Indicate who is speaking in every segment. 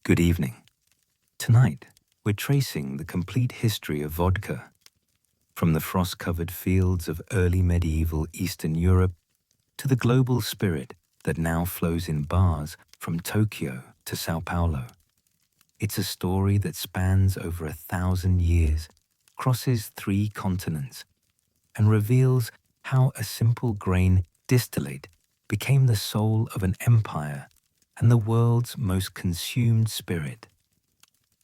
Speaker 1: Good evening. Tonight, we're tracing the complete history of vodka, from the frost-covered fields of early medieval Eastern Europe to the global spirit that now flows in bars from Tokyo to Sao Paulo. It's a story that spans over 1,000 years, crosses 3 continents, and reveals how a simple grain distillate became the soul of an empire and the world's most consumed spirit.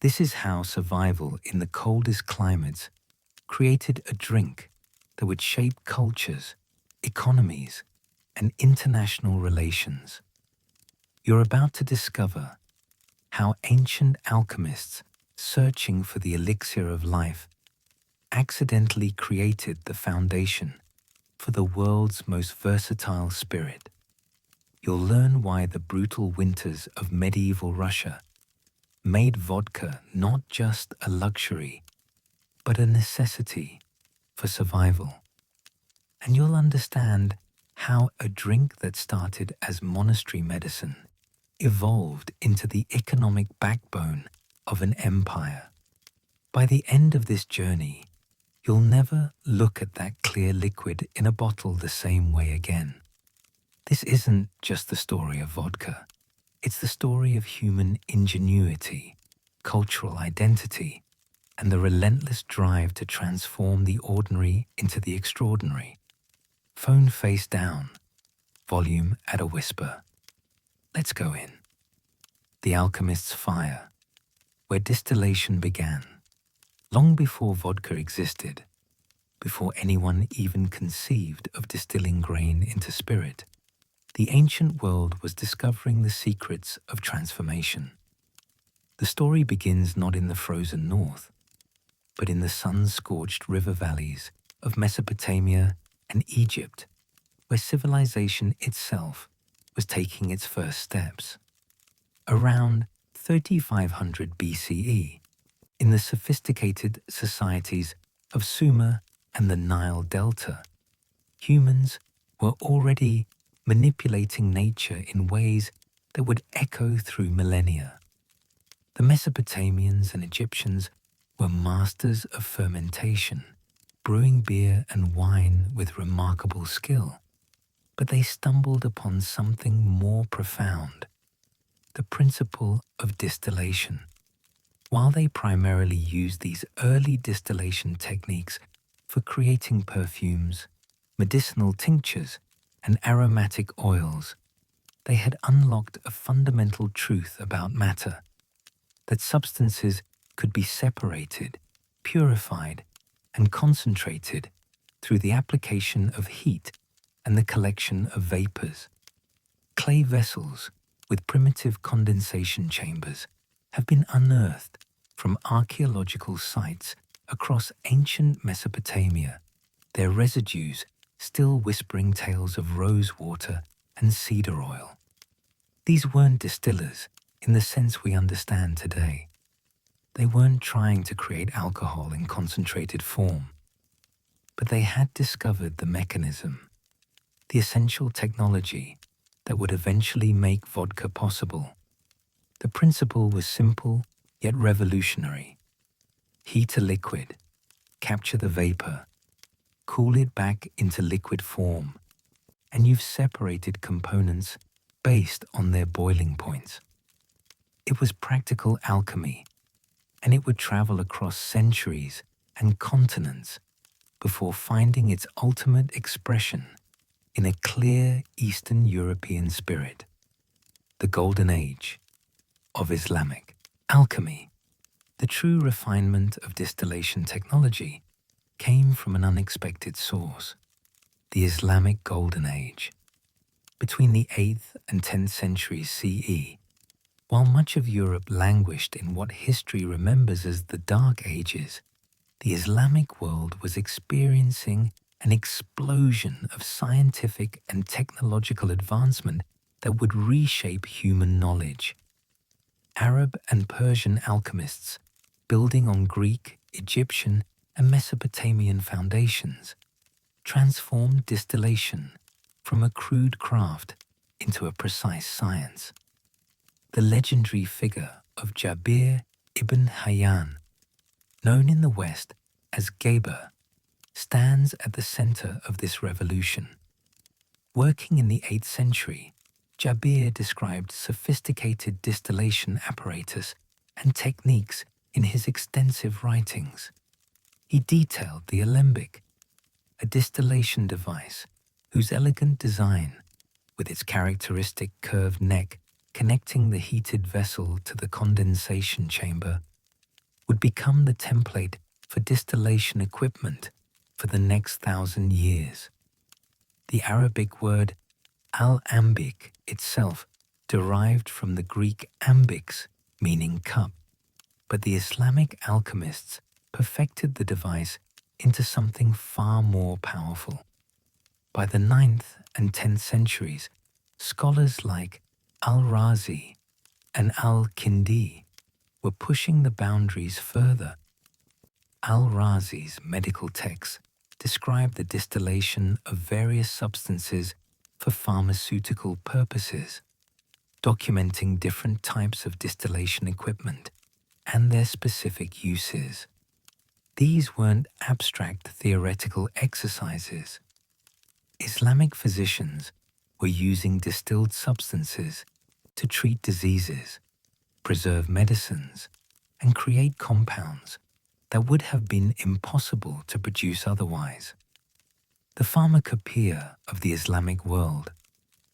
Speaker 1: This is how survival in the coldest climates created a drink that would shape cultures, economies, and international relations. You're about to discover how ancient alchemists searching for the elixir of life accidentally created the foundation for the world's most versatile spirit. You'll learn why the brutal winters of medieval Russia made vodka not just a luxury, but a necessity for survival. And you'll understand how a drink that started as monastery medicine evolved into the economic backbone of an empire. By the end of this journey, you'll never look at that clear liquid in a bottle the same way again. This isn't just the story of vodka. It's the story of human ingenuity, cultural identity, and the relentless drive to transform the ordinary into the extraordinary. Phone face down, volume at a whisper. Let's go in. The alchemist's fire, where distillation began. Long before vodka existed, before anyone even conceived of distilling grain into spirit, the ancient world was discovering the secrets of transformation. The story begins not in the frozen north, but in the sun-scorched river valleys of Mesopotamia and Egypt, where civilization itself was taking its first steps. Around 3500 BCE, in the sophisticated societies of Sumer and the Nile Delta, humans were already manipulating nature in ways that would echo through millennia. The Mesopotamians and Egyptians were masters of fermentation, brewing beer and wine with remarkable skill. But they stumbled upon something more profound: the principle of distillation. While they primarily used these early distillation techniques for creating perfumes, medicinal tinctures, and aromatic oils, they had unlocked a fundamental truth about matter: that substances could be separated, purified, and concentrated through the application of heat and the collection of vapors. Clay vessels with primitive condensation chambers have been unearthed from archaeological sites across ancient Mesopotamia, their residues still whispering tales of rose water and cedar oil. These weren't distillers in the sense we understand today. They weren't trying to create alcohol in concentrated form, but they had discovered the mechanism, the essential technology that would eventually make vodka possible. The principle was simple yet revolutionary. Heat a liquid, capture the vapor, cool it back into liquid form, and you've separated components based on their boiling points. It was practical alchemy, and it would travel across centuries and continents before finding its ultimate expression in a clear Eastern European spirit: the Golden Age of Islamic alchemy. The true refinement of distillation technology came from an unexpected source: the Islamic Golden Age. Between the 8th and 10th centuries CE, while much of Europe languished in what history remembers as the Dark Ages, the Islamic world was experiencing an explosion of scientific and technological advancement that would reshape human knowledge. Arab and Persian alchemists, building on Greek, Egyptian, and Mesopotamian foundations, transformed distillation from a crude craft into a precise science. The legendary figure of Jabir ibn Hayyan, known in the West as Geber, stands at the center of this revolution. Working in the 8th century, Jabir described sophisticated distillation apparatus and techniques in his extensive writings. He detailed the alembic, a distillation device whose elegant design, with its characteristic curved neck connecting the heated vessel to the condensation chamber, would become the template for distillation equipment for the next 1,000 years. The Arabic word al-ambik itself derived from the Greek ambix, meaning cup, but the Islamic alchemists perfected the device into something far more powerful. By the 9th and 10th centuries, scholars like al-Razi and al-Kindi were pushing the boundaries further. Al-Razi's medical texts describe the distillation of various substances for pharmaceutical purposes, documenting different types of distillation equipment and their specific uses. These weren't abstract theoretical exercises. Islamic physicians were using distilled substances to treat diseases, preserve medicines, and create compounds that would have been impossible to produce otherwise. The pharmacopoeia of the Islamic world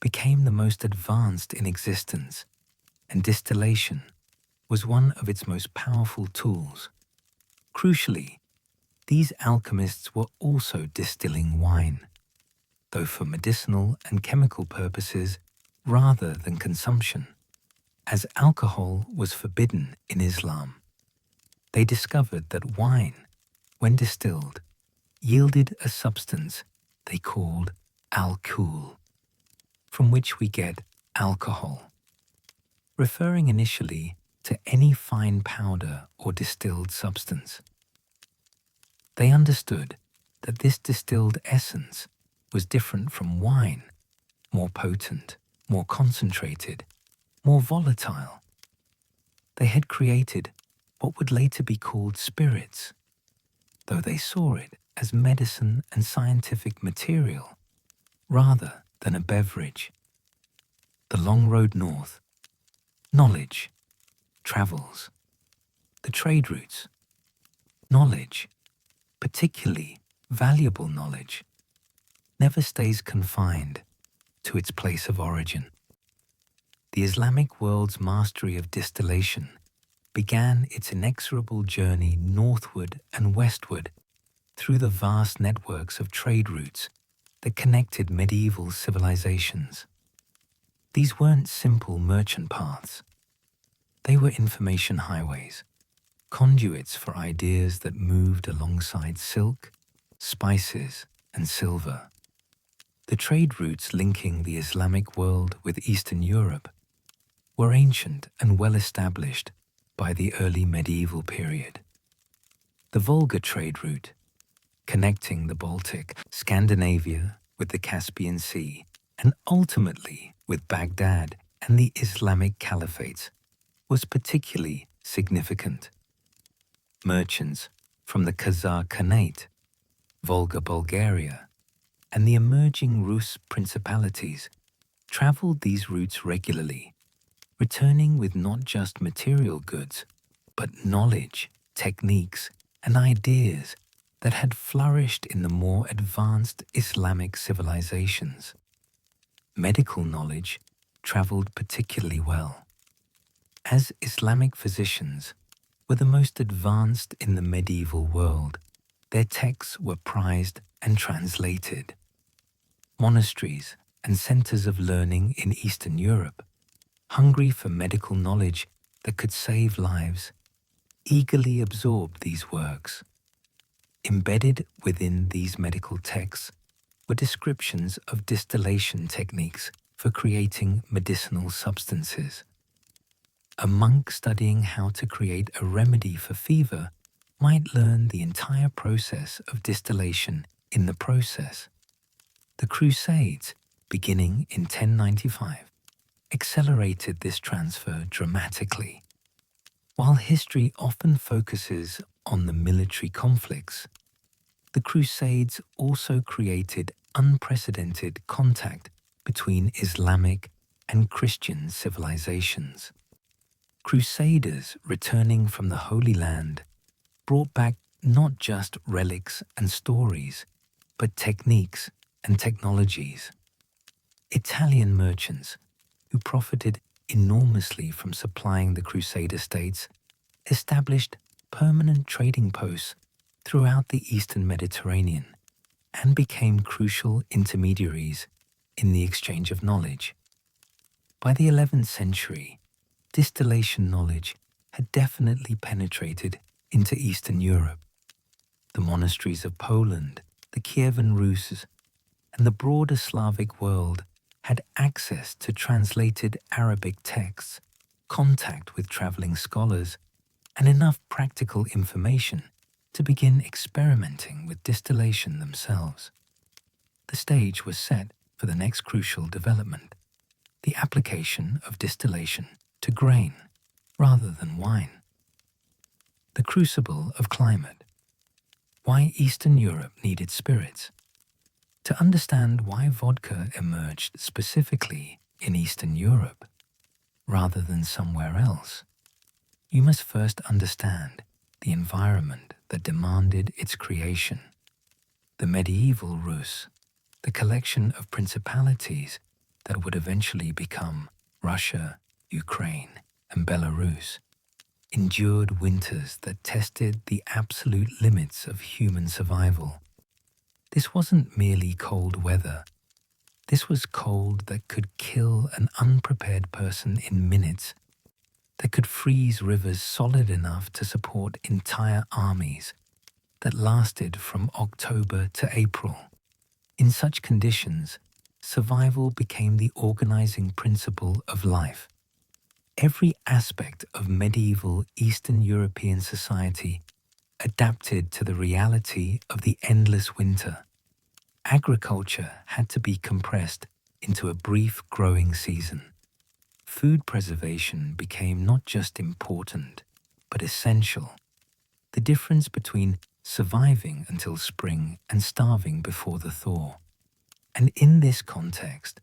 Speaker 1: became the most advanced in existence, and distillation was one of its most powerful tools. Crucially, these alchemists were also distilling wine, though for medicinal and chemical purposes rather than consumption, as alcohol was forbidden in Islam. They discovered that wine, when distilled, yielded a substance they called alcohol, from which we get alcohol, referring initially to any fine powder or distilled substance. They understood that this distilled essence was different from wine, more potent, more concentrated, more volatile. They had created what would later be called spirits, though they saw it as medicine and scientific material rather than a beverage. The long road north, knowledge, travels. The trade routes, knowledge, particularly valuable knowledge, never stays confined to its place of origin. The Islamic world's mastery of distillation began its inexorable journey northward and westward through the vast networks of trade routes that connected medieval civilizations. These weren't simple merchant paths. They were information highways, conduits for ideas that moved alongside silk, spices, and silver. The trade routes linking the Islamic world with Eastern Europe were ancient and well established by the early medieval period. The Volga trade route, connecting the Baltic, Scandinavia with the Caspian Sea, and ultimately with Baghdad and the Islamic Caliphates, was particularly significant. Merchants from the Khazar Khanate, Volga Bulgaria, and the emerging Rus principalities traveled these routes regularly, returning with not just material goods, but knowledge, techniques, and ideas that had flourished in the more advanced Islamic civilizations. Medical knowledge traveled particularly well, as Islamic physicians were the most advanced in the medieval world. Their texts were prized and translated. Monasteries and centers of learning in Eastern Europe, hungry for medical knowledge that could save lives, eagerly absorbed these works. Embedded within these medical texts were descriptions of distillation techniques for creating medicinal substances. A monk studying how to create a remedy for fever might learn the entire process of distillation in the process. The Crusades, beginning in 1095, accelerated this transfer dramatically. While history often focuses on the military conflicts, the Crusades also created unprecedented contact between Islamic and Christian civilizations. Crusaders returning from the Holy Land brought back not just relics and stories, but techniques and technologies. Italian merchants, who profited enormously from supplying the Crusader states, established permanent trading posts throughout the Eastern Mediterranean and became crucial intermediaries in the exchange of knowledge. By the 11th century, distillation knowledge had definitely penetrated into Eastern Europe. The monasteries of Poland, the Kievan Rus, and the broader Slavic world had access to translated Arabic texts, contact with traveling scholars, and enough practical information to begin experimenting with distillation themselves. The stage was set for the next crucial development, the application of distillation to grain rather than wine. The crucible of climate. Why Eastern Europe needed spirits. To understand why vodka emerged specifically in Eastern Europe rather than somewhere else, you must first understand the environment that demanded its creation. The medieval Rus, the collection of principalities that would eventually become Russia, Ukraine, and Belarus, endured winters that tested the absolute limits of human survival. This wasn't merely cold weather. This was cold that could kill an unprepared person in minutes, that could freeze rivers solid enough to support entire armies, that lasted from October to April. In such conditions, survival became the organizing principle of life. Every aspect of medieval Eastern European society adapted to the reality of the endless winter. Agriculture had to be compressed into a brief growing season. Food preservation became not just important, but essential. The difference between surviving until spring and starving before the thaw. And in this context,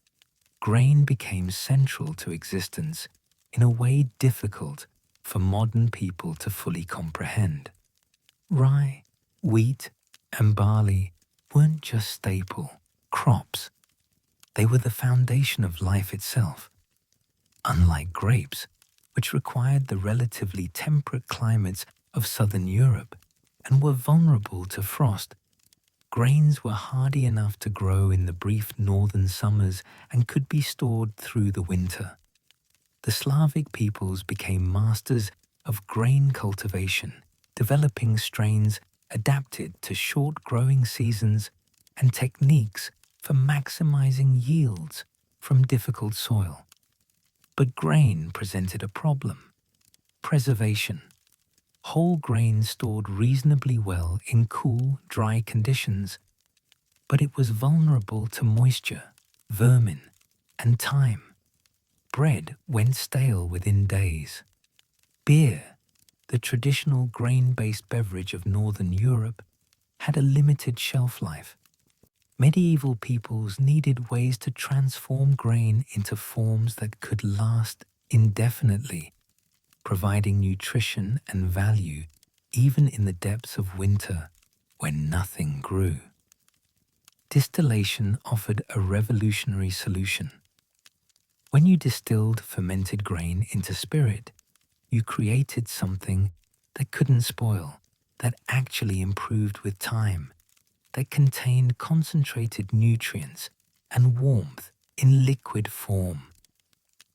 Speaker 1: grain became central to existence in a way difficult for modern people to fully comprehend. Rye, wheat, and barley weren't just staple crops. They were the foundation of life itself. Unlike grapes, which required the relatively temperate climates of southern Europe and were vulnerable to frost, grains were hardy enough to grow in the brief northern summers and could be stored through the winter. The Slavic peoples became masters of grain cultivation, developing strains adapted to short growing seasons and techniques for maximizing yields from difficult soil. But grain presented a problem: preservation. Whole grain stored reasonably well in cool, dry conditions, but it was vulnerable to moisture, vermin, and time. Bread went stale within days. Beer, the traditional grain-based beverage of Northern Europe, had a limited shelf life. Medieval peoples needed ways to transform grain into forms that could last indefinitely, providing nutrition and value even in the depths of winter when nothing grew. Distillation offered a revolutionary solution. When you distilled fermented grain into spirit, you created something that couldn't spoil, that actually improved with time, that contained concentrated nutrients and warmth in liquid form.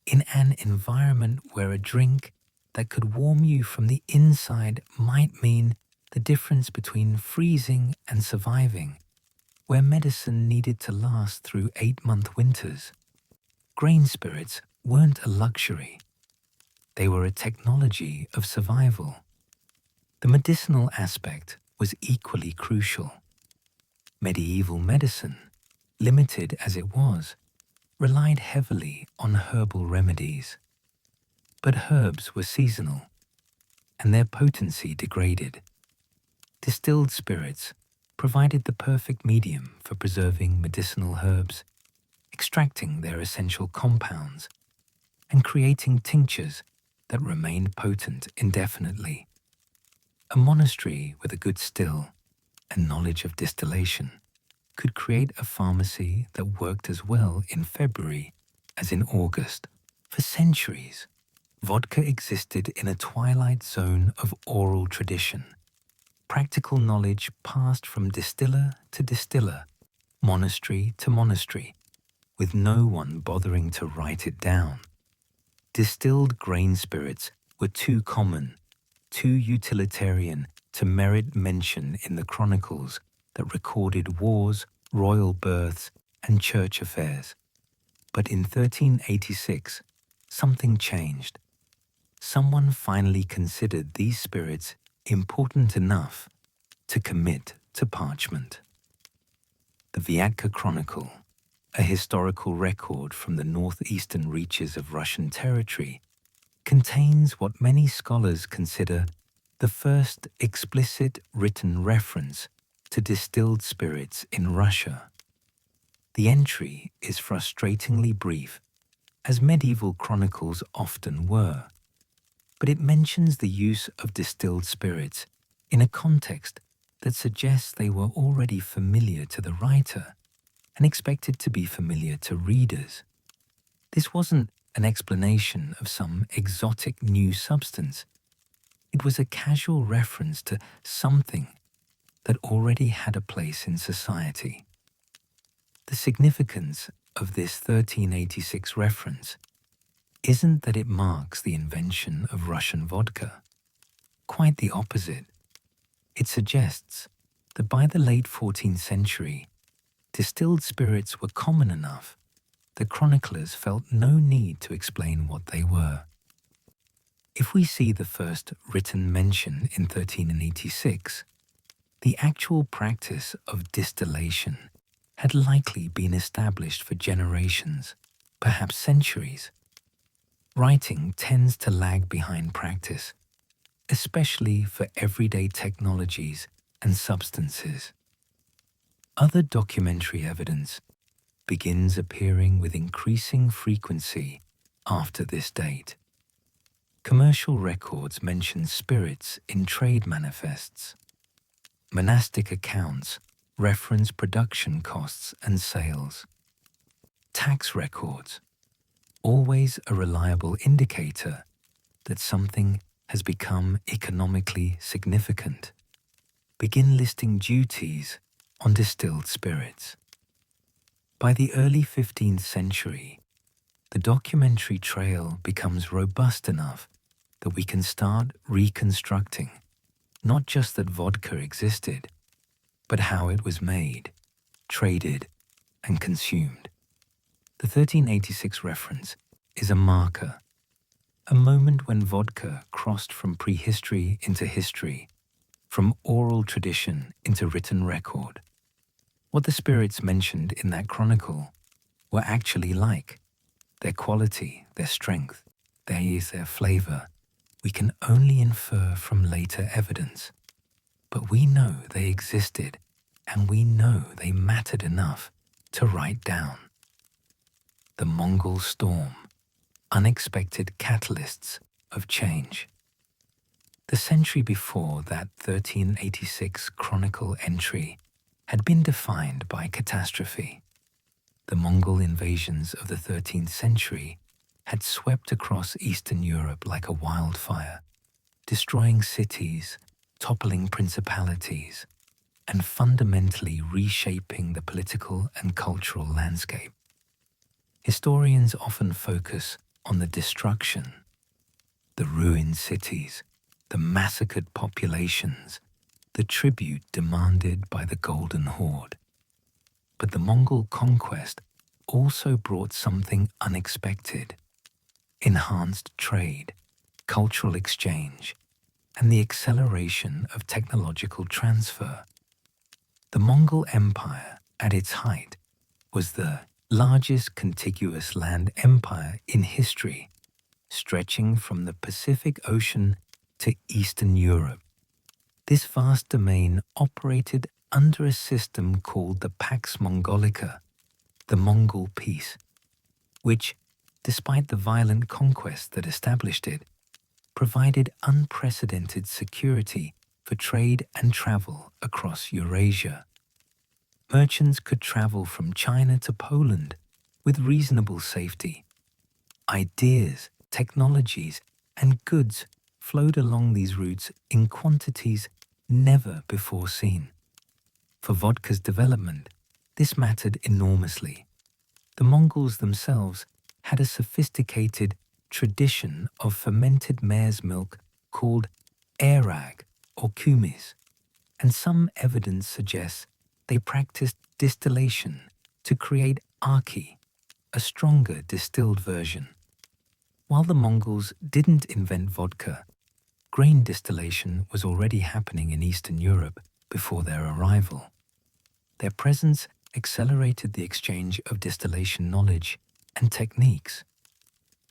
Speaker 1: In an environment where a drink that could warm you from the inside might mean the difference between freezing and surviving, where medicine needed to last through 8-month winters, grain spirits weren't a luxury. They were a technology of survival. The medicinal aspect was equally crucial. Medieval medicine, limited as it was, relied heavily on herbal remedies. But herbs were seasonal. and their potency degraded. Distilled spirits provided the perfect medium for preserving medicinal herbs, extracting their essential compounds, and creating tinctures that remained potent indefinitely. A monastery with a good still and knowledge of distillation could create a pharmacy that worked as well in February as in August. For centuries, vodka existed in a twilight zone of oral tradition. Practical knowledge passed from distiller to distiller, monastery to monastery, with no one bothering to write it down. Distilled grain spirits were too common, too utilitarian to merit mention in the chronicles that recorded wars, royal births, and church affairs. But in 1386, something changed. Someone finally considered these spirits important enough to commit to parchment. The VODKA Chronicle, a historical record from the northeastern reaches of Russian territory, contains what many scholars consider the first explicit written reference to distilled spirits in Russia. The entry is frustratingly brief, as medieval chronicles often were, but it mentions the use of distilled spirits in a context that suggests they were already familiar to the writer and expected to be familiar to readers. This wasn't an explanation of some exotic new substance. It was a casual reference to something that already had a place in society. The significance of this 1386 reference isn't that it marks the invention of Russian vodka. Quite the opposite. It suggests that by the late 14th century, distilled spirits were common enough that chroniclers felt no need to explain what they were. If we see the first written mention in 1386, the actual practice of distillation had likely been established for generations, perhaps centuries. Writing tends to lag behind practice, especially for everyday technologies and substances. Other documentary evidence begins appearing with increasing frequency after this date. Commercial records mention spirits in trade manifests. Monastic accounts reference production costs and sales. Tax records, always a reliable indicator that something has become economically significant, begin listing duties on distilled spirits. By the early 15th century, the documentary trail becomes robust enough that we can start reconstructing not just that vodka existed, but how it was made, traded, and consumed. The 1386 reference is a marker, a moment when vodka crossed from prehistory into history, from oral tradition into written record. What the spirits mentioned in that chronicle were actually like, their quality, their strength, their flavor, we can only infer from later evidence. But we know they existed, and we know they mattered enough to write down. The Mongol storm, unexpected catalysts of change. The century before that 1386 chronicle entry had been defined by catastrophe. The Mongol invasions of the 13th century had swept across Eastern Europe like a wildfire, destroying cities, toppling principalities, and fundamentally reshaping the political and cultural landscape. Historians often focus on the destruction, the ruined cities, the massacred populations, the tribute demanded by the Golden Horde. But the Mongol conquest also brought something unexpected: enhanced trade, cultural exchange, and the acceleration of technological transfer. The Mongol Empire, at its height, was the largest contiguous land empire in history, stretching from the Pacific Ocean to Eastern Europe. This vast domain operated under a system called the Pax Mongolica, the Mongol Peace, which, despite the violent conquest that established it, provided unprecedented security for trade and travel across Eurasia. Merchants could travel from China to Poland with reasonable safety. Ideas, technologies, and goods flowed along these routes in quantities never before seen. For vodka's development, this mattered enormously. The Mongols themselves had a sophisticated tradition of fermented mare's milk called airag or kumis, and some evidence suggests they practiced distillation to create arki, a stronger distilled version. While the Mongols didn't invent vodka, grain distillation was already happening in Eastern Europe before their arrival. Their presence accelerated the exchange of distillation knowledge and techniques.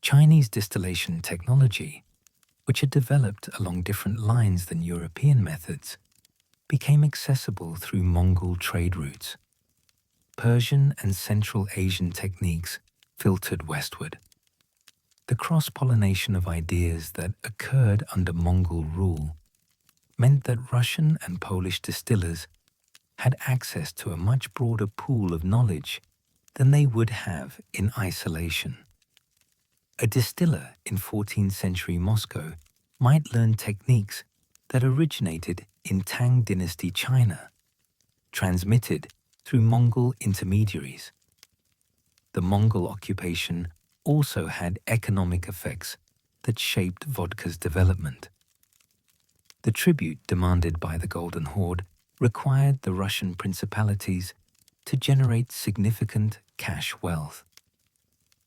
Speaker 1: Chinese distillation technology, which had developed along different lines than European methods, became accessible through Mongol trade routes. Persian and Central Asian techniques filtered westward. The cross-pollination of ideas that occurred under Mongol rule meant that Russian and Polish distillers had access to a much broader pool of knowledge than they would have in isolation. A distiller in 14th century Moscow might learn techniques that originated in Tang Dynasty China, transmitted through Mongol intermediaries. The Mongol occupation also had economic effects that shaped vodka's development. The tribute demanded by the Golden Horde required the Russian principalities to generate significant cash wealth.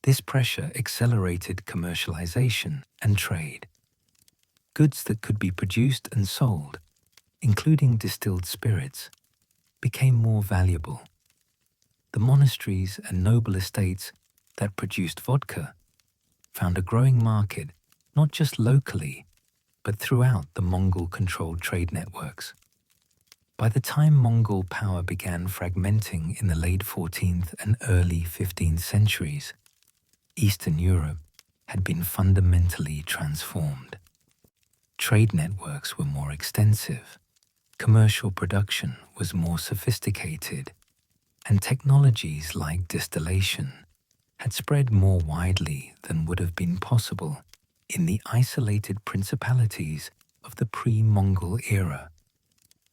Speaker 1: This pressure accelerated commercialization and trade. Goods that could be produced and sold, including distilled spirits, became more valuable. The monasteries and noble estates that produced vodka found a growing market not just locally, but throughout the Mongol-controlled trade networks. By the time Mongol power began fragmenting in the late 14th and early 15th centuries, Eastern Europe had been fundamentally transformed. Trade networks were more extensive, commercial production was more sophisticated, and technologies like distillation had spread more widely than would have been possible in the isolated principalities of the pre-Mongol era.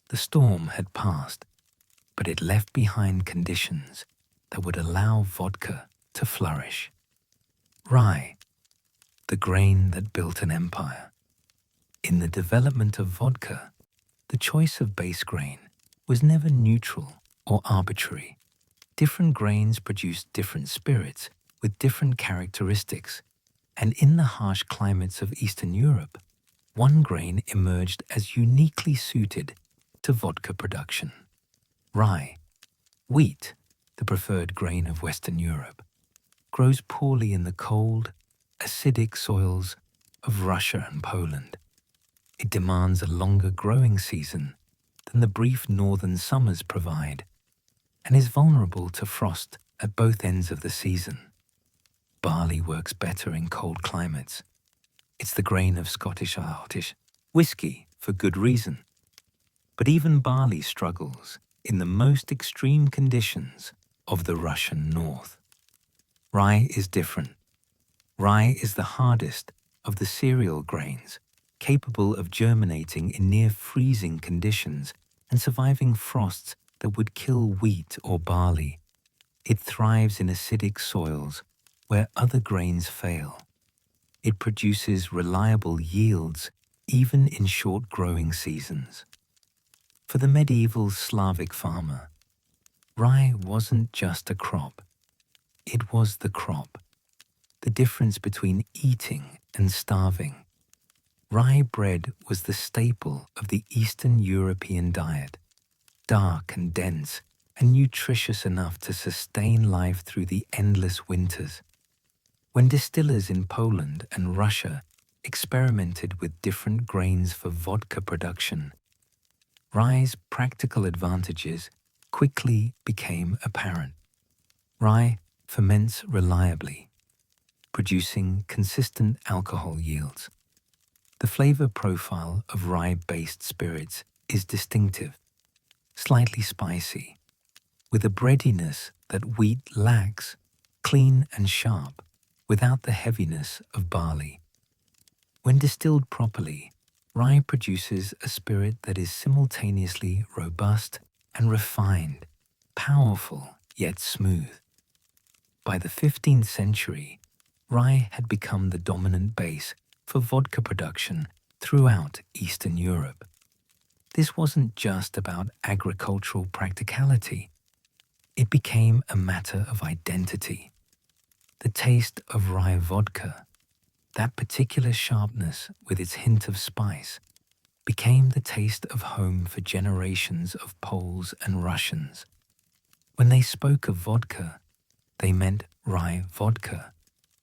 Speaker 1: The storm had passed, but it left behind conditions that would allow vodka to flourish. Rye, the grain that built an empire. In the development of vodka, the choice of base grain was never neutral or arbitrary. Different grains produced different spirits with different characteristics, and in the harsh climates of Eastern Europe, one grain emerged as uniquely suited to vodka production. Rye, wheat, the preferred grain of Western Europe, grows poorly in the cold, acidic soils of Russia and Poland. It demands a longer growing season than the brief northern summers provide, and is vulnerable to frost at both ends of the season. Barley works better in cold climates. It's the grain of Scottish whiskey for good reason. But even barley struggles in the most extreme conditions of the Russian north. Rye is different. Rye is the hardest of the cereal grains, capable of germinating in near-freezing conditions and surviving frosts that would kill wheat or barley. It thrives in acidic soils where other grains fail. It produces reliable yields even in short growing seasons. For the medieval Slavic farmer, rye wasn't just a crop. It was the crop, the difference between eating and starving. Rye bread was the staple of the Eastern European diet, dark and dense and nutritious enough to sustain life through the endless winters. When distillers in Poland and Russia experimented with different grains for vodka production, rye's practical advantages quickly became apparent. Rye ferments reliably, producing consistent alcohol yields. The flavor profile of rye-based spirits is distinctive, slightly spicy, with a breadiness that wheat lacks, clean and sharp, without the heaviness of barley. When distilled properly, rye produces a spirit that is simultaneously robust and refined, powerful yet smooth. By the 15th century, rye had become the dominant base for vodka production throughout Eastern Europe. This wasn't just about agricultural practicality. It became a matter of identity. The taste of rye vodka, that particular sharpness with its hint of spice, became the taste of home for generations of Poles and Russians. When they spoke of vodka, they meant rye vodka,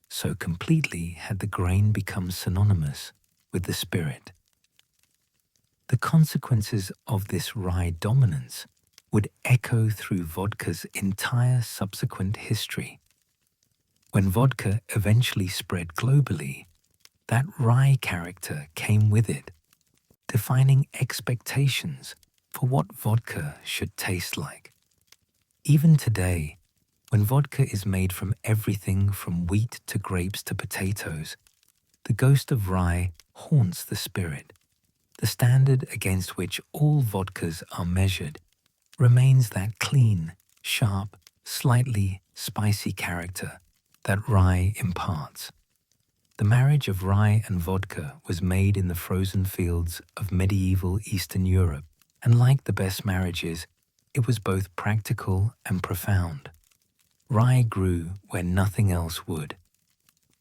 Speaker 1: so completely had the grain become synonymous with the spirit. The consequences of this rye dominance would echo through vodka's entire subsequent history. When vodka eventually spread globally, that rye character came with it, defining expectations for what vodka should taste like. Even today, when vodka is made from everything from wheat to grapes to potatoes, the ghost of rye haunts the spirit. The standard against which all vodkas are measured remains that clean, sharp, slightly spicy character that rye imparts. The marriage of rye and vodka was made in the frozen fields of medieval Eastern Europe, and like the best marriages, it was both practical and profound. Rye grew where nothing else would.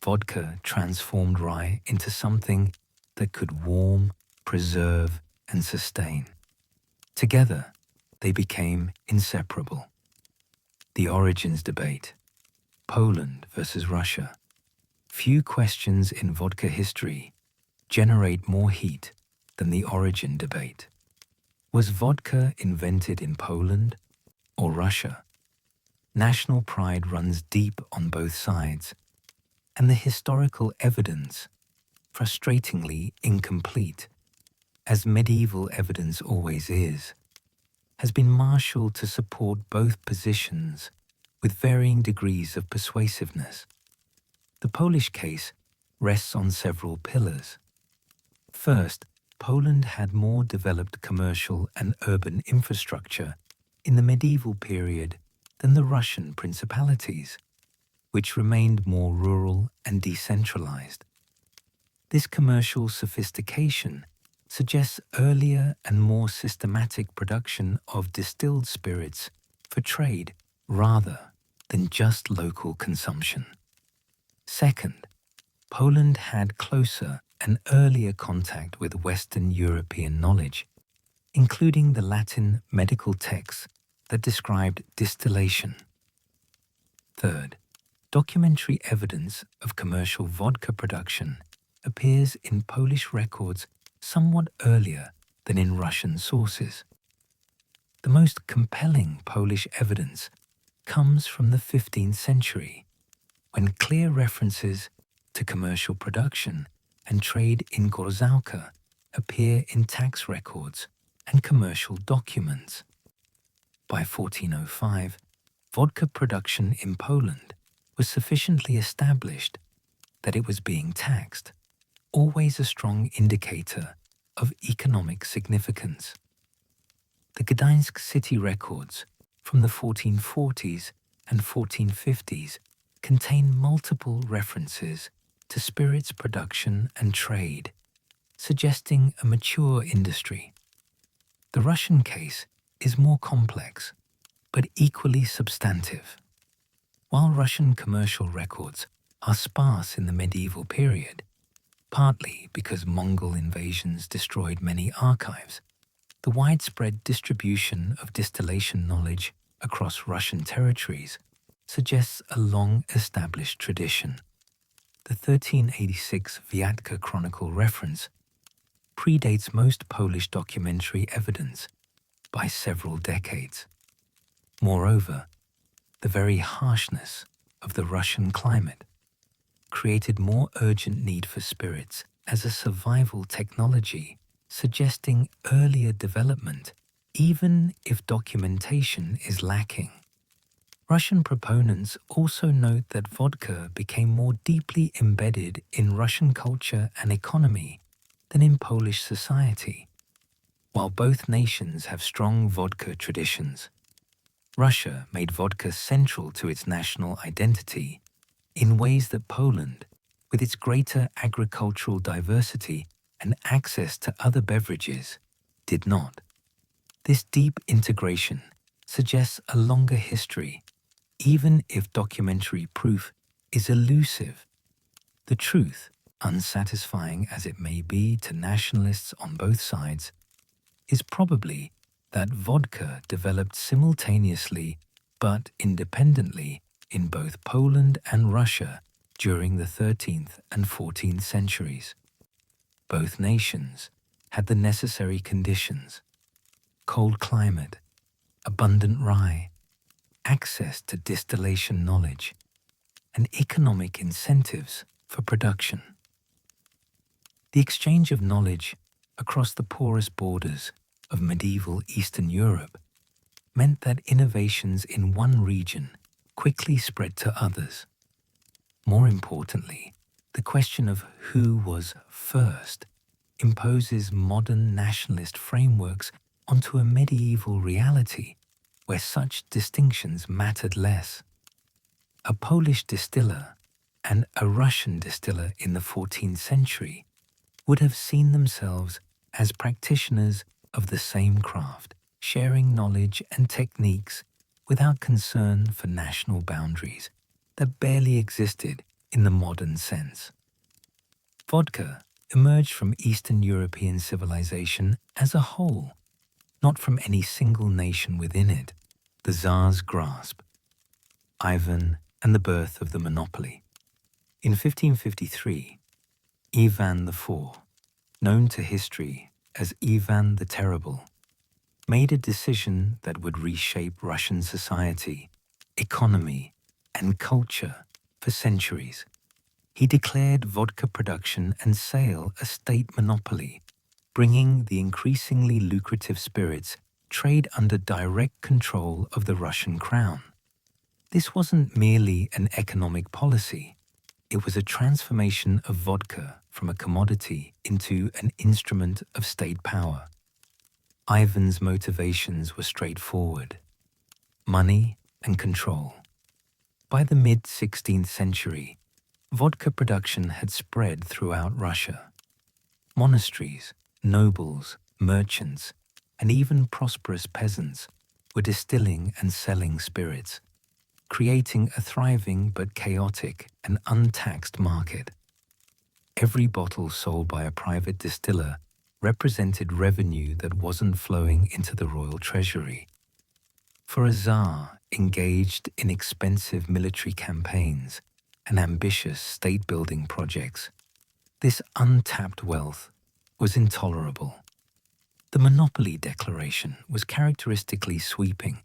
Speaker 1: Vodka transformed rye into something that could warm, preserve, and sustain. Together, they became inseparable. The origins debate. Poland versus Russia. Few questions in vodka history generate more heat than the origin debate. Was vodka invented in Poland or Russia? National pride runs deep on both sides, and the historical evidence, frustratingly incomplete, as medieval evidence always is, has been marshaled to support both positions with varying degrees of persuasiveness. The Polish case rests on several pillars. First, Poland had more developed commercial and urban infrastructure in the medieval period than the Russian principalities, which remained more rural and decentralized. This commercial sophistication suggests earlier and more systematic production of distilled spirits for trade rather than just local consumption. Second, Poland had closer and earlier contact with Western European knowledge, including the Latin medical texts that described distillation. Third, documentary evidence of commercial vodka production appears in Polish records somewhat earlier than in Russian sources. The most compelling Polish evidence comes from the 15th century, when clear references to commercial production and trade in gorzałka appear in tax records and commercial documents. By 1405, vodka production in Poland was sufficiently established that it was being taxed, always a strong indicator of economic significance. The Gdańsk city records from the 1440s and 1450s contain multiple references to spirits production and trade, suggesting a mature industry. The Russian case is more complex, but equally substantive. While Russian commercial records are sparse in the medieval period, partly because Mongol invasions destroyed many archives, the widespread distribution of distillation knowledge across Russian territories suggests a long-established tradition. The 1386 VODKA Chronicle reference predates most Polish documentary evidence by several decades. Moreover, the very harshness of the Russian climate created more urgent need for spirits as a survival technology, suggesting earlier development, even if documentation is lacking. Russian proponents also note that vodka became more deeply embedded in Russian culture and economy than in Polish society. While both nations have strong vodka traditions, Russia made vodka central to its national identity in ways that Poland, with its greater agricultural diversity and access to other beverages, did not. This deep integration suggests a longer history, even if documentary proof is elusive. The truth, unsatisfying as it may be to nationalists on both sides, is probably that vodka developed simultaneously but independently in both Poland and Russia during the 13th and 14th centuries. Both nations had the necessary conditions: cold climate, abundant rye, access to distillation knowledge, and economic incentives for production. The exchange of knowledge across the porous borders of medieval Eastern Europe meant that innovations in one region quickly spread to others. More importantly, the question of who was first imposes modern nationalist frameworks onto a medieval reality where such distinctions mattered less. A Polish distiller and a Russian distiller in the 14th century would have seen themselves as practitioners of the same craft, sharing knowledge and techniques without concern for national boundaries that barely existed in the modern sense. Vodka emerged from Eastern European civilization as a whole, not from any single nation within it. The Tsar's grasp, Ivan and the birth of the monopoly. In 1553, Ivan IV, known to history as Ivan the Terrible, made a decision that would reshape Russian society, economy, and culture for centuries. He declared vodka production and sale a state monopoly, bringing the increasingly lucrative spirits trade under direct control of the Russian crown. This wasn't merely an economic policy. It was a transformation of vodka from a commodity into an instrument of state power. Ivan's motivations were straightforward: money and control. By the mid-16th century, vodka production had spread throughout Russia. Monasteries, nobles, merchants, and even prosperous peasants were distilling and selling spirits, creating a thriving but chaotic and untaxed market. Every bottle sold by a private distiller represented revenue that wasn't flowing into the royal treasury. For a Tsar engaged in expensive military campaigns and ambitious state-building projects, this untapped wealth was intolerable. The monopoly declaration was characteristically sweeping.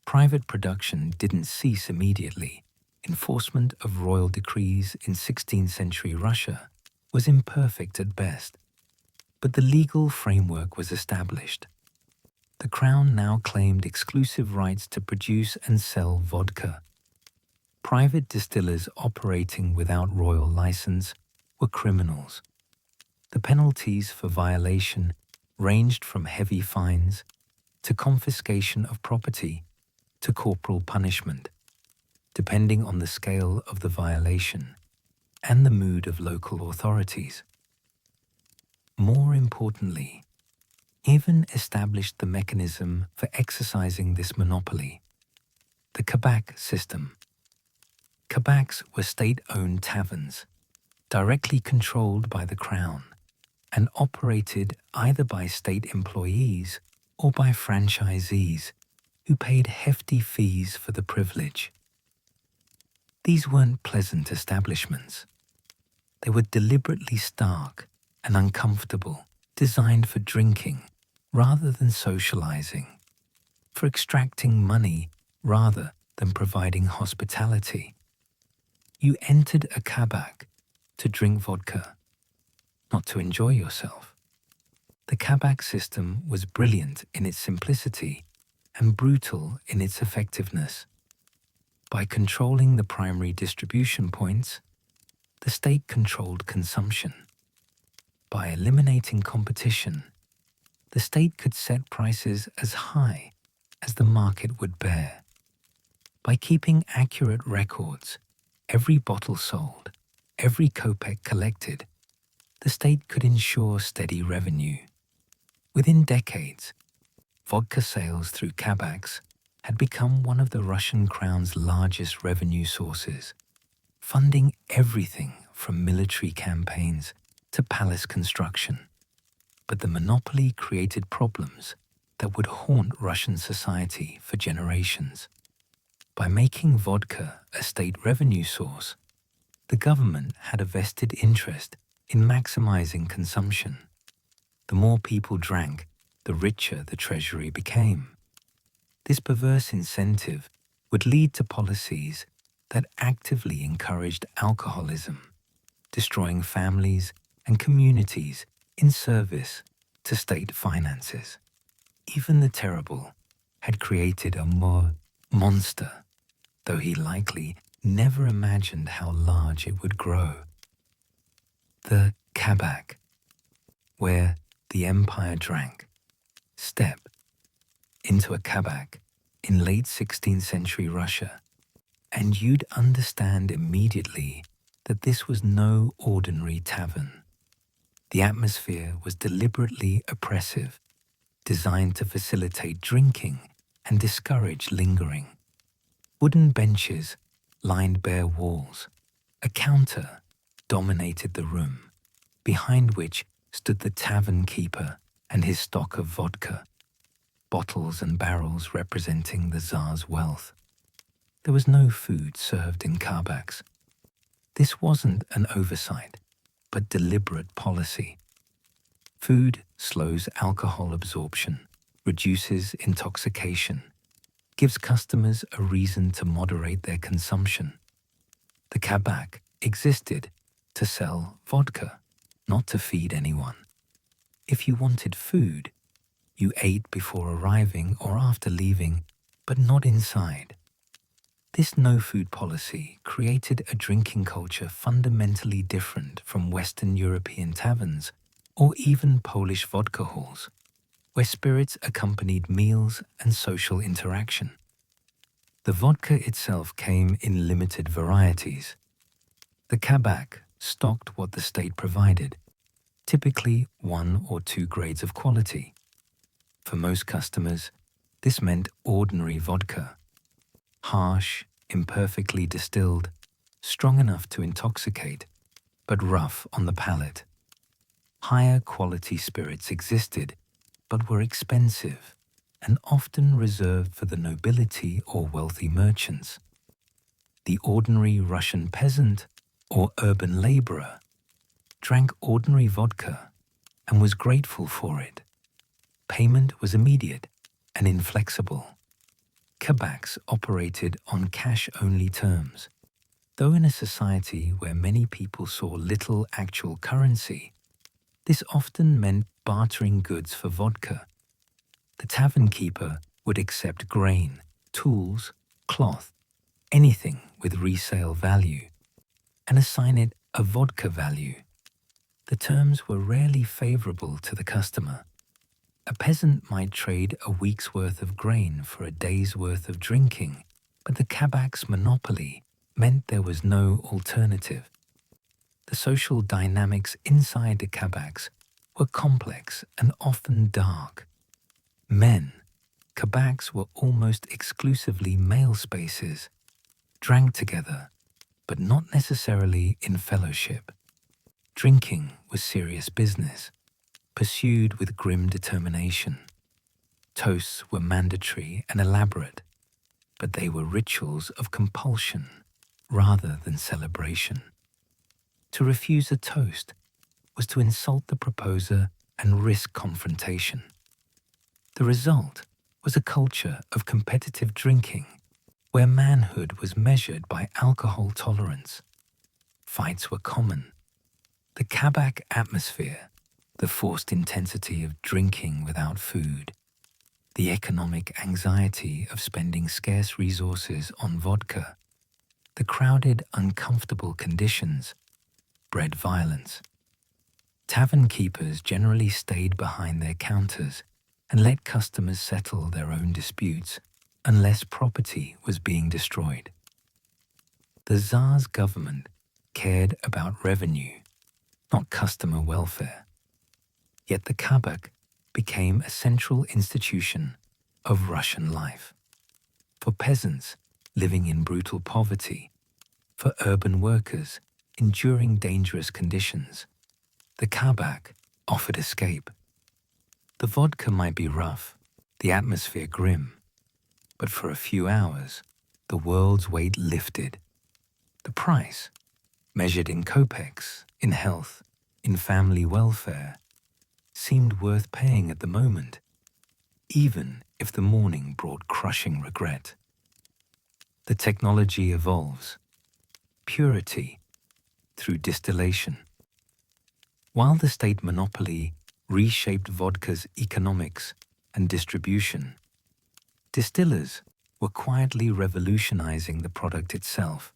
Speaker 1: Private production didn't cease immediately. Enforcement of royal decrees in 16th century Russia was imperfect at best, but the legal framework was established. The crown now claimed exclusive rights to produce and sell vodka. Private distillers operating without royal license were criminals. The penalties for violation ranged from heavy fines to confiscation of property to corporal punishment, depending on the scale of the violation and the mood of local authorities. More importantly, Ivan established the mechanism for exercising this monopoly: the kabak system. Kabaks were state-owned taverns, directly controlled by the crown, and operated either by state employees or by franchisees who paid hefty fees for the privilege. These weren't pleasant establishments. They were deliberately stark and uncomfortable, designed for drinking rather than socializing, for extracting money rather than providing hospitality. You entered a kabak to drink vodka, not to enjoy yourself. The kabak system was brilliant in its simplicity and brutal in its effectiveness. By controlling the primary distribution points, the state controlled consumption. By eliminating competition, the state could set prices as high as the market would bear. By keeping accurate records, every bottle sold, every kopeck collected, the state could ensure steady revenue. Within decades, vodka sales through kabaks had become one of the Russian crown's largest revenue sources, funding everything from military campaigns to palace construction. But the monopoly created problems that would haunt Russian society for generations. By making vodka a state revenue source, the government had a vested interest in maximizing consumption. The more people drank, the richer the treasury became. This perverse incentive would lead to policies that actively encouraged alcoholism, destroying families and communities in service to state finances. Even the terrible had created a monster, though he likely never imagined how large it would grow. The kabak, where the empire drank. Step into a kabak in late 16th century Russia, and you'd understand immediately that this was no ordinary tavern. The atmosphere was deliberately oppressive, designed to facilitate drinking and discourage lingering. Wooden benches lined bare walls. A counter dominated the room, behind which stood the tavern keeper and his stock of vodka, bottles and barrels representing the Tsar's wealth. There was no food served in kabaks. This wasn't an oversight, but deliberate policy. Food slows alcohol absorption, reduces intoxication, gives customers a reason to moderate their consumption. The kabak existed to sell vodka, not to feed anyone. If you wanted food, you ate before arriving or after leaving, but not inside. This no-food policy created a drinking culture fundamentally different from Western European taverns or even Polish vodka halls, where spirits accompanied meals and social interaction. The vodka itself came in limited varieties. The kabak stocked what the state provided, typically 1 or 2 grades of quality. For most customers, this meant ordinary vodka, harsh, imperfectly distilled, strong enough to intoxicate, but rough on the palate. Higher quality spirits existed, but were expensive and often reserved for the nobility or wealthy merchants. The ordinary Russian peasant or urban laborer drank ordinary vodka and was grateful for it. Payment was immediate and inflexible. Kabaks operated on cash-only terms. Though in a society where many people saw little actual currency, this often meant bartering goods for vodka. The tavern keeper would accept grain, tools, cloth, anything with resale value, and assign it a vodka value. The terms were rarely favorable to the customer. A peasant might trade a week's worth of grain for a day's worth of drinking, but the kabak's monopoly meant there was no alternative. The social dynamics inside the kabaks were complex and often dark. Men, kabaks were almost exclusively male spaces, drank together, but not necessarily in fellowship. Drinking was serious business, pursued with grim determination. Toasts were mandatory and elaborate, but they were rituals of compulsion rather than celebration. To refuse a toast was to insult the proposer and risk confrontation. The result was a culture of competitive drinking where manhood was measured by alcohol tolerance. Fights were common. The kabak atmosphere, the forced intensity of drinking without food, the economic anxiety of spending scarce resources on vodka, the crowded, uncomfortable conditions bred violence. Tavern keepers generally stayed behind their counters and let customers settle their own disputes unless property was being destroyed. The Tsar's government cared about revenue, not customer welfare. Yet the kabak became a central institution of Russian life. For peasants living in brutal poverty, for urban workers enduring dangerous conditions, the kabak offered escape. The vodka might be rough, the atmosphere grim, but for a few hours, the world's weight lifted. The price, measured in kopecks, in health, in family welfare, seemed worth paying at the moment, even if the morning brought crushing regret. The technology evolves. Purity through distillation. While the state monopoly reshaped vodka's economics and distribution, distillers were quietly revolutionizing the product itself.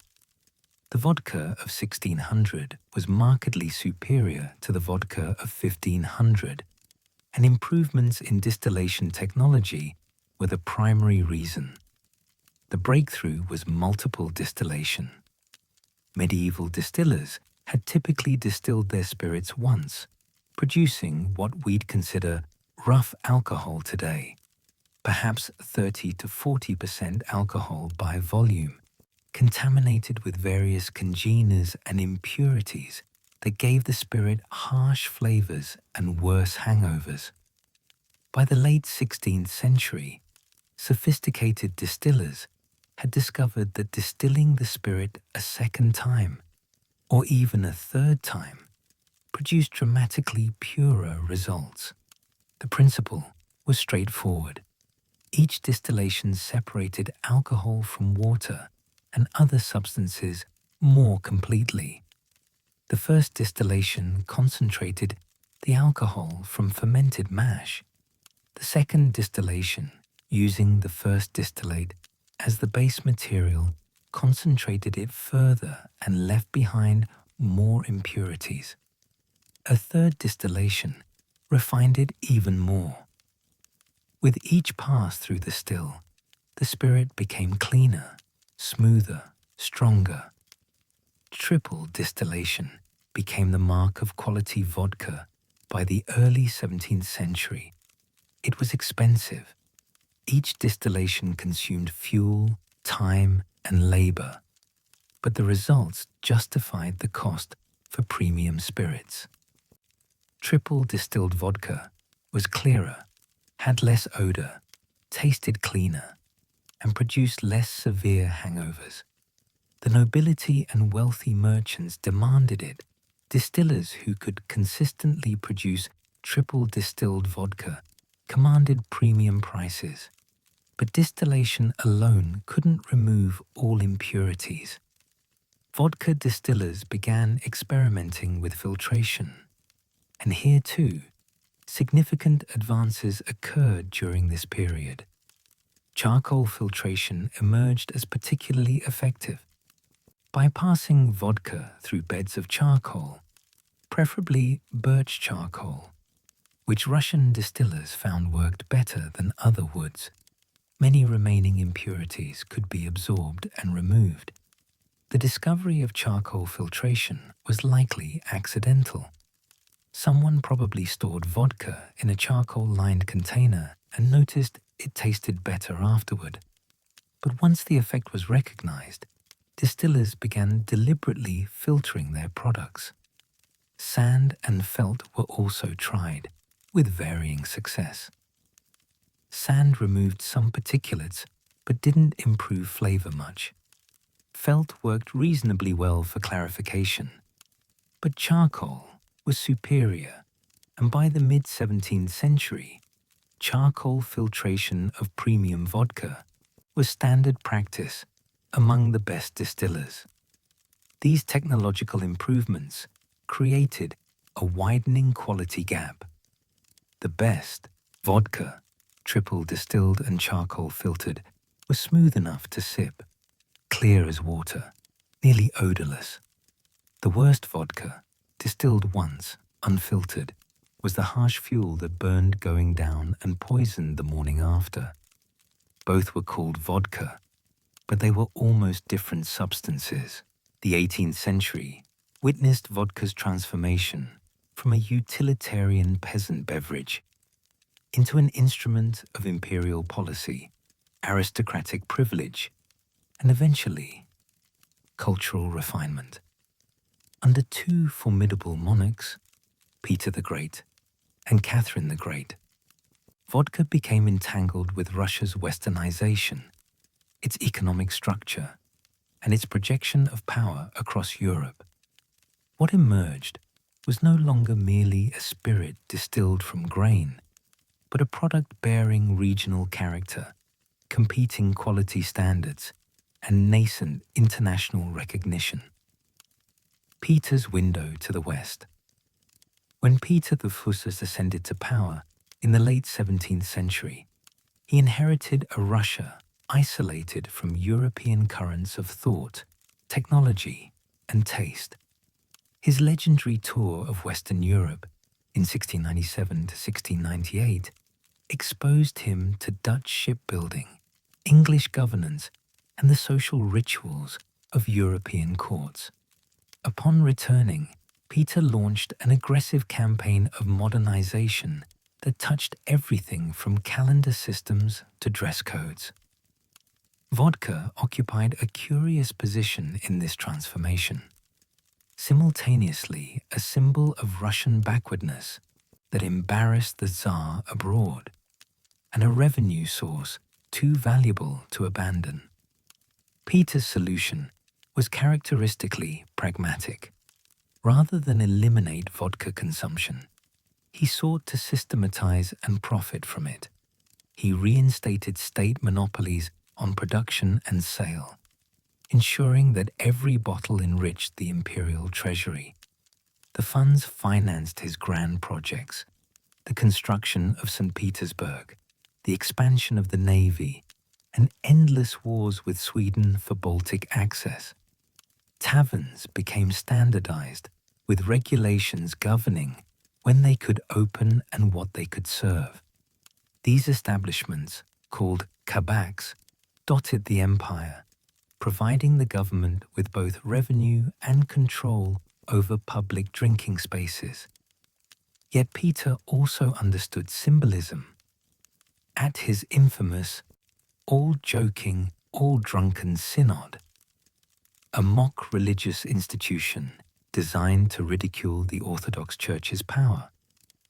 Speaker 1: The vodka of 1600 was markedly superior to the vodka of 1500, and improvements in distillation technology were the primary reason. The breakthrough was multiple distillation. Medieval distillers had typically distilled their spirits once, producing what we'd consider rough alcohol today, perhaps 30 to 40% alcohol by volume, contaminated with various congeners and impurities that gave the spirit harsh flavors and worse hangovers. By the late 16th century, sophisticated distillers had discovered that distilling the spirit a second time, or even a third time, produced dramatically purer results. The principle was straightforward. Each distillation separated alcohol from water and other substances more completely. The first distillation concentrated the alcohol from fermented mash. The second distillation, using the first distillate as the base material, concentrated it further and left behind more impurities. A third distillation refined it even more. With each pass through the still, the spirit became cleaner, smoother, stronger. Triple distillation became the mark of quality vodka by the early 17th century. It was expensive. Each distillation consumed fuel, time, and labor, but the results justified the cost for premium spirits. Triple distilled vodka was clearer, had less odor, tasted cleaner, and produced less severe hangovers. The nobility and wealthy merchants demanded it. Distillers who could consistently produce triple distilled vodka commanded premium prices. But distillation alone couldn't remove all impurities. Vodka distillers began experimenting with filtration. And here too, significant advances occurred during this period. Charcoal filtration emerged as particularly effective. By passing vodka through beds of charcoal, preferably birch charcoal, which Russian distillers found worked better than other woods, many remaining impurities could be absorbed and removed. The discovery of charcoal filtration was likely accidental. Someone probably stored vodka in a charcoal-lined container and noticed it tasted better afterward. But once the effect was recognized, distillers began deliberately filtering their products. Sand and felt were also tried, with varying success. Sand removed some particulates, but didn't improve flavor much. Felt worked reasonably well for clarification. But charcoal was superior, and by the mid-17th century, charcoal filtration of premium vodka was standard practice among the best distillers. These technological improvements created a widening quality gap. The best vodka, triple distilled and charcoal filtered, was smooth enough to sip, clear as water, nearly odorless. The worst vodka, distilled once, unfiltered, was the harsh fuel that burned going down and poisoned the morning after. Both were called vodka, but they were almost different substances. The 18th century witnessed vodka's transformation from a utilitarian peasant beverage into an instrument of imperial policy, aristocratic privilege, and eventually cultural refinement. Under two formidable monarchs, Peter the Great and Catherine the Great, vodka became entangled with Russia's westernization, its economic structure, and its projection of power across Europe. What emerged was no longer merely a spirit distilled from grain, but a product bearing regional character, competing quality standards, and nascent international recognition. Peter's window to the west. When Peter the First ascended to power in the late 17th century, he inherited a Russia isolated from European currents of thought, technology, and taste. His legendary tour of Western Europe in 1697 to 1698 exposed him to Dutch shipbuilding, English governance, and the social rituals of European courts. Upon returning, Peter launched an aggressive campaign of modernization that touched everything from calendar systems to dress codes. Vodka occupied a curious position in this transformation, simultaneously a symbol of Russian backwardness that embarrassed the Tsar abroad, and a revenue source too valuable to abandon. Peter's solution was characteristically pragmatic. Rather than eliminate vodka consumption, he sought to systematize and profit from it. He reinstated state monopolies on production and sale, ensuring that every bottle enriched the imperial treasury. The funds financed his grand projects, the construction of St. Petersburg, the expansion of the navy, and endless wars with Sweden for Baltic access. Taverns became standardized, with regulations governing when they could open and what they could serve. These establishments, called kabaks, dotted the empire, providing the government with both revenue and control over public drinking spaces. Yet Peter also understood symbolism. At his infamous all-joking, all-drunken synod, a mock religious institution designed to ridicule the Orthodox Church's power,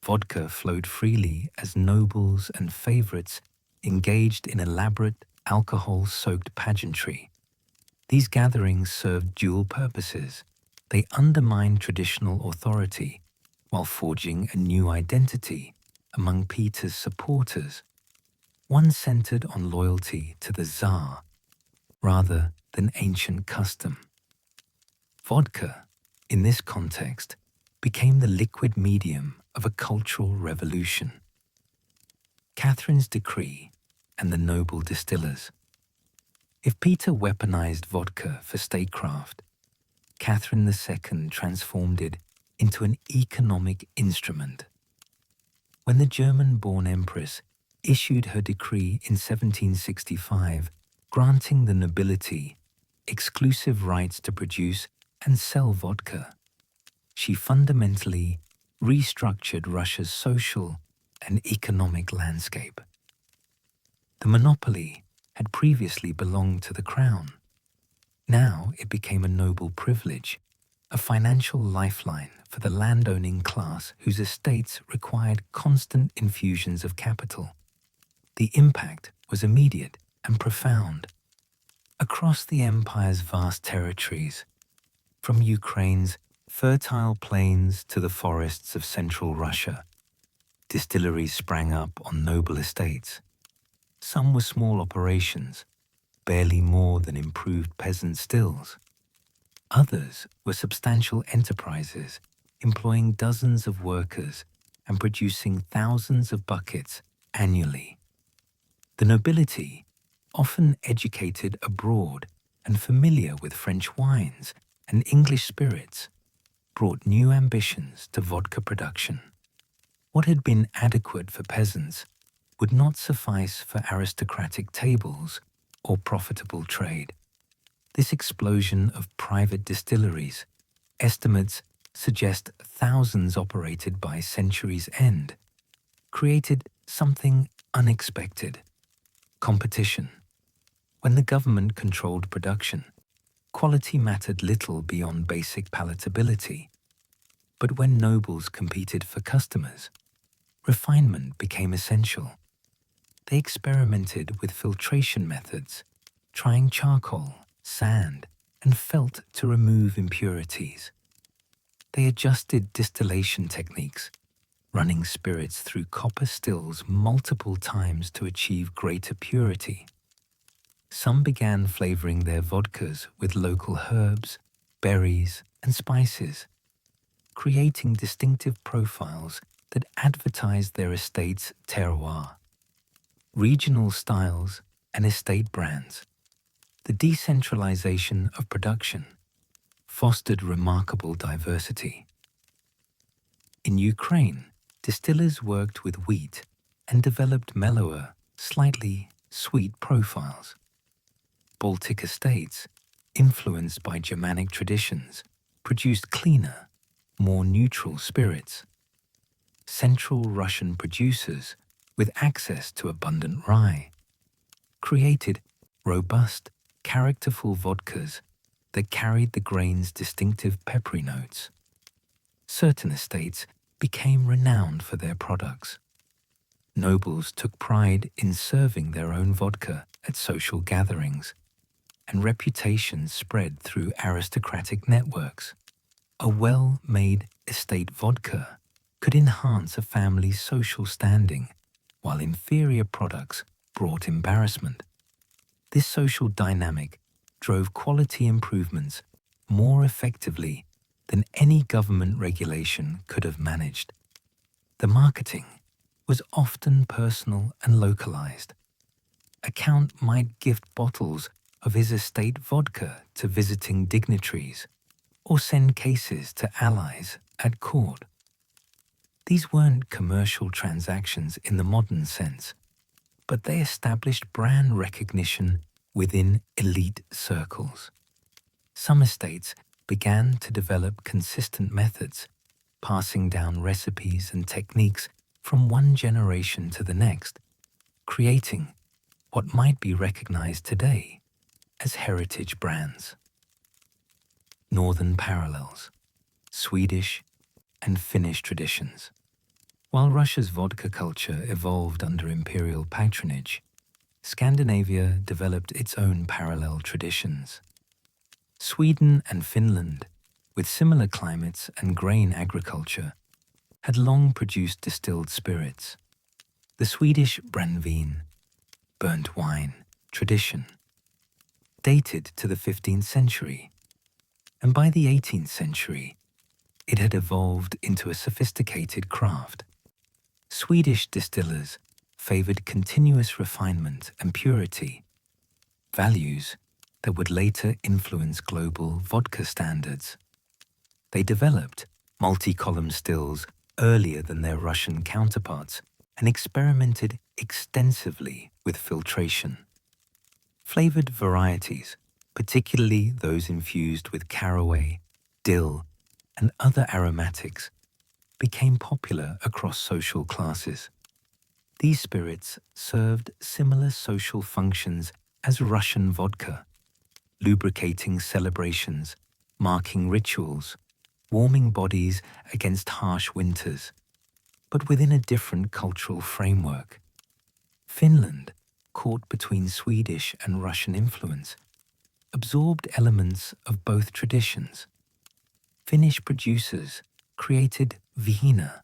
Speaker 1: vodka flowed freely as nobles and favorites engaged in elaborate, alcohol-soaked pageantry. These gatherings served dual purposes. They undermined traditional authority while forging a new identity among Peter's supporters, one centered on loyalty to the Tsar rather than ancient custom. Vodka, in this context, became the liquid medium of a cultural revolution. Catherine's decree and the noble distillers. If Peter weaponized vodka for statecraft, Catherine II transformed it into an economic instrument. When the German-born empress issued her decree in 1765, granting the nobility exclusive rights to produce and sell vodka, she fundamentally restructured Russia's social and economic landscape. The monopoly had previously belonged to the crown. Now it became a noble privilege, a financial lifeline for the landowning class whose estates required constant infusions of capital. The impact was immediate and profound. Across the empire's vast territories, from Ukraine's fertile plains to the forests of central Russia, distilleries sprang up on noble estates. Some were small operations, barely more than improved peasant stills. Others were substantial enterprises, employing dozens of workers and producing thousands of buckets annually. The nobility, often educated abroad and familiar with French wines and English spirits, brought new ambitions to vodka production. What had been adequate for peasants would not suffice for aristocratic tables or profitable trade. This explosion of private distilleries, estimates suggest thousands operated by century's end, created something unexpected: competition. When the government controlled production, quality mattered little beyond basic palatability. But when nobles competed for customers, refinement became essential. They experimented with filtration methods, trying charcoal, sand, and felt to remove impurities. They adjusted distillation techniques, running spirits through copper stills multiple times to achieve greater purity. Some began flavoring their vodkas with local herbs, berries, and spices, creating distinctive profiles that advertised their estate's terroir. Regional styles and estate brands. The decentralization of production fostered remarkable diversity. In Ukraine, distillers worked with wheat and developed mellower, slightly sweet profiles. Baltic estates, influenced by Germanic traditions, produced cleaner, more neutral spirits. Central Russian producers, with access to abundant rye, created robust, characterful vodkas that carried the grain's distinctive peppery notes. Certain estates became renowned for their products. Nobles took pride in serving their own vodka at social gatherings, and reputations spread through aristocratic networks. A well-made estate vodka could enhance a family's social standing, while inferior products brought embarrassment. This social dynamic drove quality improvements more effectively than any government regulation could have managed. The marketing was often personal and localized. A count might gift bottles of his estate vodka to visiting dignitaries or send cases to allies at court. These weren't commercial transactions in the modern sense, but they established brand recognition within elite circles. Some estates began to develop consistent methods, passing down recipes and techniques from one generation to the next, creating what might be recognized today as heritage brands. Northern parallels, Swedish and Finnish traditions. While Russia's vodka culture evolved under imperial patronage, Scandinavia developed its own parallel traditions. Sweden and Finland, with similar climates and grain agriculture, had long produced distilled spirits. The Swedish brännvin, burnt wine, tradition dated to the 15th century, and by the 18th century, it had evolved into a sophisticated craft. Swedish distillers favored continuous refinement and purity, values that would later influence global vodka standards. They developed multi-column stills earlier than their Russian counterparts and experimented extensively with filtration. Flavored varieties, particularly those infused with caraway, dill, and other aromatics, became popular across social classes. These spirits served similar social functions as Russian vodka, lubricating celebrations, marking rituals, warming bodies against harsh winters, but within a different cultural framework. Finland, caught between Swedish and Russian influence, absorbed elements of both traditions. Finnish producers created vihina,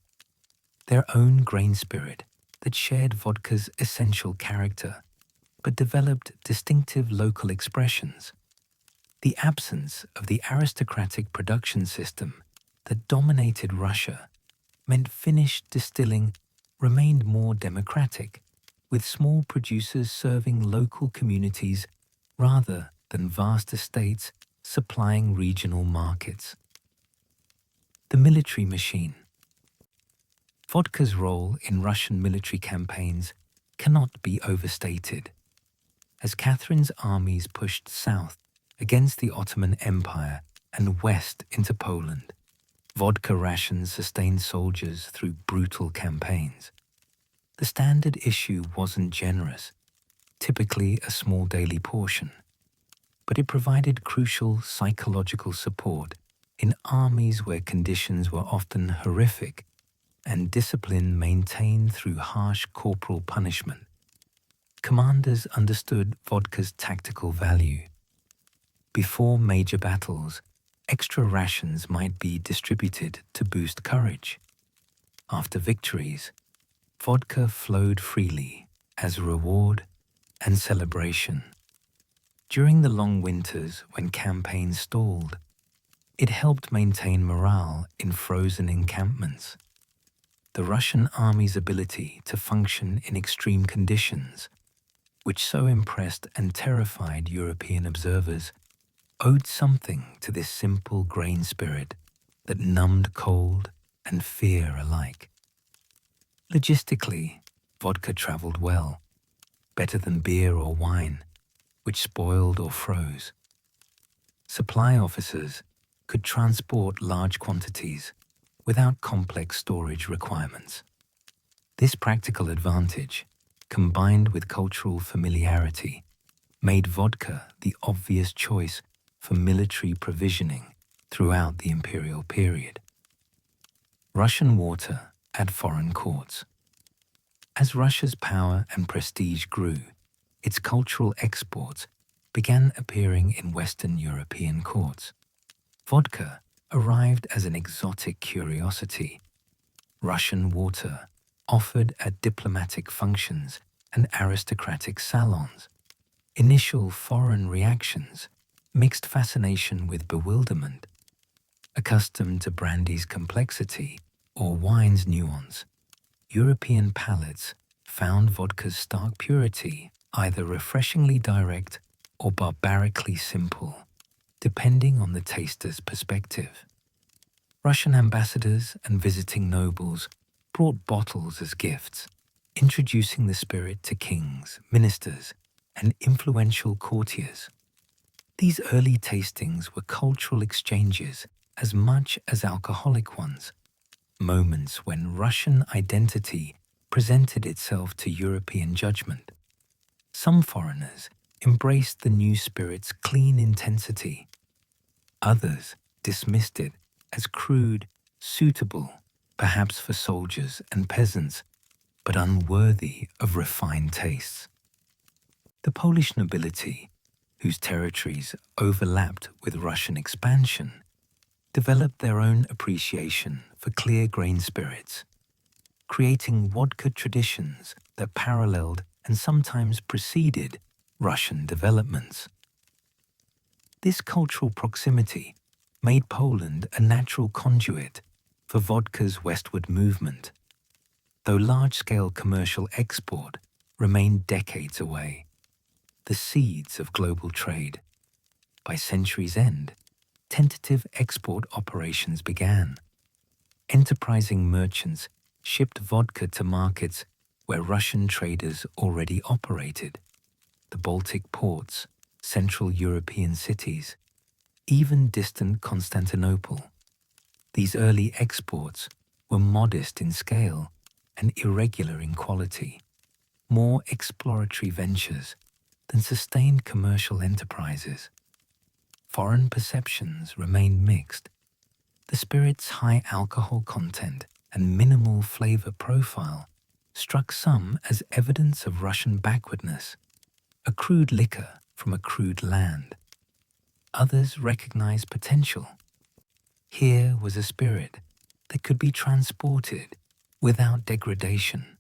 Speaker 1: their own grain spirit that shared vodka's essential character, but developed distinctive local expressions. The absence of the aristocratic production system that dominated Russia meant Finnish distilling remained more democratic, with small producers serving local communities rather than vast estates supplying regional markets. The military machine. Vodka's role in Russian military campaigns cannot be overstated. As Catherine's armies pushed south against the Ottoman Empire and west into Poland, vodka rations sustained soldiers through brutal campaigns. The standard issue wasn't generous, typically a small daily portion, but it provided crucial psychological support in armies where conditions were often horrific and discipline maintained through harsh corporal punishment. Commanders understood vodka's tactical value. Before major battles, extra rations might be distributed to boost courage. After victories, vodka flowed freely as reward and celebration. During the long winters when campaigns stalled, it helped maintain morale in frozen encampments. The Russian army's ability to function in extreme conditions, which so impressed and terrified European observers, owed something to this simple grain spirit that numbed cold and fear alike. Logistically, vodka traveled well, better than beer or wine, which spoiled or froze. Supply officers could transport large quantities without complex storage requirements. This practical advantage, combined with cultural familiarity, made vodka the obvious choice for military provisioning throughout the imperial period. Russian water at foreign courts. As Russia's power and prestige grew, its cultural exports began appearing in Western European courts. Vodka arrived as an exotic curiosity. Russian water offered at diplomatic functions and aristocratic salons. Initial foreign reactions mixed fascination with bewilderment. Accustomed to brandy's complexity or wine's nuance, European palates found vodka's stark purity either refreshingly direct or barbarically simple, depending on the taster's perspective. Russian ambassadors and visiting nobles brought bottles as gifts, introducing the spirit to kings, ministers, and influential courtiers. These early tastings were cultural exchanges as much as alcoholic ones, moments when Russian identity presented itself to European judgment. Some foreigners embraced the new spirit's clean intensity. Others dismissed it as crude, suitable, perhaps for soldiers and peasants, but unworthy of refined tastes. The Polish nobility, whose territories overlapped with Russian expansion, developed their own appreciation for clear grain spirits, creating vodka traditions that paralleled and sometimes preceded Russian developments. This cultural proximity made Poland a natural conduit for vodka's westward movement, though large-scale commercial export remained decades away. The seeds of global trade. By century's end, tentative export operations began. Enterprising merchants shipped vodka to markets where Russian traders already operated, the Baltic ports, Central European cities, even distant Constantinople. These early exports were modest in scale and irregular in quality, more exploratory ventures than sustained commercial enterprises. Foreign perceptions remained mixed. The spirit's high alcohol content and minimal flavor profile struck some as evidence of Russian backwardness, a crude liquor from a crude land. Others recognized potential. Here was a spirit that could be transported without degradation,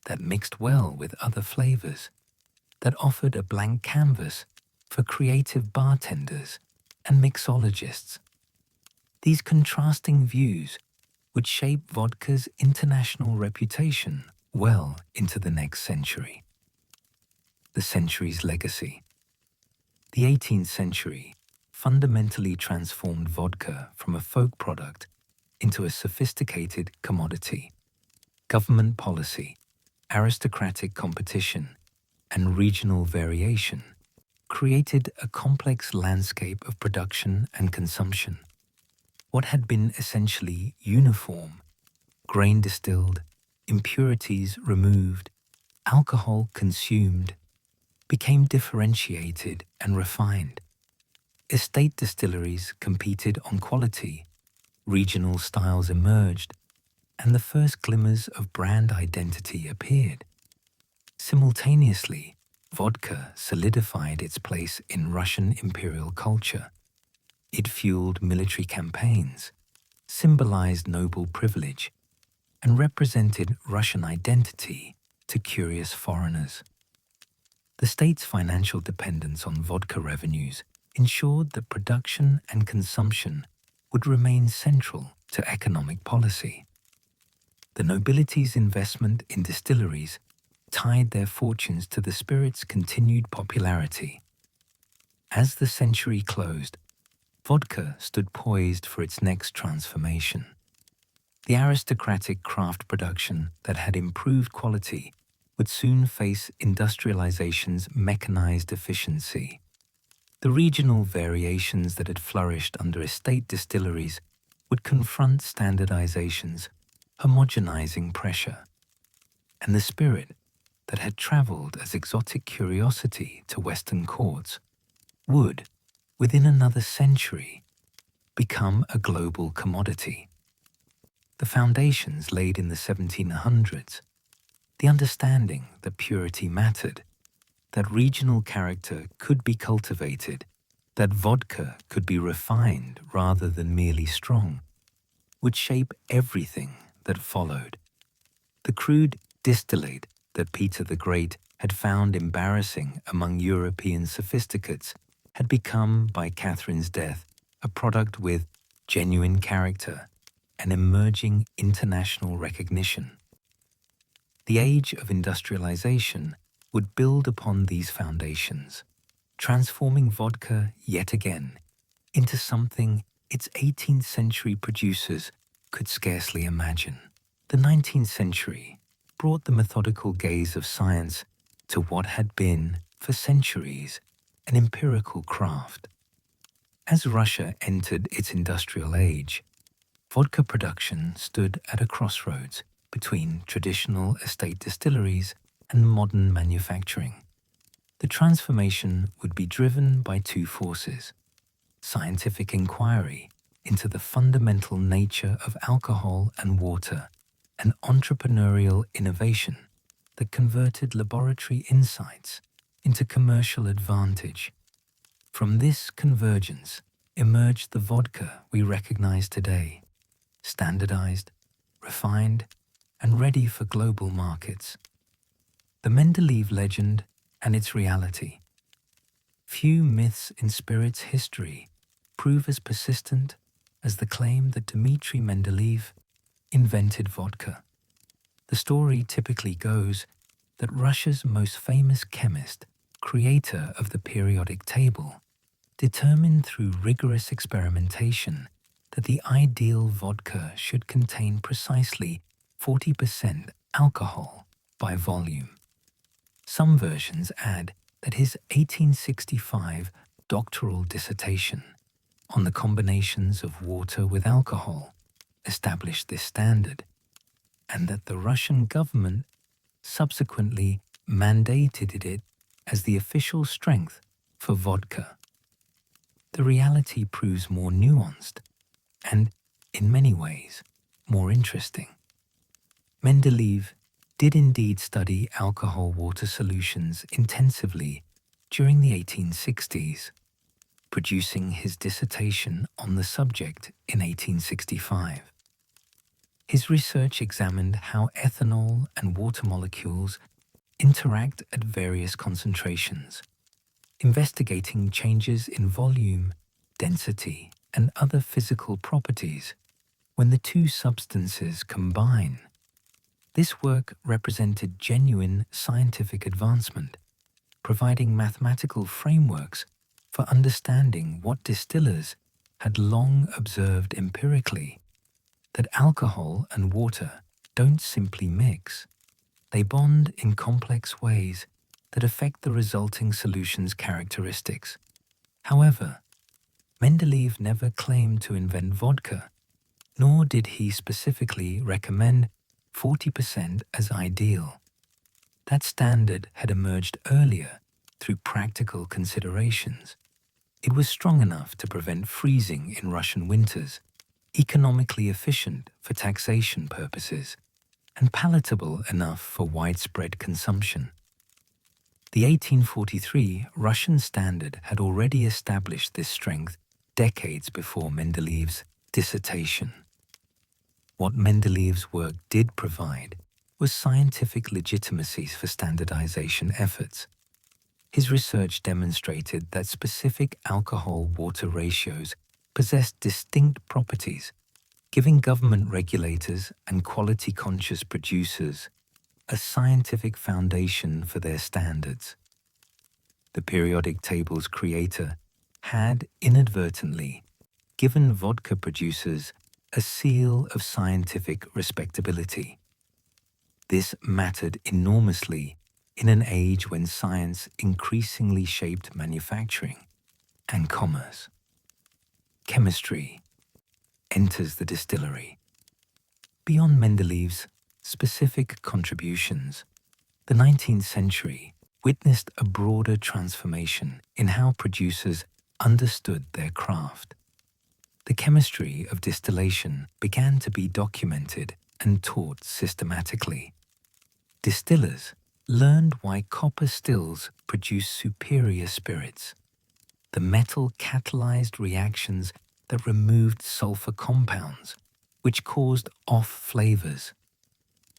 Speaker 1: that mixed well with other flavors, that offered a blank canvas for creative bartenders and mixologists. These contrasting views would shape vodka's international reputation well into the next century. The century's legacy. The 18th century fundamentally transformed vodka from a folk product into a sophisticated commodity. Government policy, aristocratic competition, and regional variation created a complex landscape of production and consumption. What had been essentially uniform, grain distilled, impurities removed, alcohol consumed, became differentiated and refined. Estate distilleries competed on quality, regional styles emerged, and the first glimmers of brand identity appeared. Simultaneously, vodka solidified its place in Russian imperial culture. It fueled military campaigns, symbolized noble privilege, and represented Russian identity to curious foreigners. The state's financial dependence on vodka revenues ensured that production and consumption would remain central to economic policy. The nobility's investment in distilleries tied their fortunes to the spirit's continued popularity. As the century closed, vodka stood poised for its next transformation. The aristocratic craft production that had improved quality would soon face industrialization's mechanized efficiency. The regional variations that had flourished under estate distilleries would confront standardization's homogenizing pressure. And the spirit that had traveled as exotic curiosity to Western courts would, within another century, become a global commodity. The foundations laid in the 1700s, the understanding that purity mattered, that regional character could be cultivated, that vodka could be refined rather than merely strong, would shape everything that followed. The crude distillate that Peter the Great had found embarrassing among European sophisticates had become, by Catherine's death, a product with genuine character and emerging international recognition. The age of industrialization would build upon these foundations, transforming vodka yet again into something its 18th century producers could scarcely imagine. The 19th century brought the methodical gaze of science to what had been, for centuries, an empirical craft. As Russia entered its industrial age, vodka production stood at a crossroads between traditional estate distilleries and modern manufacturing. The transformation would be driven by two forces: scientific inquiry into the fundamental nature of alcohol and water, and entrepreneurial innovation that converted laboratory insights into commercial advantage. From this convergence emerged the vodka we recognize today, standardized, refined, and ready for global markets. The Mendeleev legend and its reality. Few myths in spirit's history prove as persistent as the claim that Dmitri Mendeleev invented vodka. The story typically goes that Russia's most famous chemist, creator of the periodic table, determined through rigorous experimentation that the ideal vodka should contain precisely 40% alcohol by volume. Some versions add that his 1865 doctoral dissertation on the combinations of water with alcohol established this standard, and that the Russian government subsequently mandated it as the official strength for vodka. The reality proves more nuanced and, in many ways, more interesting. Mendeleev did indeed study alcohol-water solutions intensively during the 1860s. producing his dissertation on the subject in 1865. His research examined how ethanol and water molecules interact at various concentrations, investigating changes in volume, density, and other physical properties when the two substances combine. This work represented genuine scientific advancement, providing mathematical frameworks for understanding what distillers had long observed empirically, that alcohol and water don't simply mix. They bond in complex ways that affect the resulting solution's characteristics. However, Mendeleev never claimed to invent vodka, nor did he specifically recommend 40% as ideal. That standard had emerged earlier through practical considerations. It was strong enough to prevent freezing in Russian winters, economically efficient for taxation purposes, and palatable enough for widespread consumption. The 1843 Russian standard had already established this strength decades before Mendeleev's dissertation. What Mendeleev's work did provide was scientific legitimacy for standardization efforts. His research demonstrated that specific alcohol-water ratios possessed distinct properties, giving government regulators and quality-conscious producers a scientific foundation for their standards. The periodic table's creator had inadvertently given vodka producers a seal of scientific respectability. This mattered enormously in an age when science increasingly shaped manufacturing and commerce. Chemistry enters the distillery. Beyond Mendeleev's specific contributions, the 19th century witnessed a broader transformation in how producers understood their craft. The chemistry of distillation began to be documented and taught systematically. Distillers learned why copper stills produce superior spirits. The metal catalyzed reactions that removed sulfur compounds, which caused off flavors.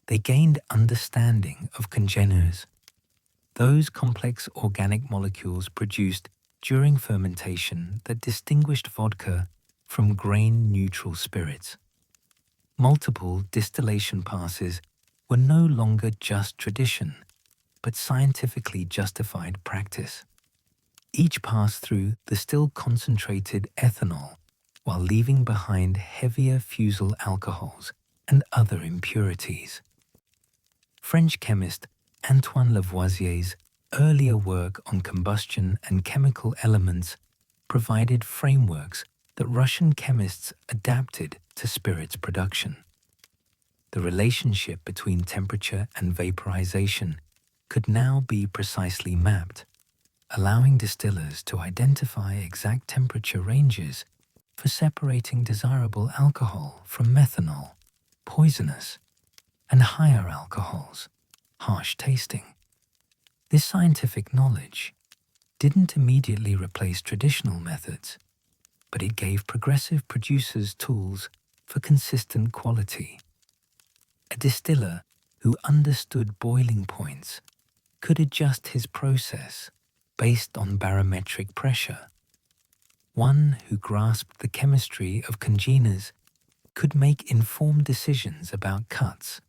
Speaker 1: They gained understanding of congeners, those complex organic molecules produced during fermentation that distinguished vodka from grain-neutral spirits. Multiple distillation passes were no longer just tradition, but scientifically justified practice. Each passed through the still concentrated ethanol while leaving behind heavier fusel alcohols and other impurities. French chemist Antoine Lavoisier's earlier work on combustion and chemical elements provided frameworks that Russian chemists adapted to spirits production. The relationship between temperature and vaporization could now be precisely mapped, allowing distillers to identify exact temperature ranges for separating desirable alcohol from methanol, poisonous, and higher alcohols, harsh tasting. This scientific knowledge didn't immediately replace traditional methods, but it gave progressive producers tools for consistent quality. A distiller who understood boiling points could adjust his process based on barometric pressure. One who grasped the chemistry of congeners could make informed decisions about cuts,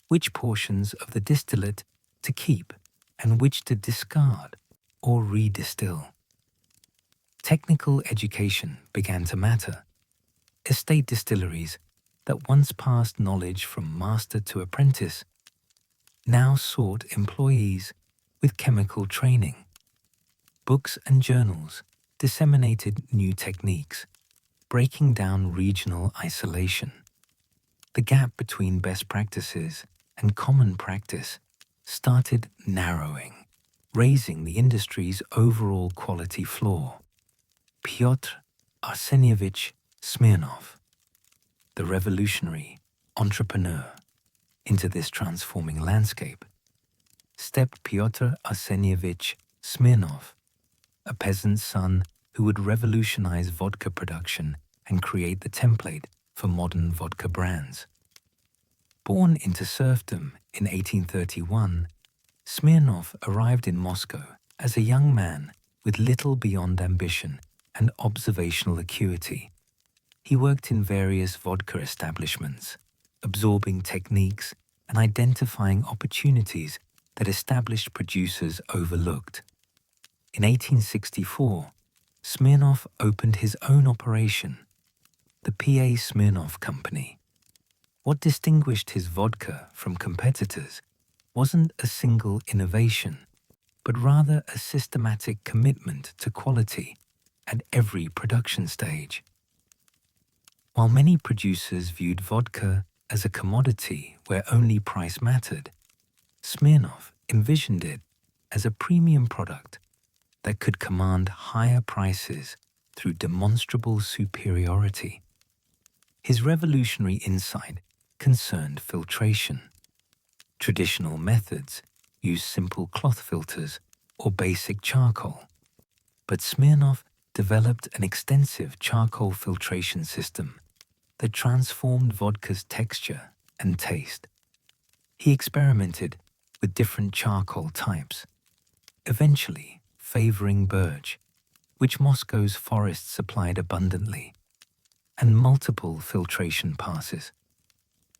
Speaker 1: which portions of the distillate to keep and which to discard or redistill. Technical education began to matter. Estate distilleries that once passed knowledge from master to apprentice now sought employees with chemical training. Books and journals disseminated new techniques, breaking down regional isolation. The gap between best practices and common practice started narrowing, raising the industry's overall quality floor. Pyotr Arsenievich Smirnov, the revolutionary entrepreneur, into this transforming landscape, stepped Pyotr Arsenievich Smirnov, a peasant's son who would revolutionize vodka production and create the template for modern vodka brands. Born into serfdom in 1831, Smirnov arrived in Moscow as a young man with little beyond ambition and observational acuity. He worked in various vodka establishments, absorbing techniques and identifying opportunities that established producers overlooked. In 1864, Smirnov opened his own operation, the P.A. Smirnov Company. What distinguished his vodka from competitors wasn't a single innovation, but rather a systematic commitment to quality at every production stage. While many producers viewed vodka as a commodity where only price mattered, Smirnov envisioned it as a premium product that could command higher prices through demonstrable superiority. His revolutionary insight concerned filtration. Traditional methods used simple cloth filters or basic charcoal, but Smirnov developed an extensive charcoal filtration system that transformed vodka's texture and taste. He experimented with different charcoal types, eventually favoring birch, which Moscow's forests supplied abundantly, and multiple filtration passes.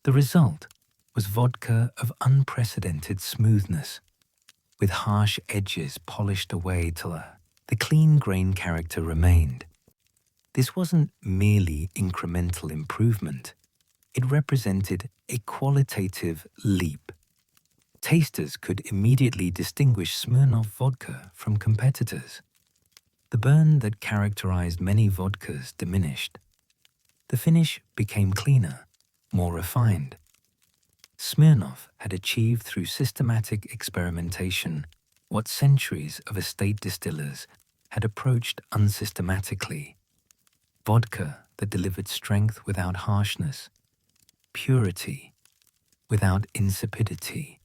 Speaker 1: The result was vodka of unprecedented smoothness, with harsh edges polished away till the clean grain character remained. This wasn't merely incremental improvement, it represented a qualitative leap. Tasters could immediately distinguish Smirnov vodka from competitors. The burn that characterized many vodkas diminished. The finish became cleaner, more refined. Smirnov had achieved through systematic experimentation what centuries of estate distillers had approached unsystematically. Vodka that delivered strength without harshness, purity without insipidity.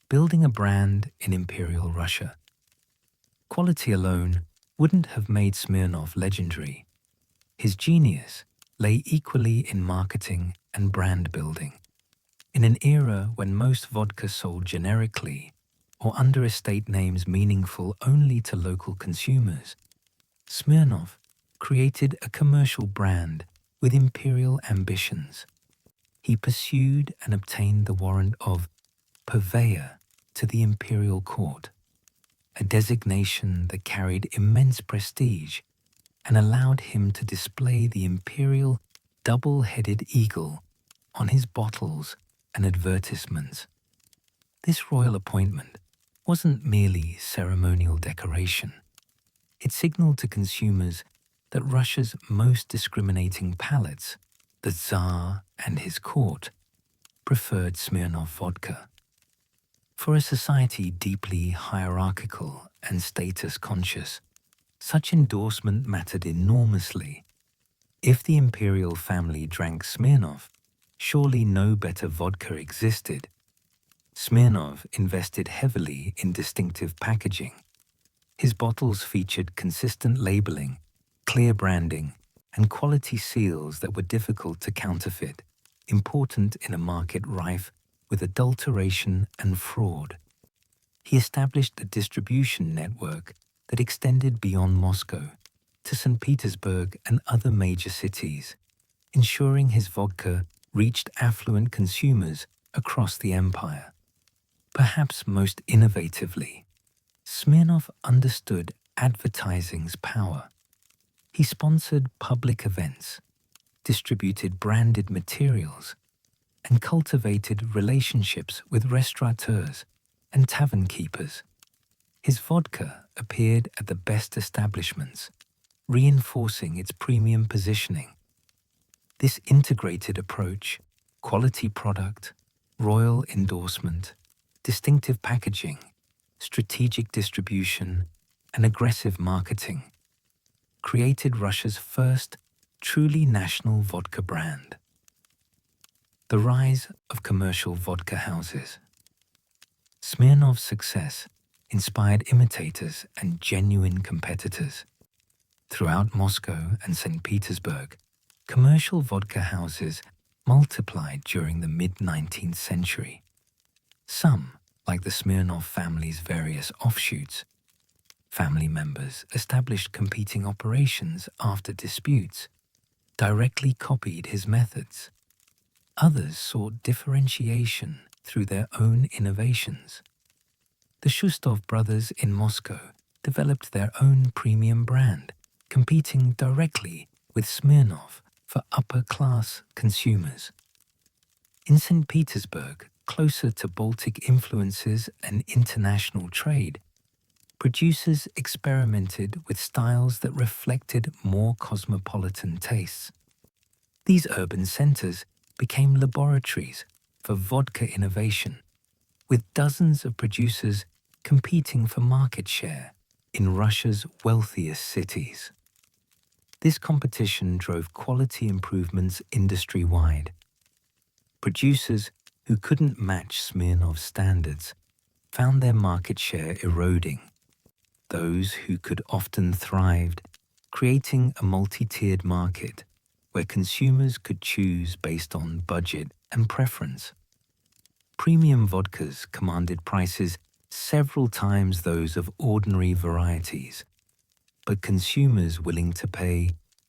Speaker 1: Building a brand in Imperial Russia. Quality alone wouldn't have made Smirnov legendary. His genius lay equally in marketing and brand building. In an era when most vodka sold generically or under estate names meaningful only to local consumers, Smirnov created a commercial brand with imperial ambitions. He pursued and obtained the warrant of purveyor to the imperial court, a designation that carried immense prestige and allowed him to display the imperial double-headed eagle on his bottles and advertisements. This royal appointment wasn't merely ceremonial decoration. It signaled to consumers that Russia's most discriminating palates, the Tsar and his court, preferred Smirnov vodka. For a society deeply hierarchical and status-conscious, such endorsement mattered enormously. If the imperial family drank Smirnov, surely no better vodka existed. Smirnov invested heavily in distinctive packaging. His bottles featured consistent labeling, clear branding, and quality seals that were difficult to counterfeit, important in a market rife with adulteration and fraud. He established a distribution network that extended beyond Moscow to St. Petersburg and other major cities, ensuring his vodka reached affluent consumers across the empire. Perhaps most innovatively, Smirnov understood advertising's power. He sponsored public events, distributed branded materials, and cultivated relationships with restaurateurs and tavern keepers. His vodka appeared at the best establishments, reinforcing its premium positioning. This integrated approach, quality product, royal endorsement, distinctive packaging, strategic distribution, and aggressive marketing, created Russia's first truly national vodka brand. The rise of commercial vodka houses. Smirnov's success inspired imitators and genuine competitors. Throughout Moscow and St. Petersburg, commercial vodka houses multiplied during the mid-19th century. Some, like the Smirnov family's various offshoots, family members established competing operations after disputes, directly copied his methods. Others sought differentiation through their own innovations. The Shustov brothers in Moscow developed their own premium brand, competing directly with Smirnov for upper-class consumers. In St. Petersburg, closer to Baltic influences and international trade, producers experimented with styles that reflected more cosmopolitan tastes. These urban centers became laboratories for vodka innovation, with dozens of producers competing for market share in Russia's wealthiest cities. This competition drove quality improvements industry-wide. Producers who couldn't match Smirnov's standards found their market share eroding. Those who could often thrived, creating a multi-tiered market where consumers could choose based on budget and preference. Premium vodkas commanded prices several times those of ordinary varieties, but consumers willing to pay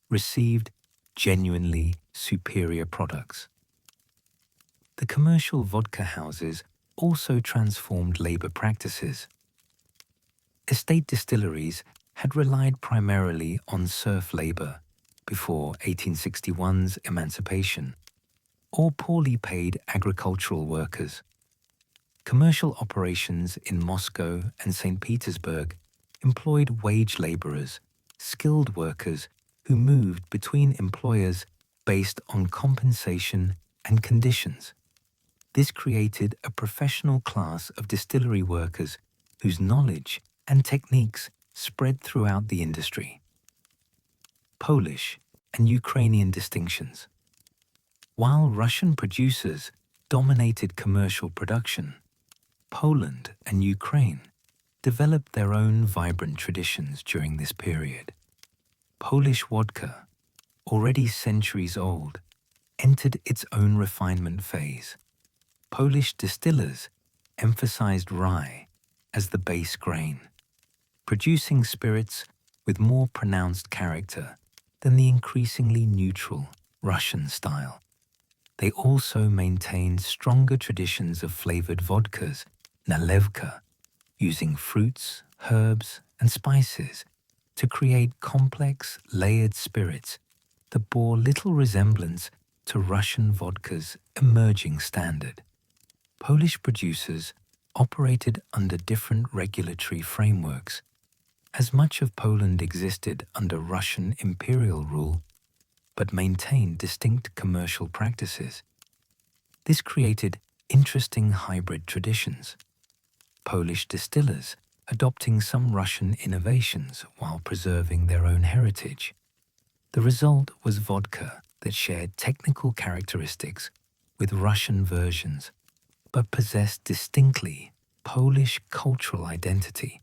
Speaker 1: received genuinely superior products. The commercial vodka houses also transformed labor practices. Estate distilleries had relied primarily on serf labor before 1861's emancipation, or poorly paid agricultural workers. Commercial operations in Moscow and St. Petersburg employed wage laborers, skilled workers who moved between employers based on compensation and conditions. This created a professional class of distillery workers whose knowledge and techniques spread throughout the industry. Polish and Ukrainian distinctions. While Russian producers dominated commercial production, Poland and Ukraine developed their own vibrant traditions during this period. Polish vodka, already centuries old, entered its own refinement phase. Polish distillers emphasized rye as the base grain, producing spirits with more pronounced character than the increasingly neutral Russian style. They also maintained stronger traditions of flavored vodkas, nalevka, using fruits, herbs, and spices to create complex, layered spirits that bore little resemblance to Russian vodka's emerging standard. Polish producers operated under different regulatory frameworks. As much of Poland existed under Russian imperial rule, but maintained distinct commercial practices. This created interesting hybrid traditions. Polish distillers adopting some Russian innovations while preserving their own heritage. The result was vodka that shared technical characteristics with Russian versions, but possessed distinctly Polish cultural identity.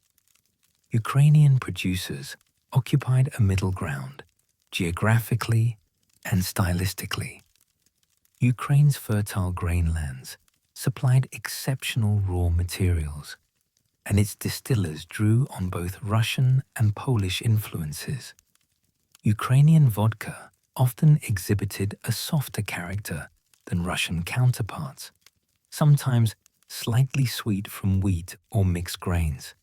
Speaker 1: Ukrainian producers occupied a middle ground, geographically and stylistically. Ukraine's fertile grainlands supplied exceptional raw materials, and its distillers drew on both Russian and Polish influences. Ukrainian vodka often exhibited a softer character than Russian counterparts, sometimes slightly sweet from wheat or mixed grains.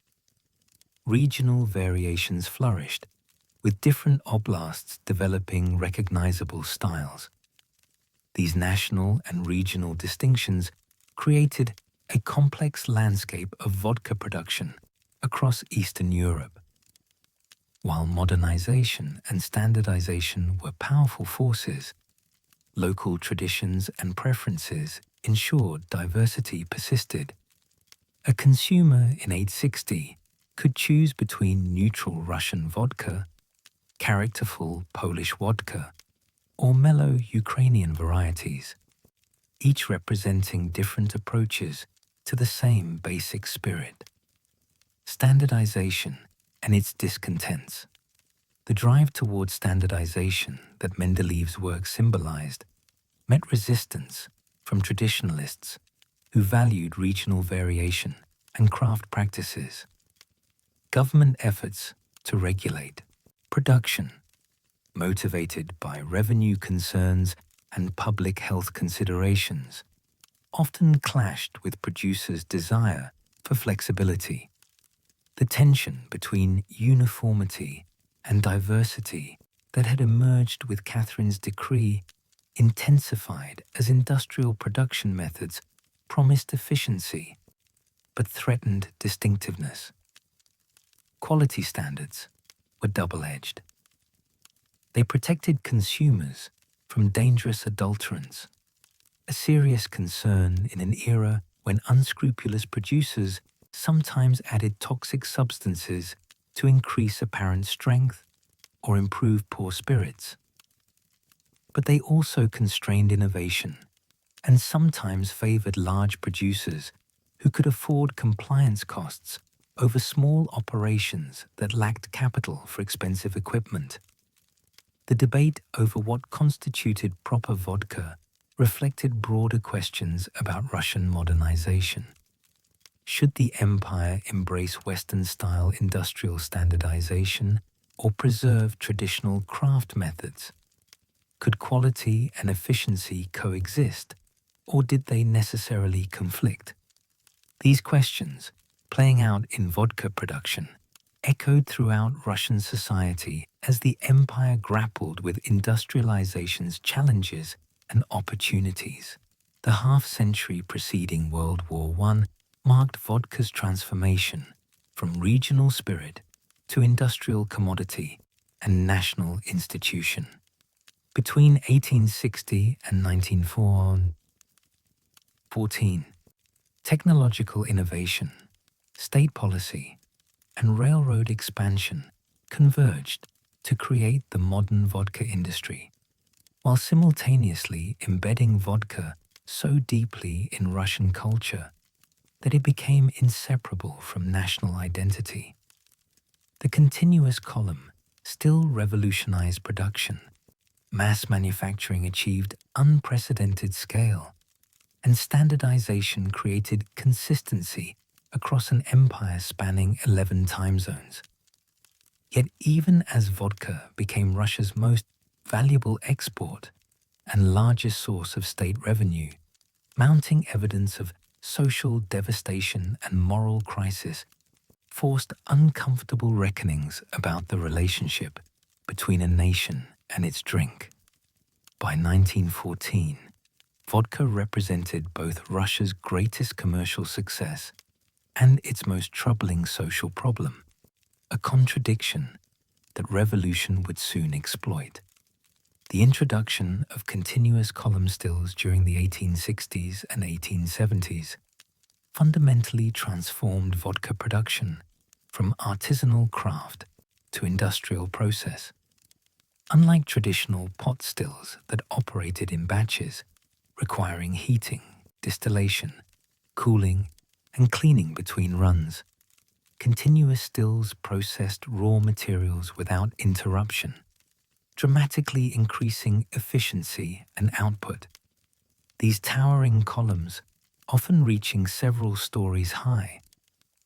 Speaker 1: Regional variations flourished, with different oblasts developing recognizable styles. These national and regional distinctions created a complex landscape of vodka production across Eastern Europe. While modernization and standardization were powerful forces, local traditions and preferences ensured diversity persisted. A consumer in 860 could choose between neutral Russian vodka, characterful Polish vodka, or mellow Ukrainian varieties, each representing different approaches to the same basic spirit. Standardization and its discontents. The drive toward standardization that Mendeleev's work symbolized met resistance from traditionalists who valued regional variation and craft practices. Government efforts to regulate production, motivated by revenue concerns and public health considerations, often clashed with producers' desire for flexibility. The tension between uniformity and diversity that had emerged with Catherine's decree intensified as industrial production methods promised efficiency but threatened distinctiveness. Quality standards were double-edged. They protected consumers from dangerous adulterants, a serious concern in an era when unscrupulous producers sometimes added toxic substances to increase apparent strength or improve poor spirits. But they also constrained innovation and sometimes favored large producers who could afford compliance costs over small operations that lacked capital for expensive equipment. The debate over what constituted proper vodka reflected broader questions about Russian modernization. Should the empire embrace Western-style industrial standardization or preserve traditional craft methods? Could quality and efficiency coexist, or did they necessarily conflict? These questions, playing out in vodka production, echoed throughout Russian society as the empire grappled with industrialization's challenges and opportunities. The half-century preceding World War I marked vodka's transformation from regional spirit to industrial commodity and national institution. Between 1860 and 1914, technological innovation, state policy, and railroad expansion converged to create the modern vodka industry, while simultaneously embedding vodka so deeply in Russian culture that it became inseparable from national identity. The continuous column still revolutionized production. Mass manufacturing achieved unprecedented scale, and standardization created consistency across an empire spanning 11 time zones. Yet even as vodka became Russia's most valuable export and largest source of state revenue, mounting evidence of social devastation and moral crisis forced uncomfortable reckonings about the relationship between a nation and its drink. By 1914, vodka represented both Russia's greatest commercial success and its most troubling social problem, a contradiction that revolution would soon exploit. The introduction of continuous column stills during the 1860s and 1870s fundamentally transformed vodka production from artisanal craft to industrial process. Unlike traditional pot stills that operated in batches, requiring heating, distillation, cooling, and cleaning between runs, continuous stills processed raw materials without interruption, dramatically increasing efficiency and output. These towering columns, often reaching several stories high,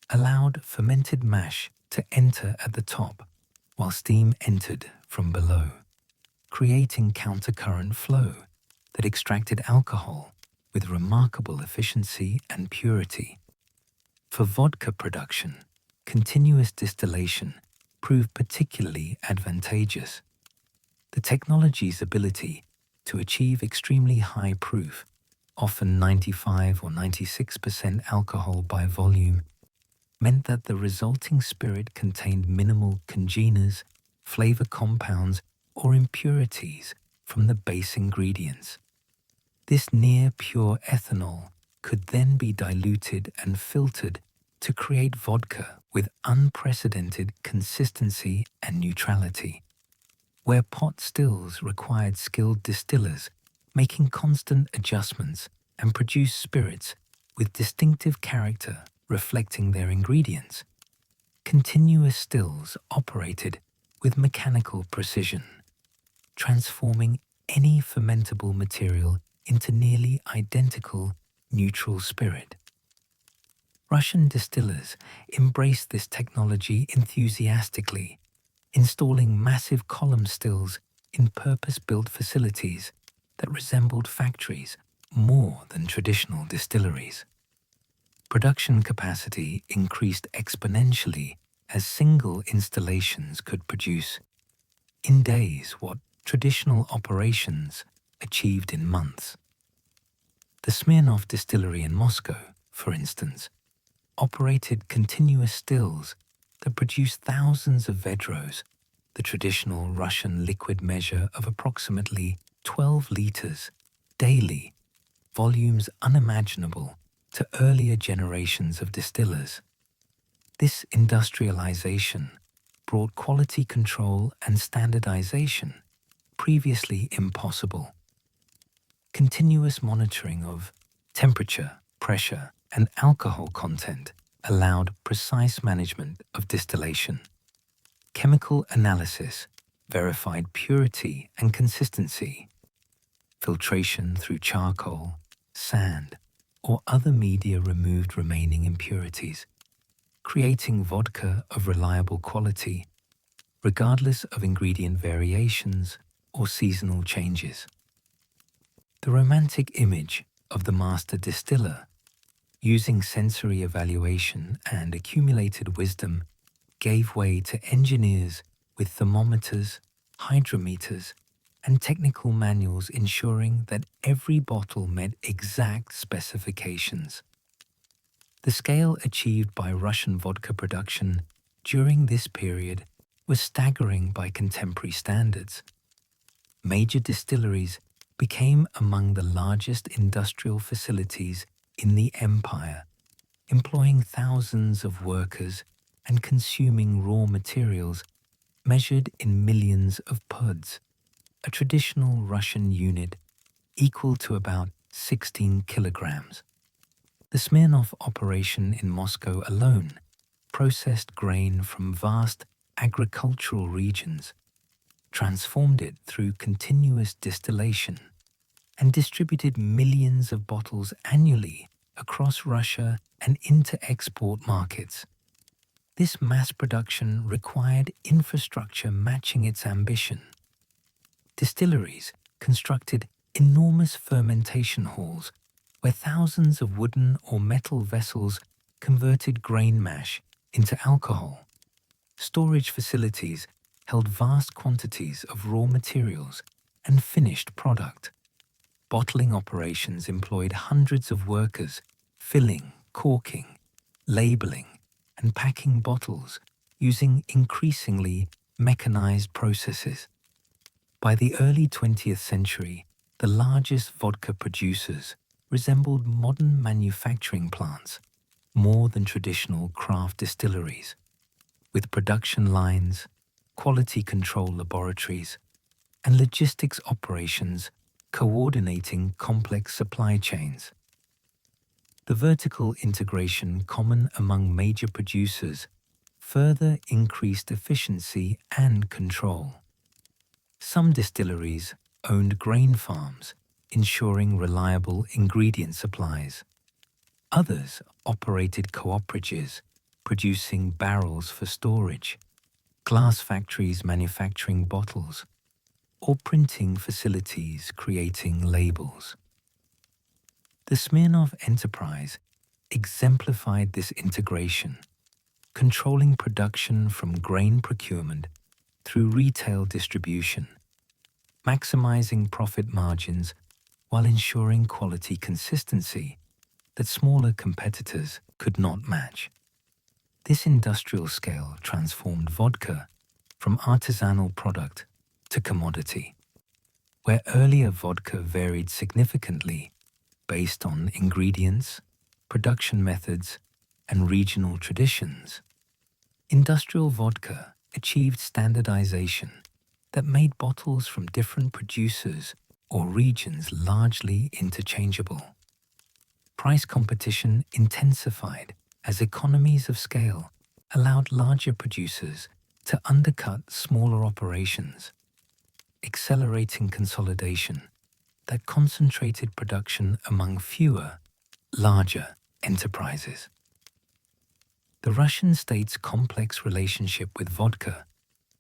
Speaker 1: allowed fermented mash to enter at the top while steam entered from below, creating countercurrent flow that extracted alcohol with remarkable efficiency and purity. For vodka production, continuous distillation proved particularly advantageous. The technology's ability to achieve extremely high proof, often 95 or 96% alcohol by volume, meant that the resulting spirit contained minimal congeners, flavor compounds, or impurities from the base ingredients. This near-pure ethanol could then be diluted and filtered to create vodka with unprecedented consistency and neutrality. Where pot stills required skilled distillers making constant adjustments and produce spirits with distinctive character reflecting their ingredients, continuous stills operated with mechanical precision, transforming any fermentable material into nearly identical neutral spirit. Russian distillers embraced this technology enthusiastically, installing massive column stills in purpose-built facilities that resembled factories more than traditional distilleries. Production capacity increased exponentially as single installations could produce, in days, what traditional operations achieved in months. The Smirnov distillery in Moscow, for instance, operated continuous stills that produced thousands of vedros, the traditional Russian liquid measure of approximately 12 liters, daily, volumes unimaginable to earlier generations of distillers. This industrialization brought quality control and standardization previously impossible. Continuous monitoring of temperature, pressure, and alcohol content allowed precise management of distillation. Chemical analysis verified purity and consistency. Filtration through charcoal, sand, or other media removed remaining impurities, creating vodka of reliable quality, regardless of ingredient variations or seasonal changes. The romantic image of the master distiller, using sensory evaluation and accumulated wisdom, gave way to engineers with thermometers, hydrometers, and technical manuals ensuring that every bottle met exact specifications. The scale achieved by Russian vodka production during this period was staggering by contemporary standards. Major distilleries became among the largest industrial facilities in the empire, employing thousands of workers and consuming raw materials measured in millions of puds, a traditional Russian unit equal to about 16 kilograms. The Smirnov operation in Moscow alone processed grain from vast agricultural regions, transformed it through continuous distillation, and distributed millions of bottles annually across Russia and into export markets. This mass production required infrastructure matching its ambition. Distilleries constructed enormous fermentation halls where thousands of wooden or metal vessels converted grain mash into alcohol. Storage facilities held vast quantities of raw materials and finished product. Bottling operations employed hundreds of workers filling, corking, labeling, and packing bottles using increasingly mechanized processes. By the early 20th century, the largest vodka producers resembled modern manufacturing plants more than traditional craft distilleries, with production lines, quality control laboratories, and logistics operations coordinating complex supply chains. The vertical integration common among major producers further increased efficiency and control. Some distilleries owned grain farms, ensuring reliable ingredient supplies. Others operated cooperatives, producing barrels for storage, glass factories manufacturing bottles, or printing facilities creating labels. The Smirnov enterprise exemplified this integration, controlling production from grain procurement through retail distribution, maximizing profit margins while ensuring quality consistency that smaller competitors could not match. This industrial scale transformed vodka from artisanal product to commodity. Where earlier vodka varied significantly based on ingredients, production methods, and regional traditions, industrial vodka achieved standardization that made bottles from different producers or regions largely interchangeable. Price competition intensified as economies of scale allowed larger producers to undercut smaller operations, accelerating consolidation that concentrated production among fewer, larger enterprises. The Russian state's complex relationship with vodka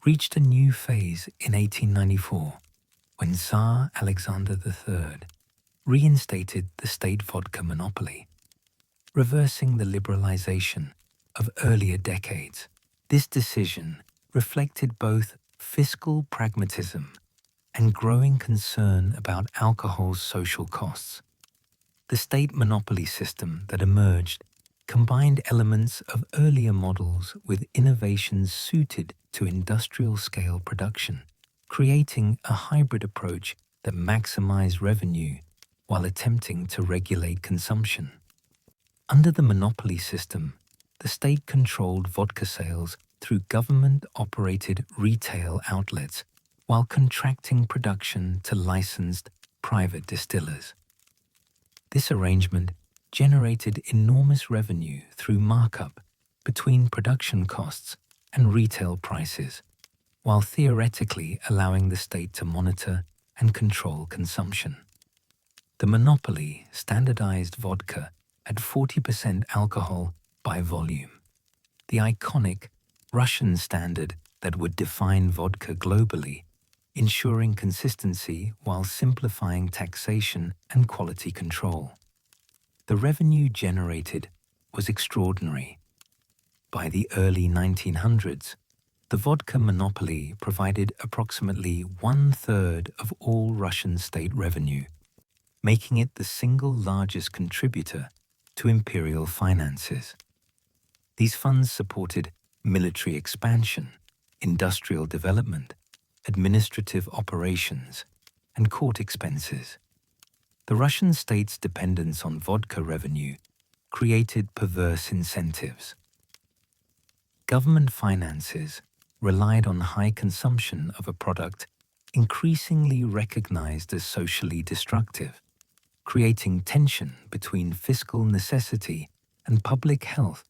Speaker 1: reached a new phase in 1894 when Tsar Alexander III reinstated the state vodka monopoly, reversing the liberalization of earlier decades. This decision reflected both fiscal pragmatism and growing concern about alcohol's social costs. The state monopoly system that emerged combined elements of earlier models with innovations suited to industrial-scale production, creating a hybrid approach that maximized revenue while attempting to regulate consumption. Under the monopoly system, the state controlled vodka sales through government-operated retail outlets while contracting production to licensed private distillers. This arrangement generated enormous revenue through markup between production costs and retail prices, while theoretically allowing the state to monitor and control consumption. The monopoly standardized vodka at 40% alcohol by volume, the iconic Russian standard that would define vodka globally, ensuring consistency while simplifying taxation and quality control. The revenue generated was extraordinary. By the early 1900s, the vodka monopoly provided approximately one-third of all Russian state revenue, making it the single largest contributor to imperial finances. These funds supported military expansion, industrial development, administrative operations, and court expenses. The Russian state's dependence on vodka revenue created perverse incentives. Government finances relied on high consumption of a product increasingly recognized as socially destructive, creating tension between fiscal necessity and public health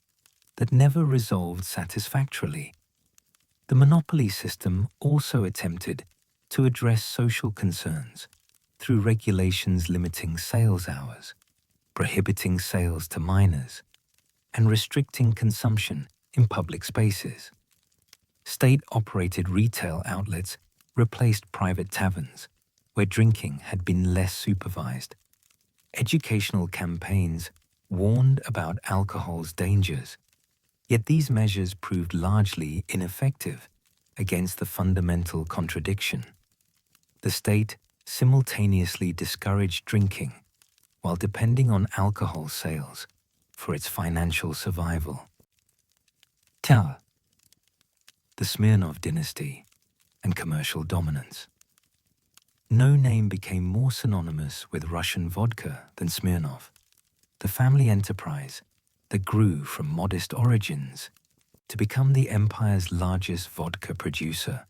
Speaker 1: that never resolved satisfactorily. The monopoly system also attempted to address social concerns through regulations limiting sales hours, prohibiting sales to minors, and restricting consumption in public spaces. State-operated retail outlets replaced private taverns, where drinking had been less supervised. Educational campaigns warned about alcohol's dangers, yet these measures proved largely ineffective against the fundamental contradiction. The state simultaneously discouraged drinking while depending on alcohol sales for its financial survival. The Smirnov dynasty and commercial dominance. No name became more synonymous with Russian vodka than Smirnov, the family enterprise that grew from modest origins to become the empire's largest vodka producer.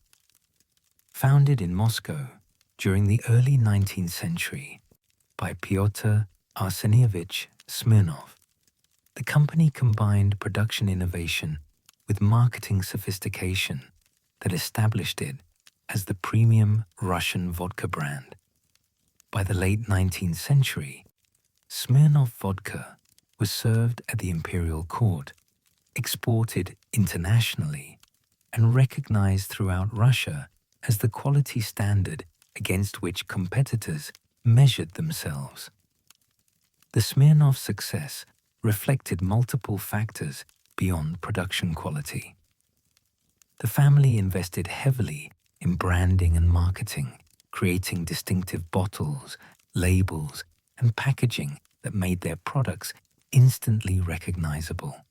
Speaker 1: Founded in Moscow during the early 19th century by Pyotr Arsenievich Smirnov, the company combined production innovation with marketing sophistication that established it as the premium Russian vodka brand. By the late 19th century, Smirnov vodka was served at the imperial court, exported internationally, and recognized throughout Russia as the quality standard against which competitors measured themselves. The Smirnov success reflected multiple factors beyond production quality. The family invested heavily in branding and marketing, creating distinctive bottles, labels, and packaging that made their products instantly recognizable.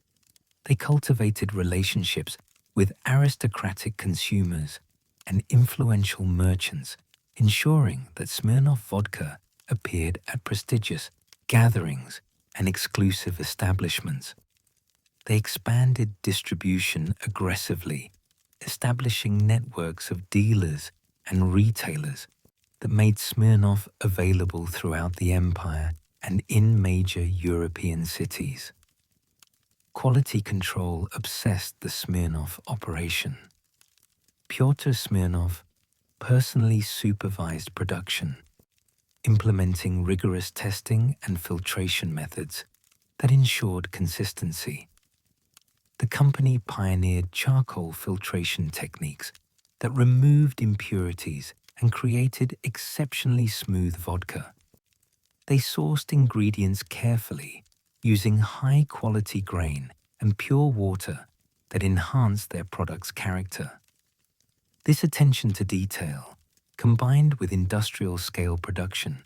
Speaker 1: They cultivated relationships with aristocratic consumers and influential merchants, ensuring that Smirnov vodka appeared at prestigious gatherings and exclusive establishments. They expanded distribution aggressively, establishing networks of dealers and retailers that made Smirnov available throughout the empire and in major European cities. Quality control obsessed the Smirnov operation. Pyotr Smirnov personally supervised production, implementing rigorous testing and filtration methods that ensured consistency. The company pioneered charcoal filtration techniques that removed impurities and created exceptionally smooth vodka. They sourced ingredients carefully, using high-quality grain and pure water that enhanced their product's character. This attention to detail, combined with industrial-scale production,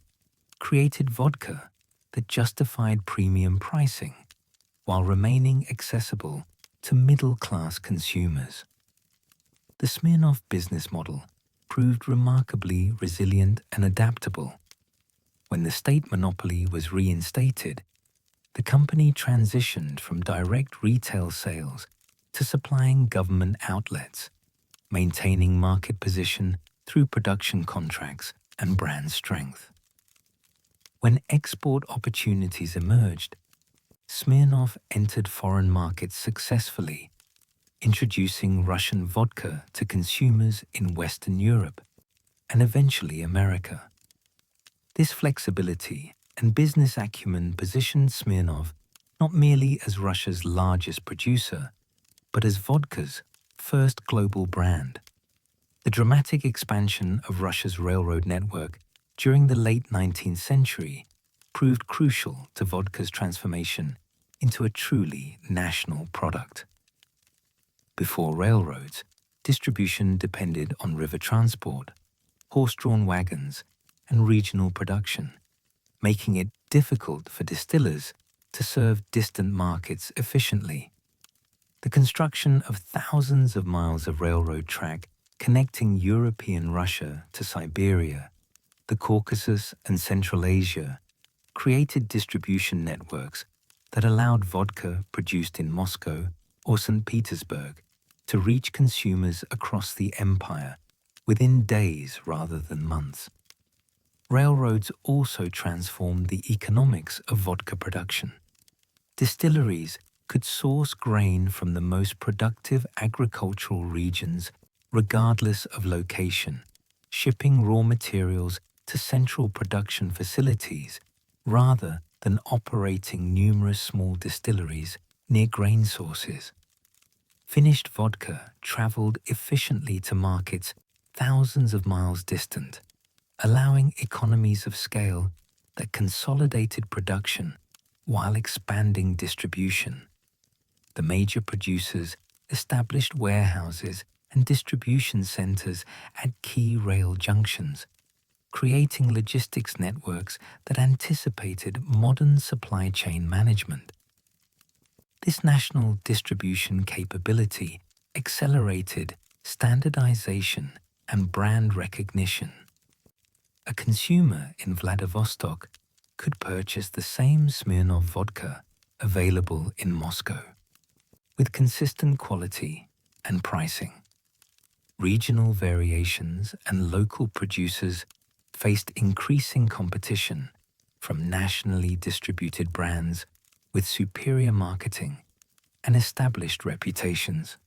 Speaker 1: created vodka that justified premium pricing while remaining accessible to middle-class consumers. The Smirnoff business model proved remarkably resilient and adaptable. When the state monopoly was reinstated, the company transitioned from direct retail sales to supplying government outlets, maintaining market position through production contracts and brand strength. When export opportunities emerged, Smirnoff entered foreign markets successfully, introducing Russian vodka to consumers in Western Europe and eventually America. This flexibility and business acumen positioned Smirnoff not merely as Russia's largest producer, but as vodka's first global brand. The dramatic expansion of Russia's railroad network during the late 19th century proved crucial to vodka's transformation into a truly national product. Before railroads, distribution depended on river transport, horse-drawn wagons, and regional production, making it difficult for distillers to serve distant markets efficiently. The construction of thousands of miles of railroad track connecting European Russia to Siberia, the Caucasus, and Central Asia created distribution networks that allowed vodka produced in Moscow or St. Petersburg to reach consumers across the empire within days rather than months. Railroads also transformed the economics of vodka production. Distilleries could source grain from the most productive agricultural regions regardless of location, shipping raw materials to central production facilities rather than operating numerous small distilleries near grain sources. Finished vodka traveled efficiently to markets thousands of miles distant, allowing economies of scale that consolidated production while expanding distribution. The major producers established warehouses and distribution centers at key rail junctions, creating logistics networks that anticipated modern supply chain management. This national distribution capability accelerated standardization and brand recognition. A consumer in Vladivostok could purchase the same Smirnoff vodka available in Moscow, with consistent quality and pricing. Regional variations and local producers faced increasing competition from nationally distributed brands with superior marketing and established reputations.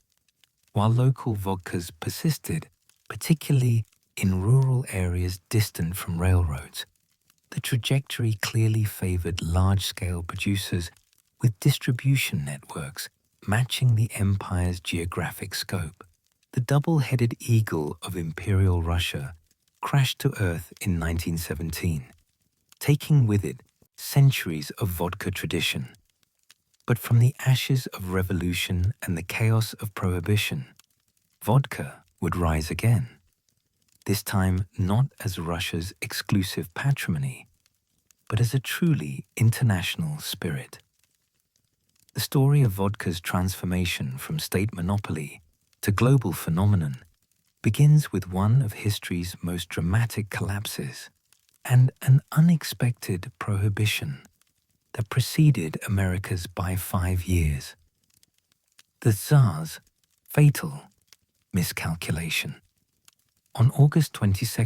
Speaker 1: While local vodkas persisted, particularly in rural areas distant from railroads, the trajectory clearly favored large-scale producers with distribution networks matching the empire's geographic scope. The double-headed eagle of Imperial Russia crashed to earth in 1917, taking with it centuries of vodka tradition. But from the ashes of revolution and the chaos of prohibition, vodka would rise again, this time not as Russia's exclusive patrimony, but as a truly international spirit. The story of vodka's transformation from state monopoly to global phenomenon begins with one of history's most dramatic collapses and an unexpected prohibition that preceded America's by 5 years. The Tsar's fatal miscalculation. On August 22,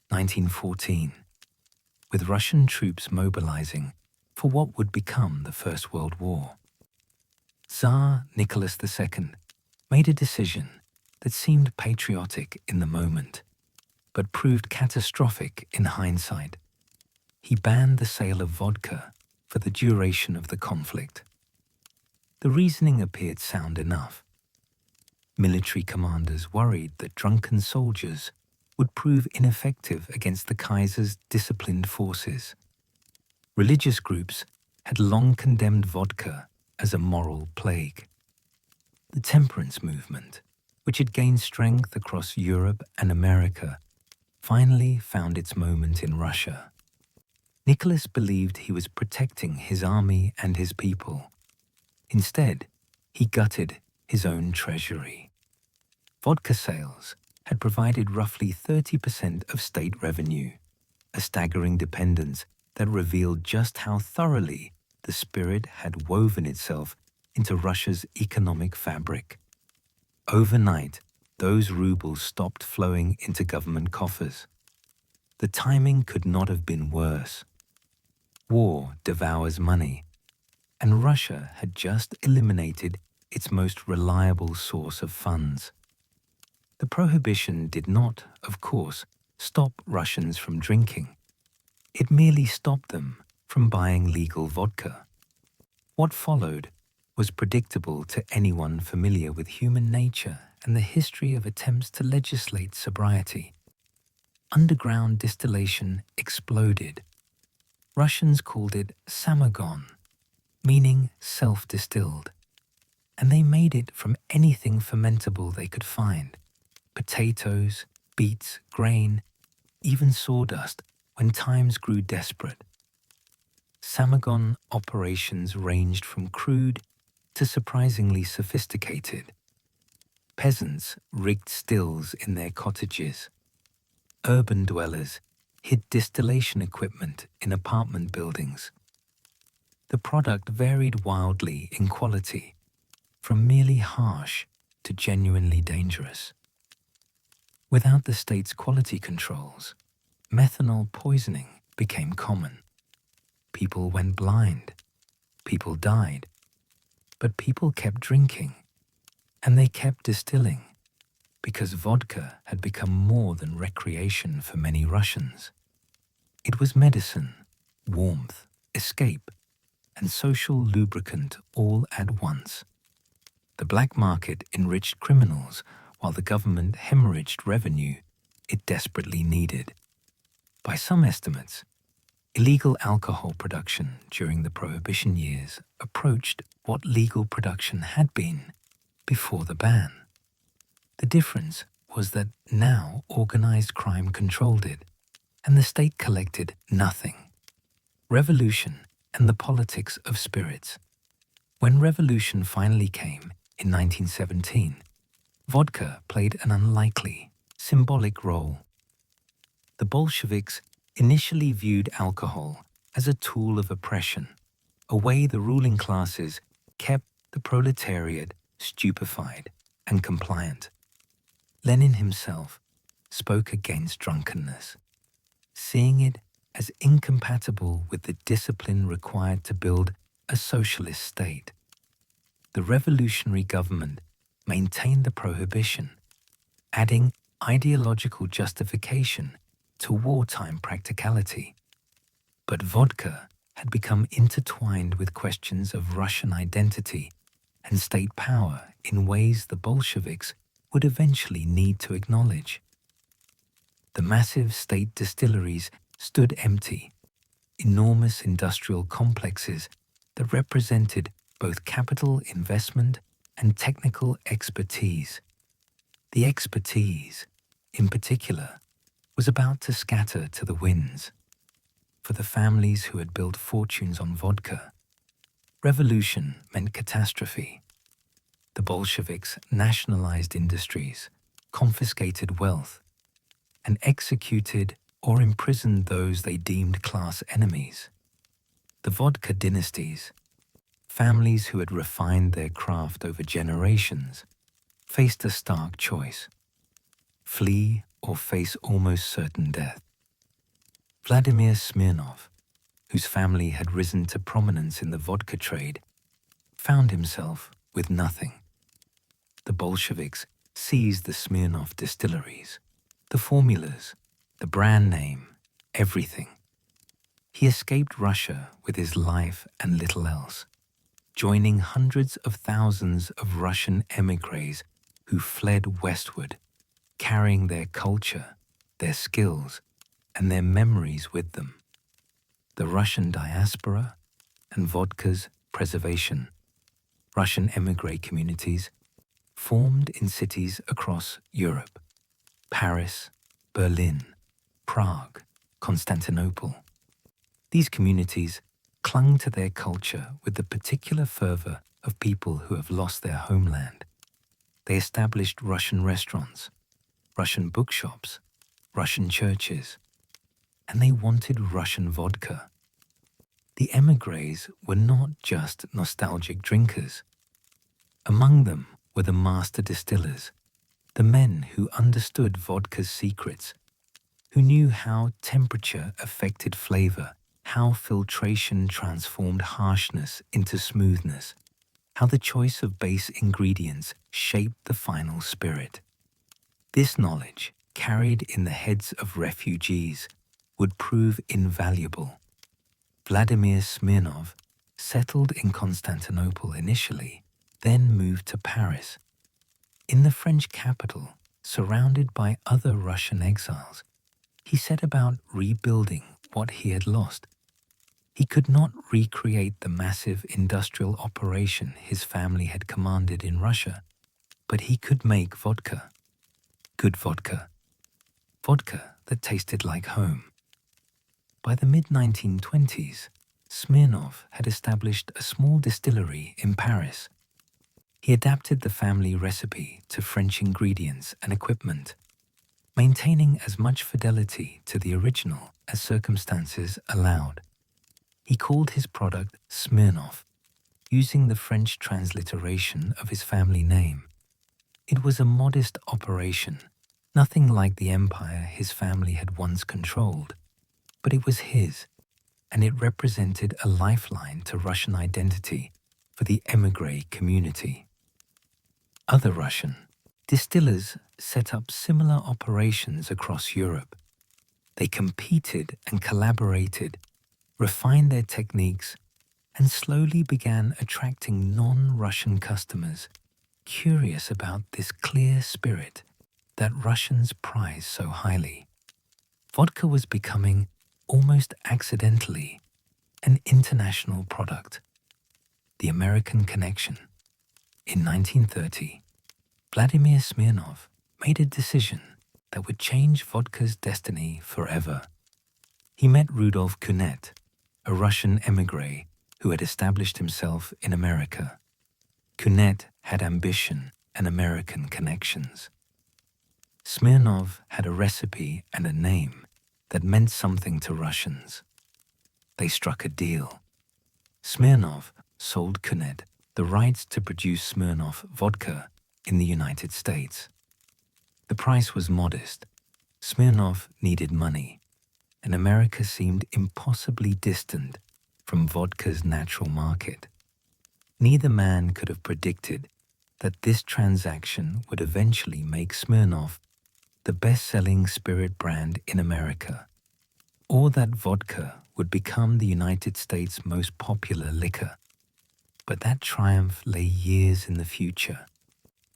Speaker 1: 1914, with Russian troops mobilizing for what would become the First World War, Tsar Nicholas II made a decision that seemed patriotic in the moment, but proved catastrophic in hindsight. He banned the sale of vodka for the duration of the conflict. The reasoning appeared sound enough. Military commanders worried that drunken soldiers would prove ineffective against the Kaiser's disciplined forces. Religious groups had long condemned vodka as a moral plague. The temperance movement, which had gained strength across Europe and America, finally found its moment in Russia. Nicholas believed he was protecting his army and his people. Instead, he gutted his own treasury. Vodka sales had provided roughly 30% of state revenue, a staggering dependence that revealed just how thoroughly the spirit had woven itself into Russia's economic fabric. Overnight, those rubles stopped flowing into government coffers. The timing could not have been worse. War devours money, and Russia had just eliminated its most reliable source of funds. The prohibition did not, of course, stop Russians from drinking. It merely stopped them from buying legal vodka. What followed was predictable to anyone familiar with human nature and the history of attempts to legislate sobriety. Underground distillation exploded. Russians called it samagon, meaning self-distilled, and they made it from anything fermentable they could find: potatoes, beets, grain, even sawdust when times grew desperate. Samagon operations ranged from crude to surprisingly sophisticated. Peasants rigged stills in their cottages. Urban dwellers hid distillation equipment in apartment buildings. The product varied wildly in quality, from merely harsh to genuinely dangerous. Without the state's quality controls, methanol poisoning became common. People went blind. People died. But people kept drinking, and they kept distilling, because vodka had become more than recreation for many Russians. It was medicine, warmth, escape, and social lubricant all at once. The black market enriched criminals while the government hemorrhaged revenue it desperately needed. By some estimates, illegal alcohol production during the Prohibition years approached what legal production had been before the ban. The difference was that now organized crime controlled it, and the state collected nothing. Revolution and the politics of spirits. When revolution finally came in 1917, vodka played an unlikely, symbolic role. The Bolsheviks initially viewed alcohol as a tool of oppression, a way the ruling classes kept the proletariat stupefied and compliant. Lenin himself spoke against drunkenness, seeing it as incompatible with the discipline required to build a socialist state. The revolutionary government maintained the prohibition, adding ideological justification to wartime practicality. But vodka had become intertwined with questions of Russian identity and state power in ways the Bolsheviks would eventually need to acknowledge. The massive state distilleries stood empty, enormous industrial complexes that represented both capital investment and technical expertise. The expertise, in particular, was about to scatter to the winds. For the families who had built fortunes on vodka, revolution meant catastrophe. The Bolsheviks nationalized industries, confiscated wealth, and executed or imprisoned those they deemed class enemies. The vodka dynasties, families who had refined their craft over generations, faced a stark choice: flee or face almost certain death. Vladimir Smirnov, whose family had risen to prominence in the vodka trade, found himself with nothing. The Bolsheviks seized the Smirnoff distilleries, the formulas, the brand name, everything. He escaped Russia with his life and little else, joining hundreds of thousands of Russian émigrés who fled westward, carrying their culture, their skills, and their memories with them. The Russian diaspora and vodka's preservation. Russian émigré communities formed in cities across Europe: Paris, Berlin, Prague, Constantinople. These communities clung to their culture with the particular fervor of people who have lost their homeland. They established Russian restaurants, Russian bookshops, Russian churches, and they wanted Russian vodka. The émigrés were not just nostalgic drinkers. Among them were the master distillers, the men who understood vodka's secrets, who knew how temperature affected flavor, how filtration transformed harshness into smoothness, how the choice of base ingredients shaped the final spirit. This knowledge, carried in the heads of refugees, would prove invaluable. Vladimir Smirnov settled in Constantinople initially, then moved to Paris. In the French capital, surrounded by other Russian exiles, he set about rebuilding what he had lost. He could not recreate the massive industrial operation his family had commanded in Russia, but he could make vodka. Good vodka. Vodka that tasted like home. By the mid-1920s, Smirnov had established a small distillery in Paris. He adapted the family recipe to French ingredients and equipment, maintaining as much fidelity to the original as circumstances allowed. He called his product Smirnov, using the French transliteration of his family name. It was a modest operation, nothing like the empire his family had once controlled, but it was his, and it represented a lifeline to Russian identity for the émigré community. Other Russian distillers set up similar operations across Europe. They competed and collaborated, refined their techniques, and slowly began attracting non-Russian customers, curious about this clear spirit that Russians prize so highly. Vodka was becoming, almost accidentally, an international product. The American connection. In 1930, Vladimir Smirnov made a decision that would change vodka's destiny forever. He met Rudolf Kunet, a Russian émigré who had established himself in America. Kunet had ambition and American connections. Smirnov had a recipe and a name that meant something to Russians. They struck a deal. Smirnov sold Kunet the rights to produce Smirnoff vodka in the United States. The price was modest. Smirnov needed money, and America seemed impossibly distant from vodka's natural market. Neither man could have predicted that this transaction would eventually make Smirnoff the best-selling spirit brand in America, or that vodka would become the United States' most popular liquor. But that triumph lay years in the future,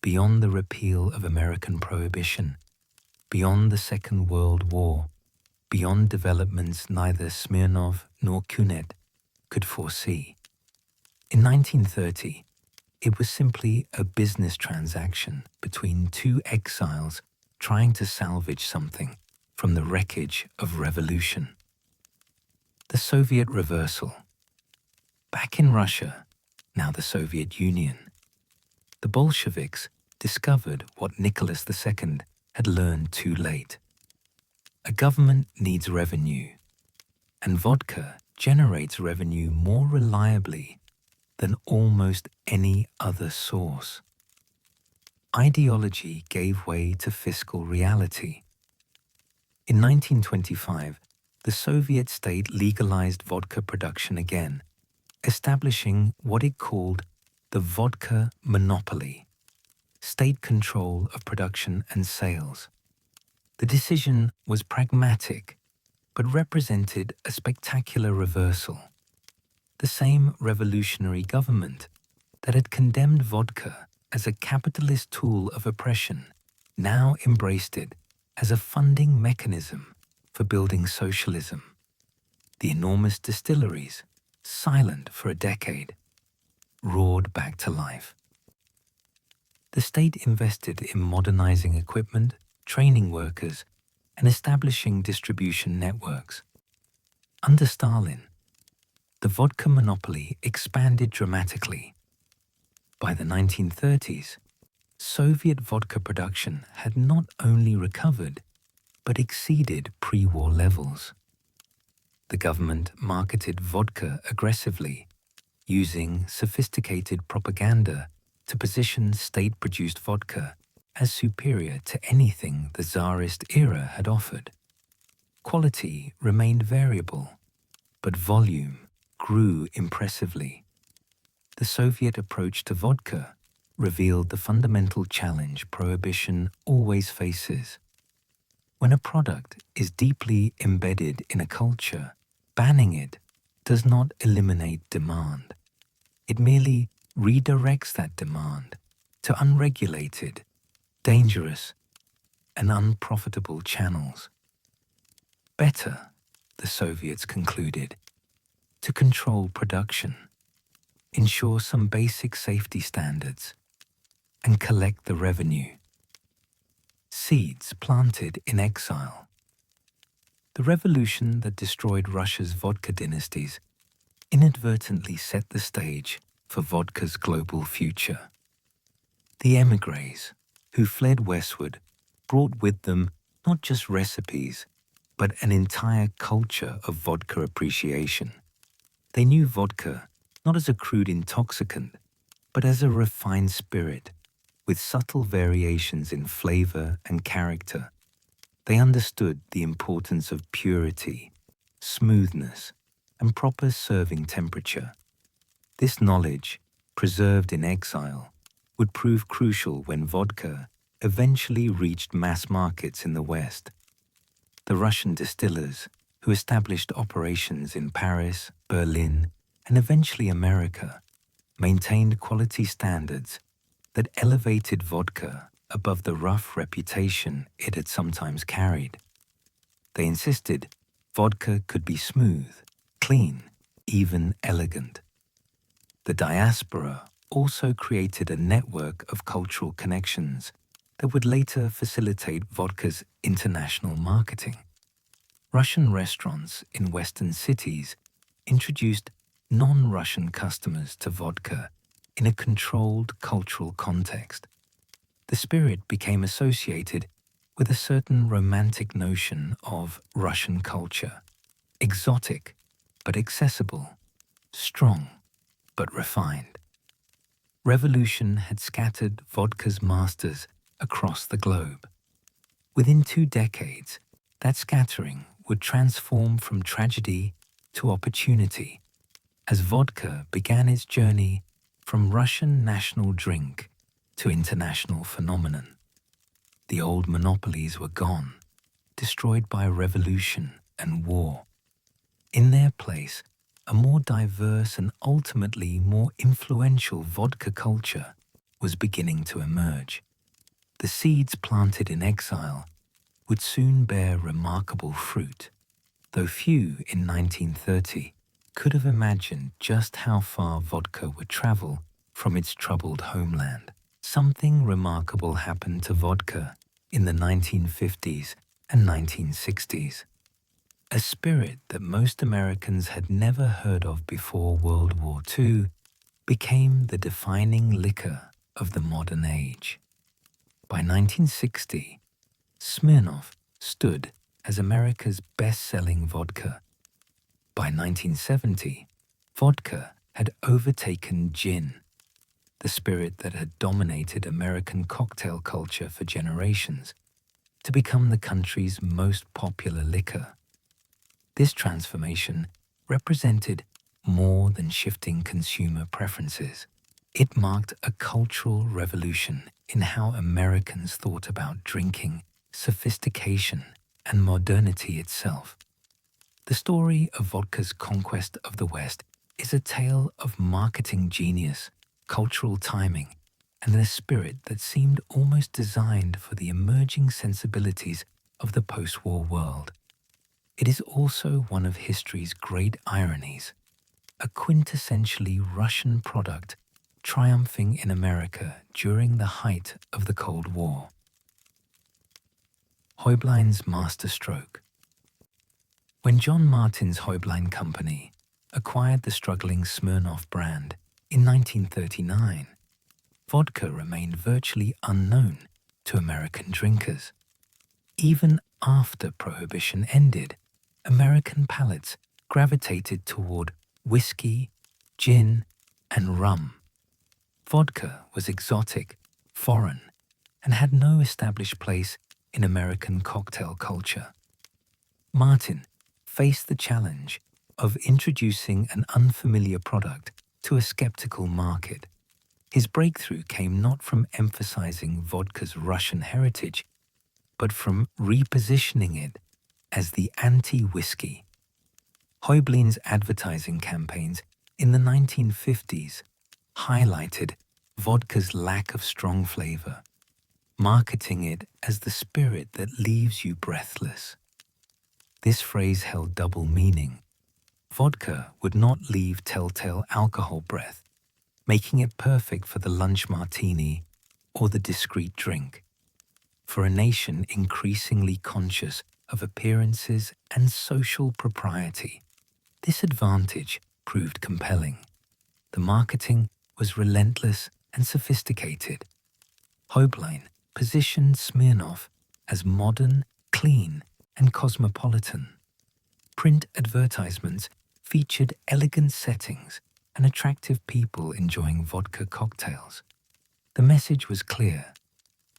Speaker 1: beyond the repeal of American prohibition, beyond the Second World War, beyond developments neither Smirnov nor Kunet could foresee. In 1930, it was simply a business transaction between two exiles trying to salvage something from the wreckage of revolution. The Soviet reversal. Back in Russia, now the Soviet Union, the Bolsheviks discovered what Nicholas II had learned too late. A government needs revenue, and vodka generates revenue more reliably than almost any other source. Ideology gave way to fiscal reality. In 1925, the Soviet state legalized vodka production again, establishing what it called the vodka monopoly. state control of production and sales. The decision was pragmatic, but represented a spectacular reversal. The same revolutionary government that had condemned vodka as a capitalist tool of oppression now embraced it as a funding mechanism for building socialism. The enormous distilleries, silent for a decade, roared back to life. The state invested in modernizing equipment, training workers, and establishing distribution networks. Under Stalin, the vodka monopoly expanded dramatically. By the 1930s, Soviet vodka production had not only recovered, but exceeded pre-war levels. The government marketed vodka aggressively, using sophisticated propaganda to position state-produced vodka as superior to anything the Tsarist era had offered. Quality remained variable, but volume grew impressively. The Soviet approach to vodka revealed the fundamental challenge prohibition always faces. When a product is deeply embedded in a culture, banning it does not eliminate demand. It merely redirects that demand to unregulated, dangerous, and unprofitable channels. Better, the Soviets concluded, to control production, ensure some basic safety standards, and collect the revenue. Seeds planted in exile. The revolution that destroyed Russia's vodka dynasties inadvertently set the stage for vodka's global future. The émigrés, who fled westward, brought with them not just recipes, but an entire culture of vodka appreciation. They knew vodka not as a crude intoxicant, but as a refined spirit, with subtle variations in flavor and character. They understood the importance of purity, smoothness, and proper serving temperature. This knowledge, preserved in exile, would prove crucial when vodka eventually reached mass markets in the West. The Russian distillers, who established operations in Paris, Berlin, and eventually America, maintained quality standards that elevated vodka above the rough reputation it had sometimes carried. They insisted vodka could be smooth, clean, even elegant. The diaspora also created a network of cultural connections that would later facilitate vodka's international marketing. Russian restaurants in Western cities introduced non-Russian customers to vodka in a controlled cultural context. The spirit became associated with a certain romantic notion of Russian culture, exotic but accessible, strong but refined. Revolution had scattered vodka's masters across the globe. Within 2 decades, that scattering would transform from tragedy to opportunity as vodka began its journey from Russian national drink to international phenomenon. The old monopolies were gone, destroyed by revolution and war. In their place, a more diverse and ultimately more influential vodka culture was beginning to emerge. The seeds planted in exile would soon bear remarkable fruit, though few in 1930 could have imagined just how far vodka would travel from its troubled homeland. Something remarkable happened to vodka in the 1950s and 1960s. A spirit that most Americans had never heard of before World War II became the defining liquor of the modern age. By 1960, Smirnoff stood as America's best-selling vodka. By 1970, vodka had overtaken gin, the spirit that had dominated American cocktail culture for generations, to become the country's most popular liquor. This transformation represented more than shifting consumer preferences. It marked a cultural revolution in how Americans thought about drinking, sophistication, and modernity itself. The story of vodka's conquest of the West is a tale of marketing genius, cultural timing, and a spirit that seemed almost designed for the emerging sensibilities of the post-war world. It is also one of history's great ironies, a quintessentially Russian product triumphing in America during the height of the Cold War. Heublein's masterstroke. When John Martin's Heublein Company acquired the struggling Smirnoff brand in 1939, vodka remained virtually unknown to American drinkers. Even after Prohibition ended, American palates gravitated toward whiskey, gin, and rum. Vodka was exotic, foreign, and had no established place in American cocktail culture. Martin faced the challenge of introducing an unfamiliar product to a skeptical market. His breakthrough came not from emphasizing vodka's Russian heritage, but from repositioning it as the anti-whiskey. Heublein's advertising campaigns in the 1950s highlighted vodka's lack of strong flavor, marketing it as the spirit that leaves you breathless. This phrase held double meaning. Vodka would not leave telltale alcohol breath, making it perfect for the lunch martini or the discreet drink. For a nation increasingly conscious of appearances and social propriety, this advantage proved compelling. The marketing was relentless and sophisticated. Heublein positioned Smirnoff as modern, clean, and cosmopolitan. Print advertisements featured elegant settings and attractive people enjoying vodka cocktails. The message was clear.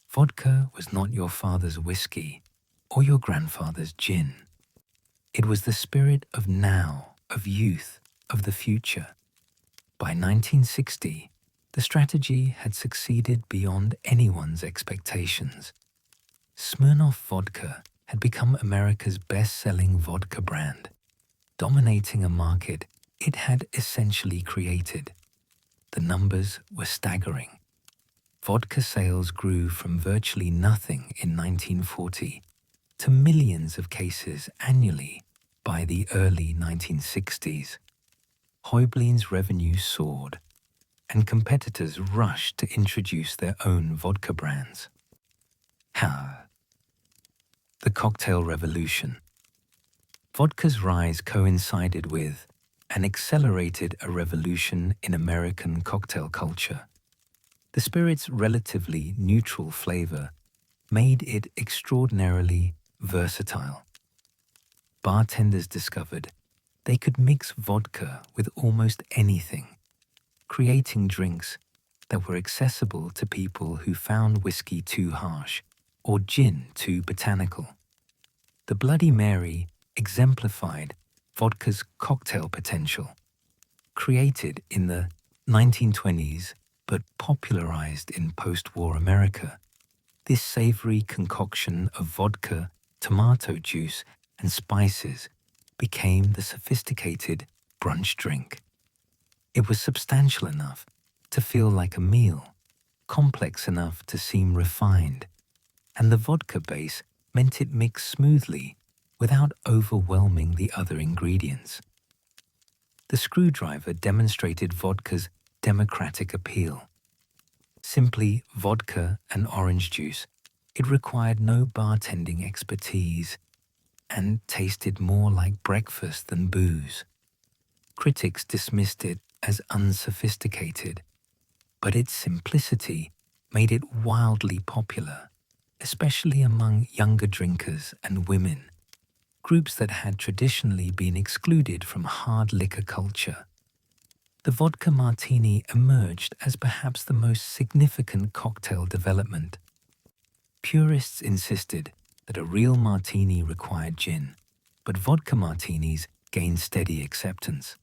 Speaker 1: Vodka was not your father's whiskey or your grandfather's gin. It was the spirit of now, of youth, of the future. By 1960, the strategy had succeeded beyond anyone's expectations. Smirnoff Vodka had become America's best-selling vodka brand, dominating a market it had essentially created. The numbers were staggering. Vodka sales grew from virtually nothing in 1940 to millions of cases annually by the early 1960s. Heublein's revenue soared, and competitors rushed to introduce their own vodka brands. The cocktail revolution. Vodka's rise coincided with and accelerated a revolution in American cocktail culture. The spirit's relatively neutral flavor made it extraordinarily versatile. Bartenders discovered they could mix vodka with almost anything, creating drinks that were accessible to people who found whiskey too harsh or gin too botanical. The Bloody Mary exemplified vodka's cocktail potential. Created in the 1920s but popularized in post-war America, this savory concoction of vodka, tomato juice, and spices became the sophisticated brunch drink. It was substantial enough to feel like a meal, complex enough to seem refined, and the vodka base meant it mixed smoothly without overwhelming the other ingredients. The screwdriver demonstrated vodka's democratic appeal. Simply vodka and orange juice, it required no bartending expertise and tasted more like breakfast than booze. Critics dismissed it as unsophisticated, but its simplicity made it wildly popular, especially among younger drinkers and women, groups that had traditionally been excluded from hard liquor culture. The vodka martini emerged as perhaps the most significant cocktail development. Purists insisted that a real martini required gin, but vodka martinis gained steady acceptance.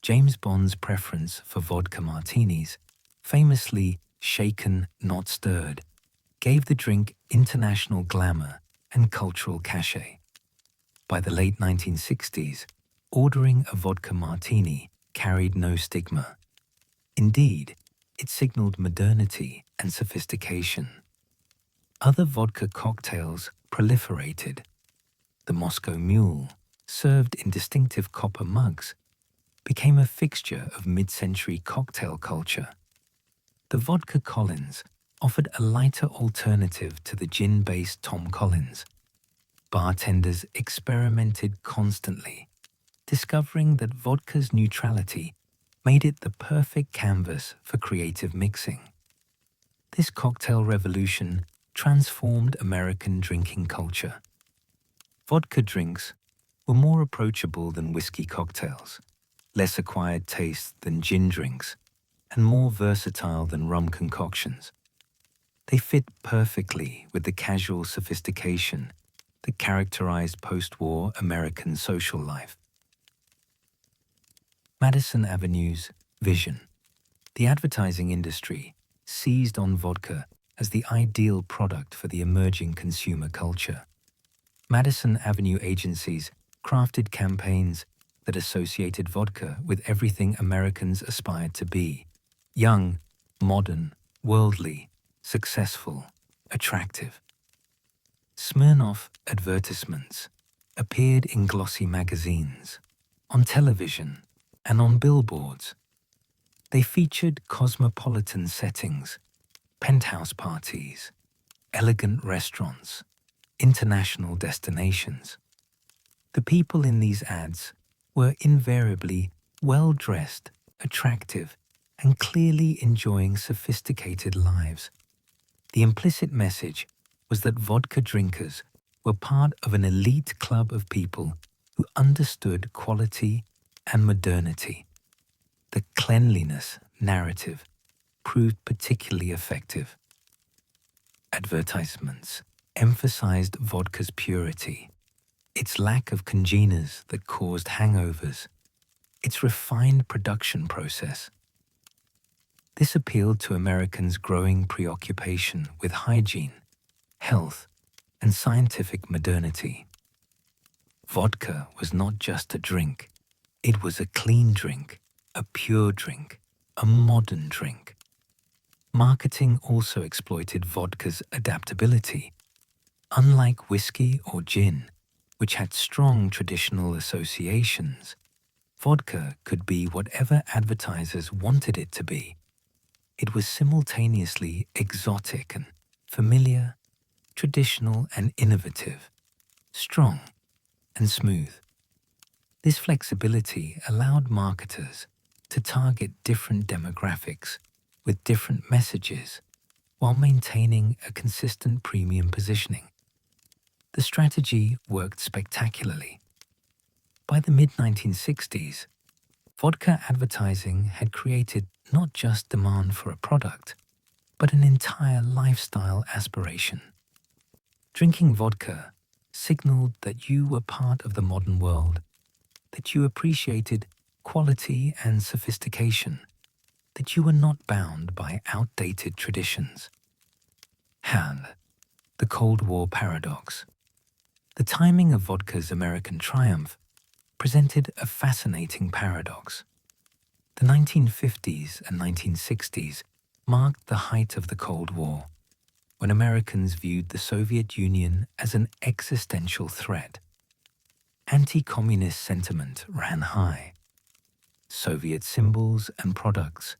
Speaker 1: James Bond's preference for vodka martinis famously shaken, not stirred, gave the drink international glamour and cultural cachet. By the late 1960s, ordering a vodka martini carried no stigma. Indeed, it signaled modernity and sophistication. Other vodka cocktails proliferated. The Moscow Mule, served in distinctive copper mugs, became a fixture of mid-century cocktail culture. The Vodka Collins offered a lighter alternative to the gin-based Tom Collins. Bartenders experimented constantly, discovering that vodka's neutrality made it the perfect canvas for creative mixing. This cocktail revolution transformed American drinking culture. Vodka drinks were more approachable than whiskey cocktails, less acquired taste than gin drinks, and more versatile than rum concoctions. They fit perfectly with the casual sophistication that characterized post-war American social life. Madison Avenue's vision. The advertising industry seized on vodka as the ideal product for the emerging consumer culture. Madison Avenue agencies crafted campaigns that associated vodka with everything Americans aspired to be: young, modern, worldly, successful, attractive. Smirnoff advertisements appeared in glossy magazines, on television, and on billboards. They featured cosmopolitan settings, penthouse parties, elegant restaurants, international destinations. The people in these ads were invariably well-dressed, attractive, and clearly enjoying sophisticated lives. The implicit message was that vodka drinkers were part of an elite club of people who understood quality and modernity. The cleanliness narrative proved particularly effective. Advertisements emphasized vodka's purity, its lack of congeners that caused hangovers, its refined production process. This appealed to Americans' growing preoccupation with hygiene, health, and scientific modernity. Vodka was not just a drink. It was a clean drink, a pure drink, a modern drink. Marketing also exploited vodka's adaptability. Unlike whiskey or gin, which had strong traditional associations, vodka could be whatever advertisers wanted it to be. It was simultaneously exotic and familiar, traditional and innovative, strong and smooth. This flexibility allowed marketers to target different demographics with different messages while maintaining a consistent premium positioning. The strategy worked spectacularly. By the mid-1960s, vodka advertising had created not just demand for a product, but an entire lifestyle aspiration. Drinking vodka signaled that you were part of the modern world, that you appreciated quality and sophistication, that you were not bound by outdated traditions. And the Cold War paradox. The timing of vodka's American triumph presented a fascinating paradox. The 1950s and 1960s marked the height of the Cold War, when Americans viewed the Soviet Union as an existential threat. Anti-communist sentiment ran high. Soviet symbols and products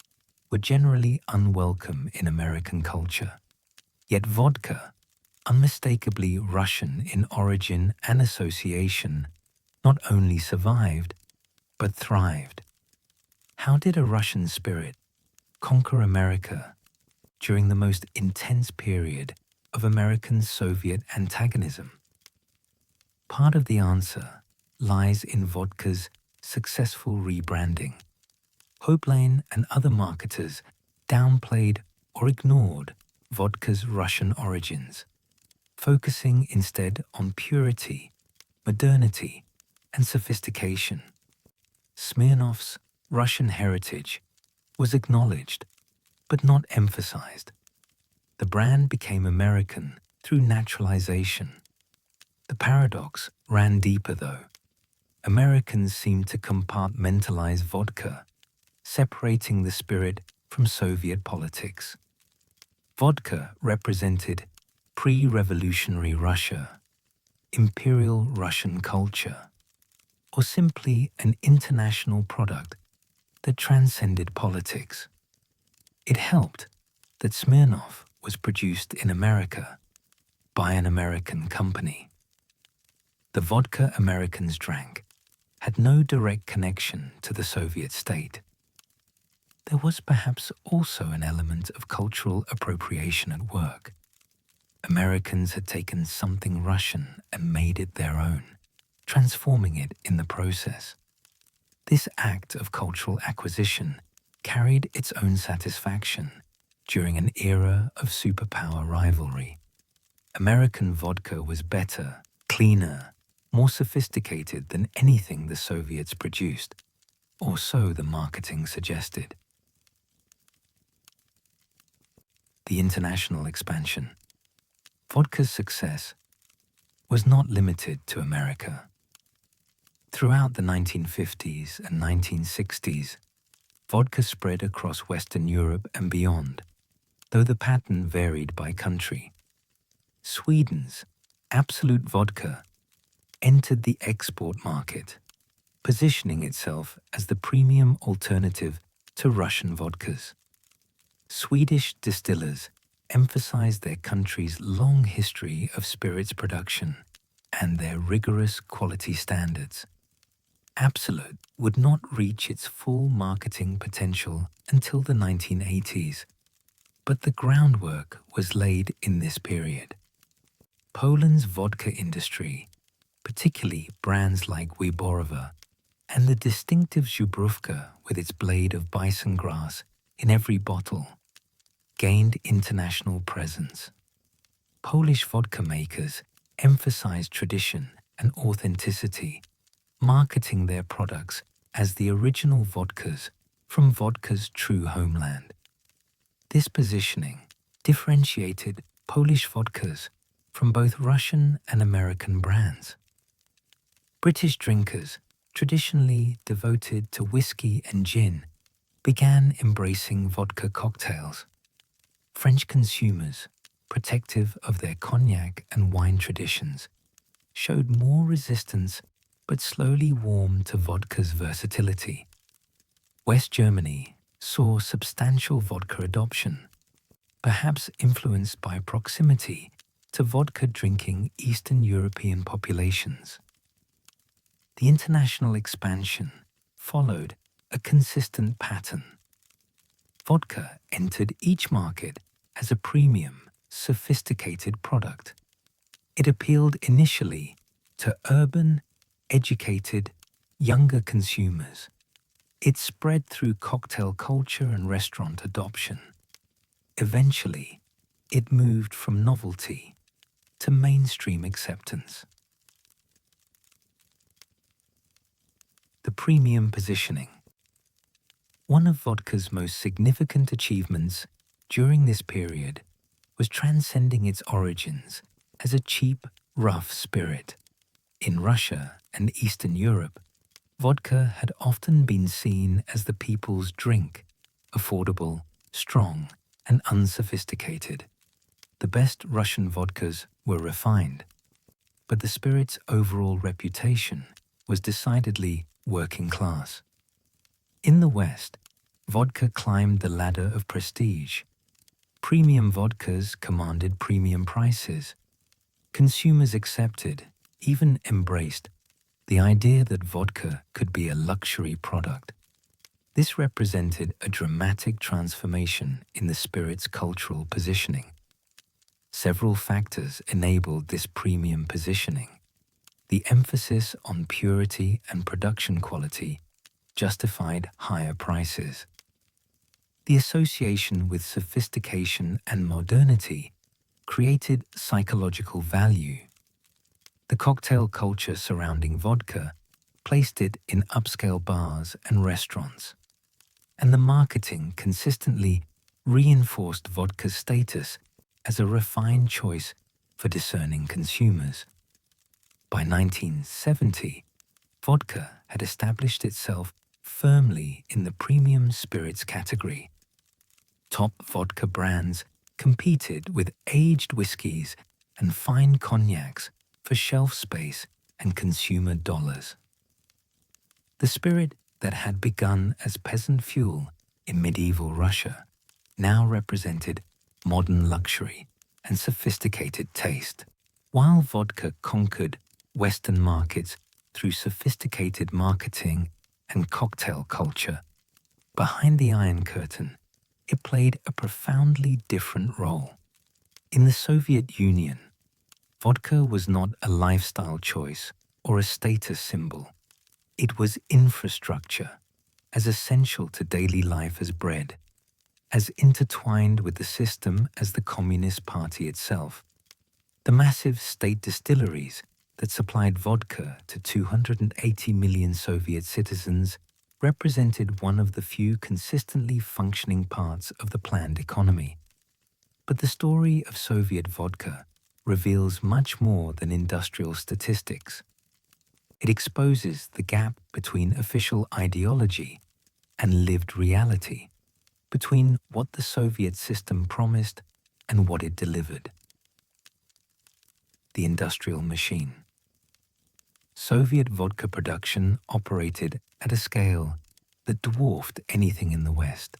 Speaker 1: were generally unwelcome in American culture. Yet vodka, unmistakably Russian in origin and association, not only survived, but thrived. How did a Russian spirit conquer America during the most intense period of American-Soviet antagonism? Part of the answer lies in vodka's successful rebranding. Hope Lane and other marketers downplayed or ignored vodka's Russian origins, focusing instead on purity, modernity, and sophistication. Smirnoff's Russian heritage was acknowledged, but not emphasized. The brand became American through naturalization. The paradox ran deeper, though. Americans seemed to compartmentalize vodka, separating the spirit from Soviet politics. Vodka represented pre-revolutionary Russia, Imperial Russian culture, or simply an international product that transcended politics. It helped that Smirnoff was produced in America by an American company. The vodka Americans drank had no direct connection to the Soviet state. There was perhaps also an element of cultural appropriation at work. Americans had taken something Russian and made it their own, transforming it in the process. This act of cultural acquisition carried its own satisfaction during an era of superpower rivalry. American vodka was better, cleaner, more sophisticated than anything the Soviets produced, or so the marketing suggested. The international expansion. Vodka's success was not limited to America. Throughout the 1950s and 1960s, vodka spread across Western Europe and beyond, though the pattern varied by country. Sweden's Absolute Vodka entered the export market, positioning itself as the premium alternative to Russian vodkas. Swedish distillers emphasized their country's long history of spirits production and their rigorous quality standards. Absolut would not reach its full marketing potential until the 1980s, but the groundwork was laid in this period. Poland's vodka industry, particularly brands like Wyborowa and the distinctive Żubrówka with its blade of bison grass in every bottle, gained international presence. Polish vodka makers emphasized tradition and authenticity, marketing their products as the original vodkas from vodka's true homeland. This positioning differentiated Polish vodkas from both Russian and American brands. British drinkers, traditionally devoted to whiskey and gin, began embracing vodka cocktails. French consumers, protective of their cognac and wine traditions, showed more resistance but slowly warmed to vodka's versatility. West Germany saw substantial vodka adoption, perhaps influenced by proximity to vodka-drinking Eastern European populations. The international expansion followed a consistent pattern. Vodka entered each market as a premium, sophisticated product. It appealed initially to urban, educated, younger consumers. It spread through cocktail culture and restaurant adoption. Eventually, it moved from novelty to mainstream acceptance. The premium positioning. One of vodka's most significant achievements during this period was transcending its origins as a cheap, rough spirit. In Russia and Eastern Europe, vodka had often been seen as the people's drink, affordable, strong, and unsophisticated. The best Russian vodkas were refined, but the spirit's overall reputation was decidedly working class. In the West, vodka climbed the ladder of prestige. Premium vodkas commanded premium prices. Consumers accepted, even embraced, the idea that vodka could be a luxury product. This represented a dramatic transformation in the spirit's cultural positioning. Several factors enabled this premium positioning. The emphasis on purity and production quality justified higher prices. The association with sophistication and modernity created psychological value. The cocktail culture surrounding vodka placed it in upscale bars and restaurants, and the marketing consistently reinforced vodka's status as a refined choice for discerning consumers. By 1970, vodka had established itself firmly in the premium spirits category. Top vodka brands competed with aged whiskies and fine cognacs for shelf space and consumer dollars. The spirit that had begun as peasant fuel in medieval Russia now represented modern luxury and sophisticated taste. While vodka conquered Western markets through sophisticated marketing and cocktail culture, behind the Iron Curtain, it played a profoundly different role. In the Soviet Union, vodka was not a lifestyle choice or a status symbol. It was infrastructure, as essential to daily life as bread, as intertwined with the system as the Communist Party itself. The massive state distilleries that supplied vodka to 280 million Soviet citizens represented one of the few consistently functioning parts of the planned economy. But the story of Soviet vodka reveals much more than industrial statistics. It exposes the gap between official ideology and lived reality, between what the Soviet system promised and what it delivered. The industrial machine. Soviet vodka production operated at a scale that dwarfed anything in the West.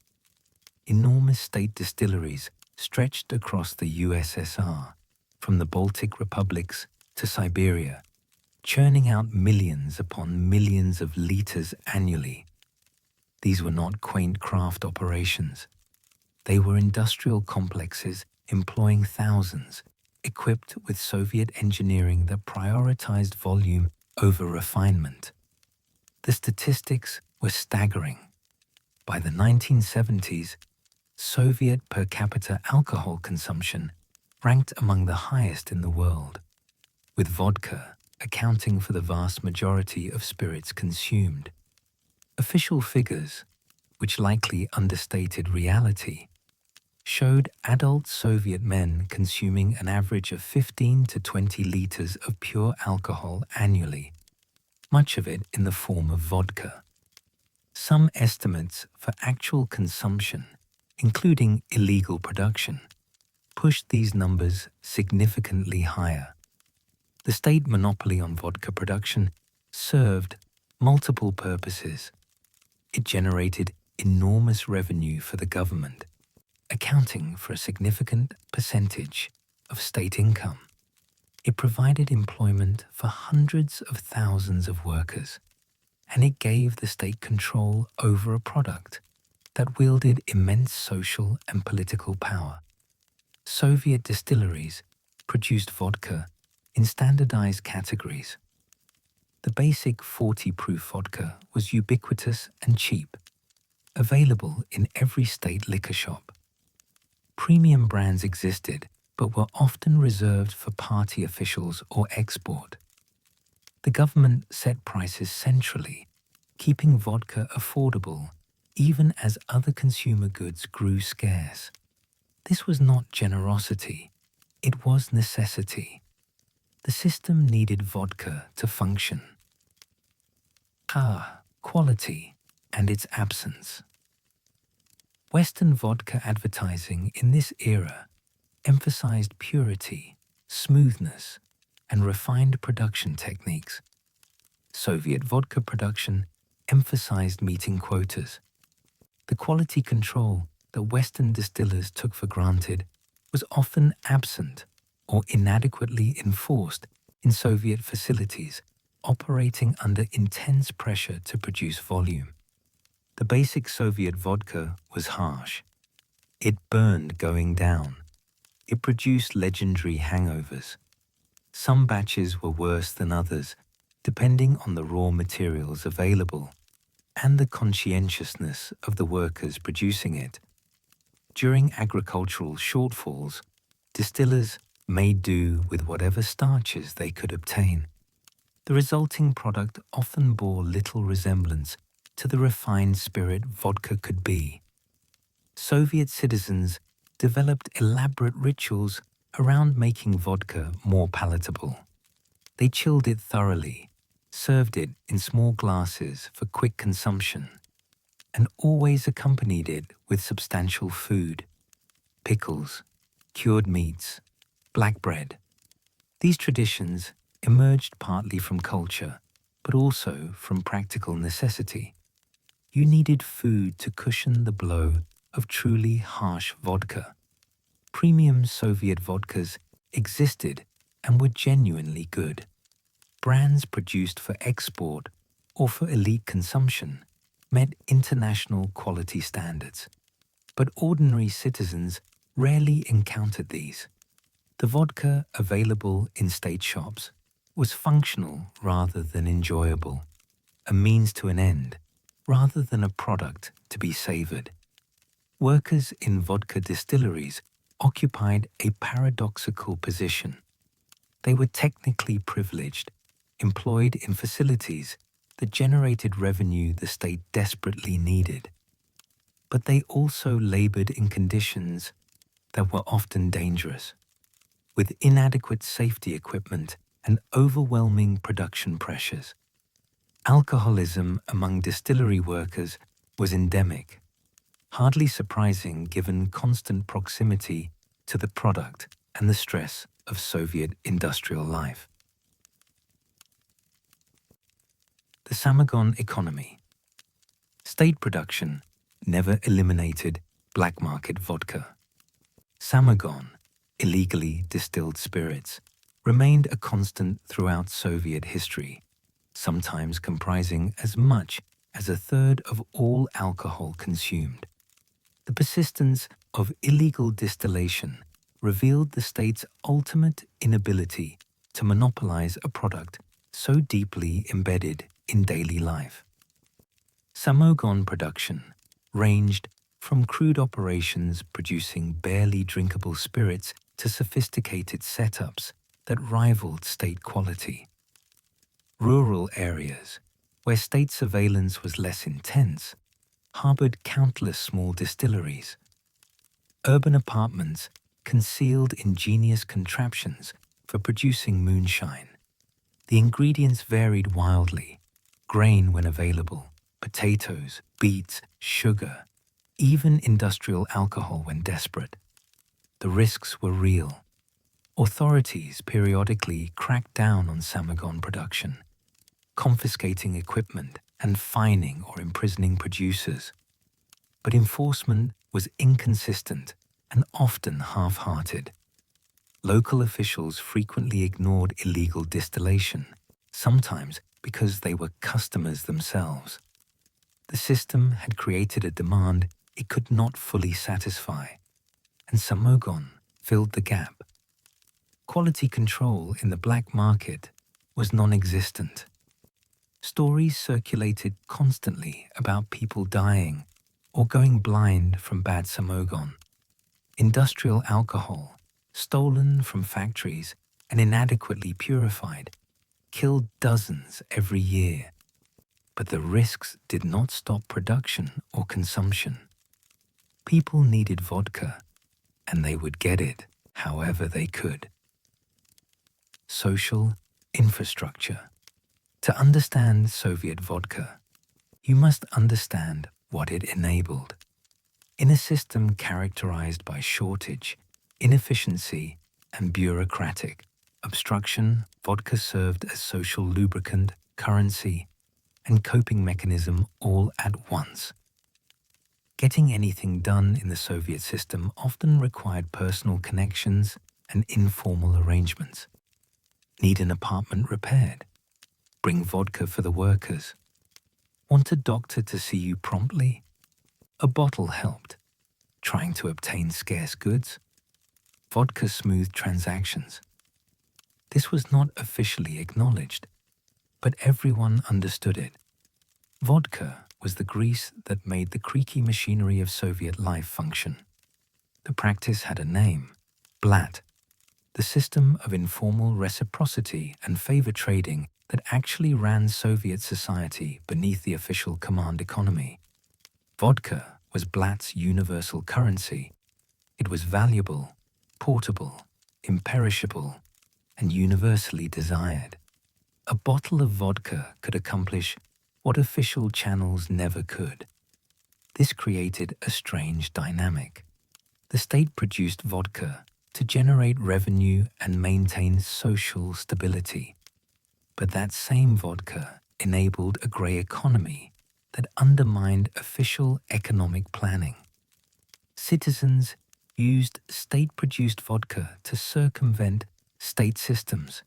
Speaker 1: Enormous state distilleries stretched across the USSR, from the Baltic republics to Siberia, churning out millions upon millions of liters annually. These were not quaint craft operations. They were industrial complexes employing thousands, equipped with Soviet engineering that prioritized volume over refinement. The statistics were staggering. By the 1970s, Soviet per capita alcohol consumption ranked among the highest in the world, with vodka accounting for the vast majority of spirits consumed. Official figures, which likely understated reality, showed adult Soviet men consuming an average of 15 to 20 liters of pure alcohol annually, much of it in the form of vodka. Some estimates for actual consumption, including illegal production, pushed these numbers significantly higher. The state monopoly on vodka production served multiple purposes. It generated enormous revenue for the government, accounting for a significant percentage of state income. It provided employment for hundreds of thousands of workers, and it gave the state control over a product that wielded immense social and political power. Soviet distilleries produced vodka in standardized categories. The basic 40-proof vodka was ubiquitous and cheap, available in every state liquor shop. Premium brands existed, but were often reserved for party officials or export. The government set prices centrally, keeping vodka affordable even as other consumer goods grew scarce. This was not generosity, it was necessity. The system needed vodka to function. Quality and its absence. Western vodka advertising in this era emphasized purity, smoothness, and refined production techniques. Soviet vodka production emphasized meeting quotas. The quality control that Western distillers took for granted was often absent or inadequately enforced in Soviet facilities operating under intense pressure to produce volume. The basic Soviet vodka was harsh. It burned going down. It produced legendary hangovers. Some batches were worse than others, depending on the raw materials available and the conscientiousness of the workers producing it. During agricultural shortfalls, distillers made do with whatever starches they could obtain. The resulting product often bore little resemblance to the refined spirit vodka could be. Soviet citizens developed elaborate rituals around making vodka more palatable. They chilled it thoroughly, served it in small glasses for quick consumption, and always accompanied it with substantial food, pickles, cured meats, black bread. These traditions emerged partly from culture, but also from practical necessity. You needed food to cushion the blow of truly harsh vodka. Premium Soviet vodkas existed and were genuinely good. Brands produced for export or for elite consumption met international quality standards, but ordinary citizens rarely encountered these. The vodka available in state shops was functional rather than enjoyable, a means to an end rather than a product to be savored. Workers in vodka distilleries occupied a paradoxical position. They were technically privileged, employed in facilities that generated revenue the state desperately needed. But they also labored in conditions that were often dangerous, with inadequate safety equipment and overwhelming production pressures. Alcoholism among distillery workers was endemic, hardly surprising given constant proximity to the product and the stress of Soviet industrial life. The Samagon economy. State production never eliminated black market vodka. Samagon, illegally distilled spirits, remained a constant throughout Soviet history, sometimes comprising as much as a third of all alcohol consumed. The persistence of illegal distillation revealed the state's ultimate inability to monopolize a product so deeply embedded in daily life. Samagon production ranged from crude operations producing barely drinkable spirits to sophisticated setups that rivaled state quality. Rural areas, where state surveillance was less intense, harbored countless small distilleries. Urban apartments concealed ingenious contraptions for producing moonshine. The ingredients varied wildly: grain when available, potatoes, beets, sugar, even industrial alcohol when desperate. The risks were real. Authorities periodically cracked down on Samagon production, confiscating equipment and fining or imprisoning producers. But enforcement was inconsistent and often half-hearted. Local officials frequently ignored illegal distillation, sometimes because they were customers themselves. The system had created a demand it could not fully satisfy, and Samagon filled the gap. Quality control in the black market was non-existent. Stories circulated constantly about people dying or going blind from bad Samagon. Industrial alcohol, stolen from factories and inadequately purified, killed dozens every year. But the risks did not stop production or consumption. People needed vodka, and they would get it however they could. Social infrastructure. To understand Soviet vodka, you must understand what it enabled. In a system characterized by shortage, inefficiency, and bureaucratic obstruction, vodka served as social lubricant, currency, and coping mechanism all at once. Getting anything done in the Soviet system often required personal connections and informal arrangements. Need an apartment repaired? Bring vodka for the workers. Want a doctor to see you promptly? A bottle helped. Trying to obtain scarce goods? Vodka smoothed transactions. This was not officially acknowledged, but everyone understood it. Vodka was the grease that made the creaky machinery of Soviet life function. The practice had a name: blat, the system of informal reciprocity and favor trading that actually ran Soviet society beneath the official command economy. Vodka was Blatt's universal currency. It was valuable, portable, imperishable, and universally desired. A bottle of vodka could accomplish what official channels never could. This created a strange dynamic. The state produced vodka to generate revenue and maintain social stability. But that same vodka enabled a grey economy that undermined official economic planning. Citizens used state-produced vodka to circumvent state systems,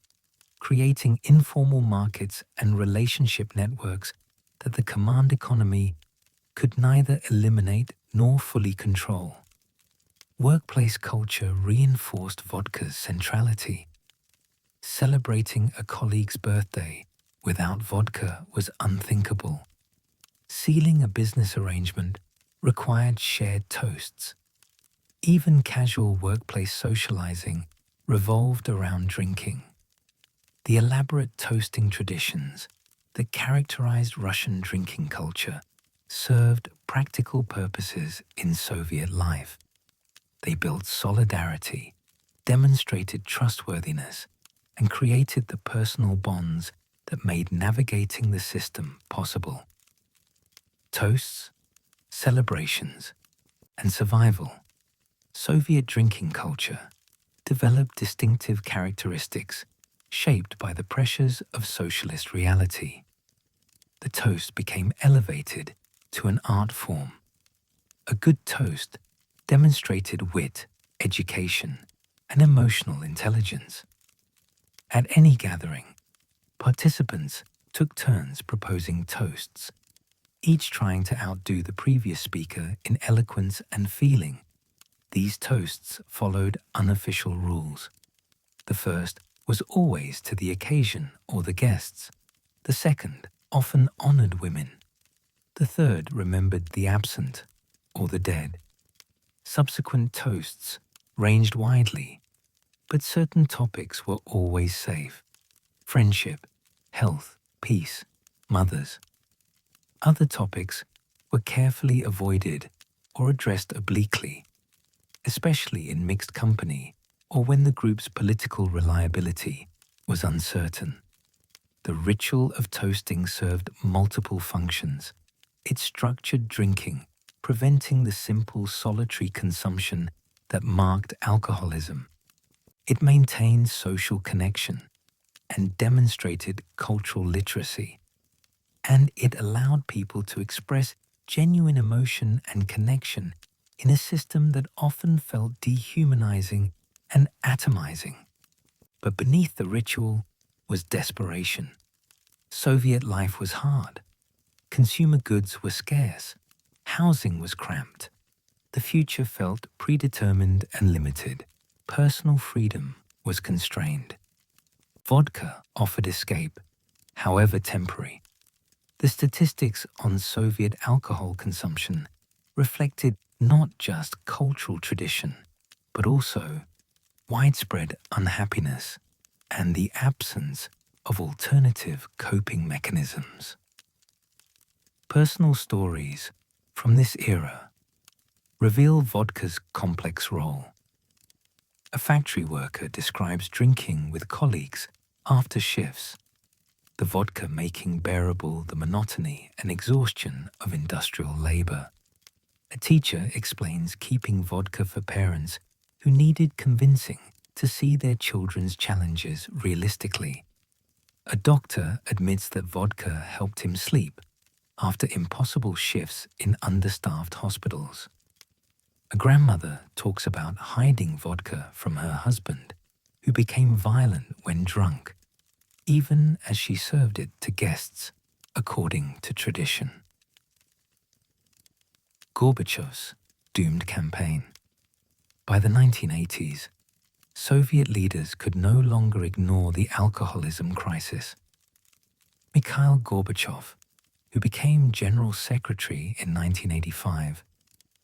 Speaker 1: creating informal markets and relationship networks that the command economy could neither eliminate nor fully control. Workplace culture reinforced vodka's centrality. Celebrating a colleague's birthday without vodka was unthinkable. Sealing a business arrangement required shared toasts. Even casual workplace socializing revolved around drinking. The elaborate toasting traditions that characterized Russian drinking culture served practical purposes in Soviet life. They built solidarity, demonstrated trustworthiness, and created the personal bonds that made navigating the system possible. Toasts, celebrations, and survival. Soviet drinking culture developed distinctive characteristics shaped by the pressures of socialist reality. The toast became elevated to an art form. A good toast demonstrated wit, education, and emotional intelligence. At any gathering, participants took turns proposing toasts, each trying to outdo the previous speaker in eloquence and feeling. These toasts followed unofficial rules. The first was always to the occasion or the guests. The second often honored women. The third remembered the absent or the dead. Subsequent toasts ranged widely, but certain topics were always safe: friendship, health, peace, mothers. Other topics were carefully avoided or addressed obliquely, especially in mixed company or when the group's political reliability was uncertain. The ritual of toasting served multiple functions. It structured drinking, preventing the simple solitary consumption that marked alcoholism. It maintained social connection and demonstrated cultural literacy. And it allowed people to express genuine emotion and connection in a system that often felt dehumanizing and atomizing. But beneath the ritual was desperation. Soviet life was hard. Consumer goods were scarce. Housing was cramped. The future felt predetermined and limited. Personal freedom was constrained. Vodka offered escape, however temporary. The statistics on Soviet alcohol consumption reflected not just cultural tradition, but also widespread unhappiness and the absence of alternative coping mechanisms. Personal stories from this era reveal vodka's complex role. A factory worker describes drinking with colleagues after shifts, the vodka making bearable the monotony and exhaustion of industrial labor. A teacher explains keeping vodka for parents who needed convincing to see their children's challenges realistically. A doctor admits that vodka helped him sleep after impossible shifts in understaffed hospitals. A grandmother talks about hiding vodka from her husband, who became violent when drunk, even as she served it to guests, according to tradition. Gorbachev's doomed campaign. By the 1980s, Soviet leaders could no longer ignore the alcoholism crisis. Mikhail Gorbachev, who became General Secretary in 1985,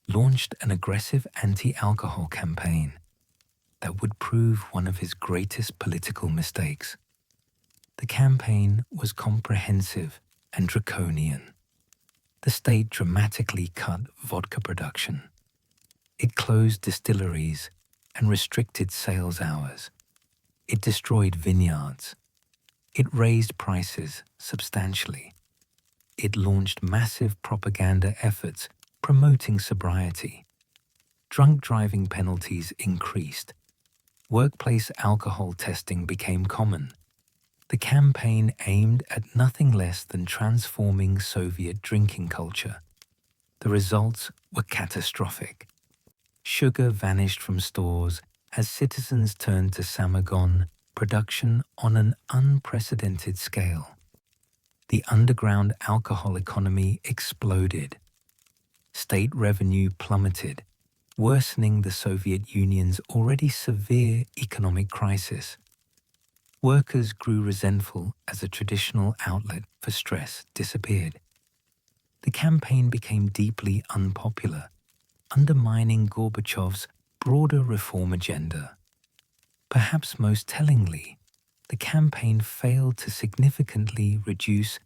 Speaker 1: launched an aggressive anti-alcohol campaign that would prove one of his greatest political mistakes. The campaign was comprehensive and draconian. the state dramatically cut vodka production. It closed distilleries and restricted sales hours. It destroyed vineyards. It raised prices substantially. It launched massive propaganda efforts promoting sobriety. Drunk driving penalties increased. Workplace alcohol testing became common. The campaign aimed at nothing less than transforming Soviet drinking culture. The results were catastrophic. Sugar vanished from stores as citizens turned to samagon production on an unprecedented scale. The underground alcohol economy exploded. State revenue plummeted, worsening the Soviet Union's already severe economic crisis. Workers grew resentful as a traditional outlet for stress disappeared. The campaign became deeply unpopular, undermining Gorbachev's broader reform agenda. Perhaps most tellingly, the campaign failed to significantly reduce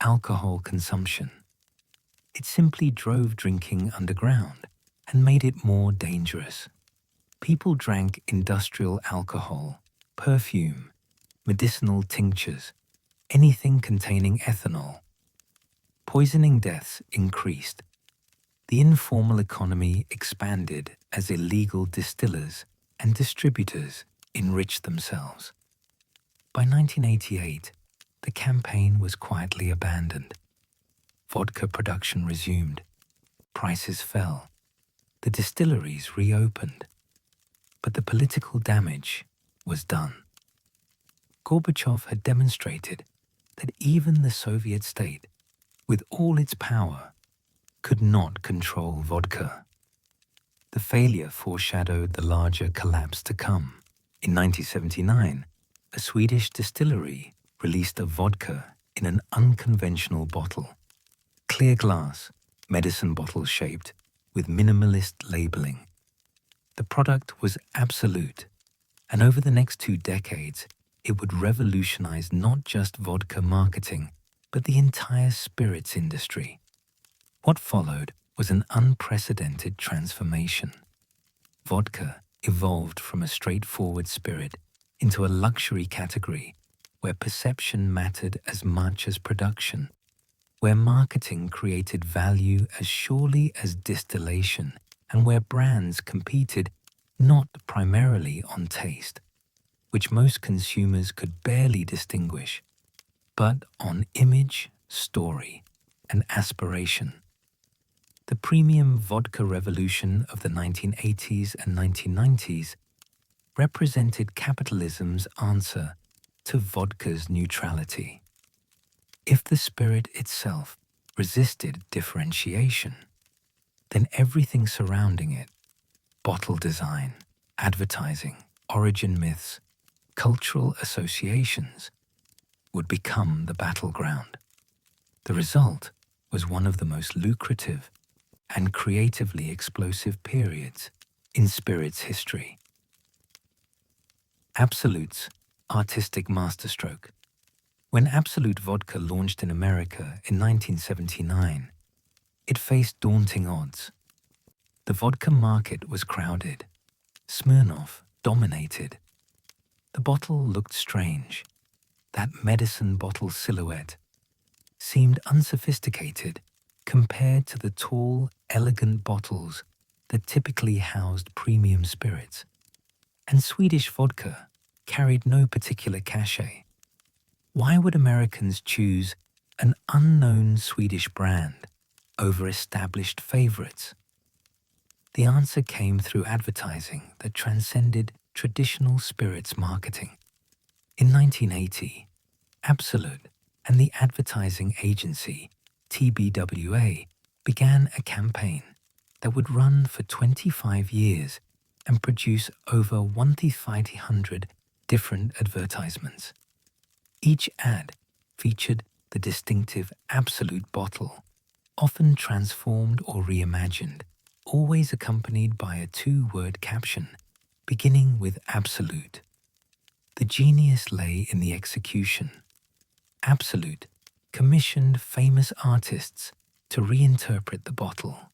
Speaker 1: alcohol consumption. It simply drove drinking underground and made it more dangerous. People drank industrial alcohol, perfume, medicinal tinctures, anything containing ethanol. Poisoning deaths increased. The informal economy expanded as illegal distillers and distributors enriched themselves. By 1988, the campaign was quietly abandoned. Vodka production resumed. Prices fell. The distilleries reopened. But the political damage was done. Gorbachev had demonstrated that even the Soviet state, with all its power, could not control vodka. The failure foreshadowed the larger collapse to come. In 1979, a Swedish distillery released a vodka in an unconventional bottle. Clear glass, medicine bottle shaped, with minimalist labeling. The product was Absolut, and over the next 2 decades, it would revolutionize not just vodka marketing, but the entire spirits industry. What followed was an unprecedented transformation. Vodka evolved from a straightforward spirit into a luxury category where perception mattered as much as production, where marketing created value as surely as distillation, and where brands competed not primarily on taste, which most consumers could barely distinguish, but on image, story, and aspiration. The premium vodka revolution of the 1980s and 1990s represented capitalism's answer to vodka's neutrality. If the spirit itself resisted differentiation, then everything surrounding it, bottle design, advertising, origin myths, cultural associations, would become the battleground. The result was one of the most lucrative and creatively explosive periods in spirits history. Absolut's artistic masterstroke. When Absolut Vodka launched in America in 1979, it faced daunting odds. The vodka market was crowded. Smirnoff dominated. The bottle looked strange. That medicine bottle silhouette seemed unsophisticated compared to the tall, elegant bottles that typically housed premium spirits. And Swedish vodka carried no particular cachet. Why would Americans choose an unknown Swedish brand over established favorites? The answer came through advertising that transcended traditional spirits marketing. In 1980, Absolut and the advertising agency TBWA began a campaign that would run for 25 years and produce over 1,500 different advertisements. Each ad featured the distinctive Absolut bottle, often transformed or reimagined, always accompanied by a 2-word caption, beginning with Absolut. The genius lay in the execution. Absolut commissioned famous artists to reinterpret the bottle.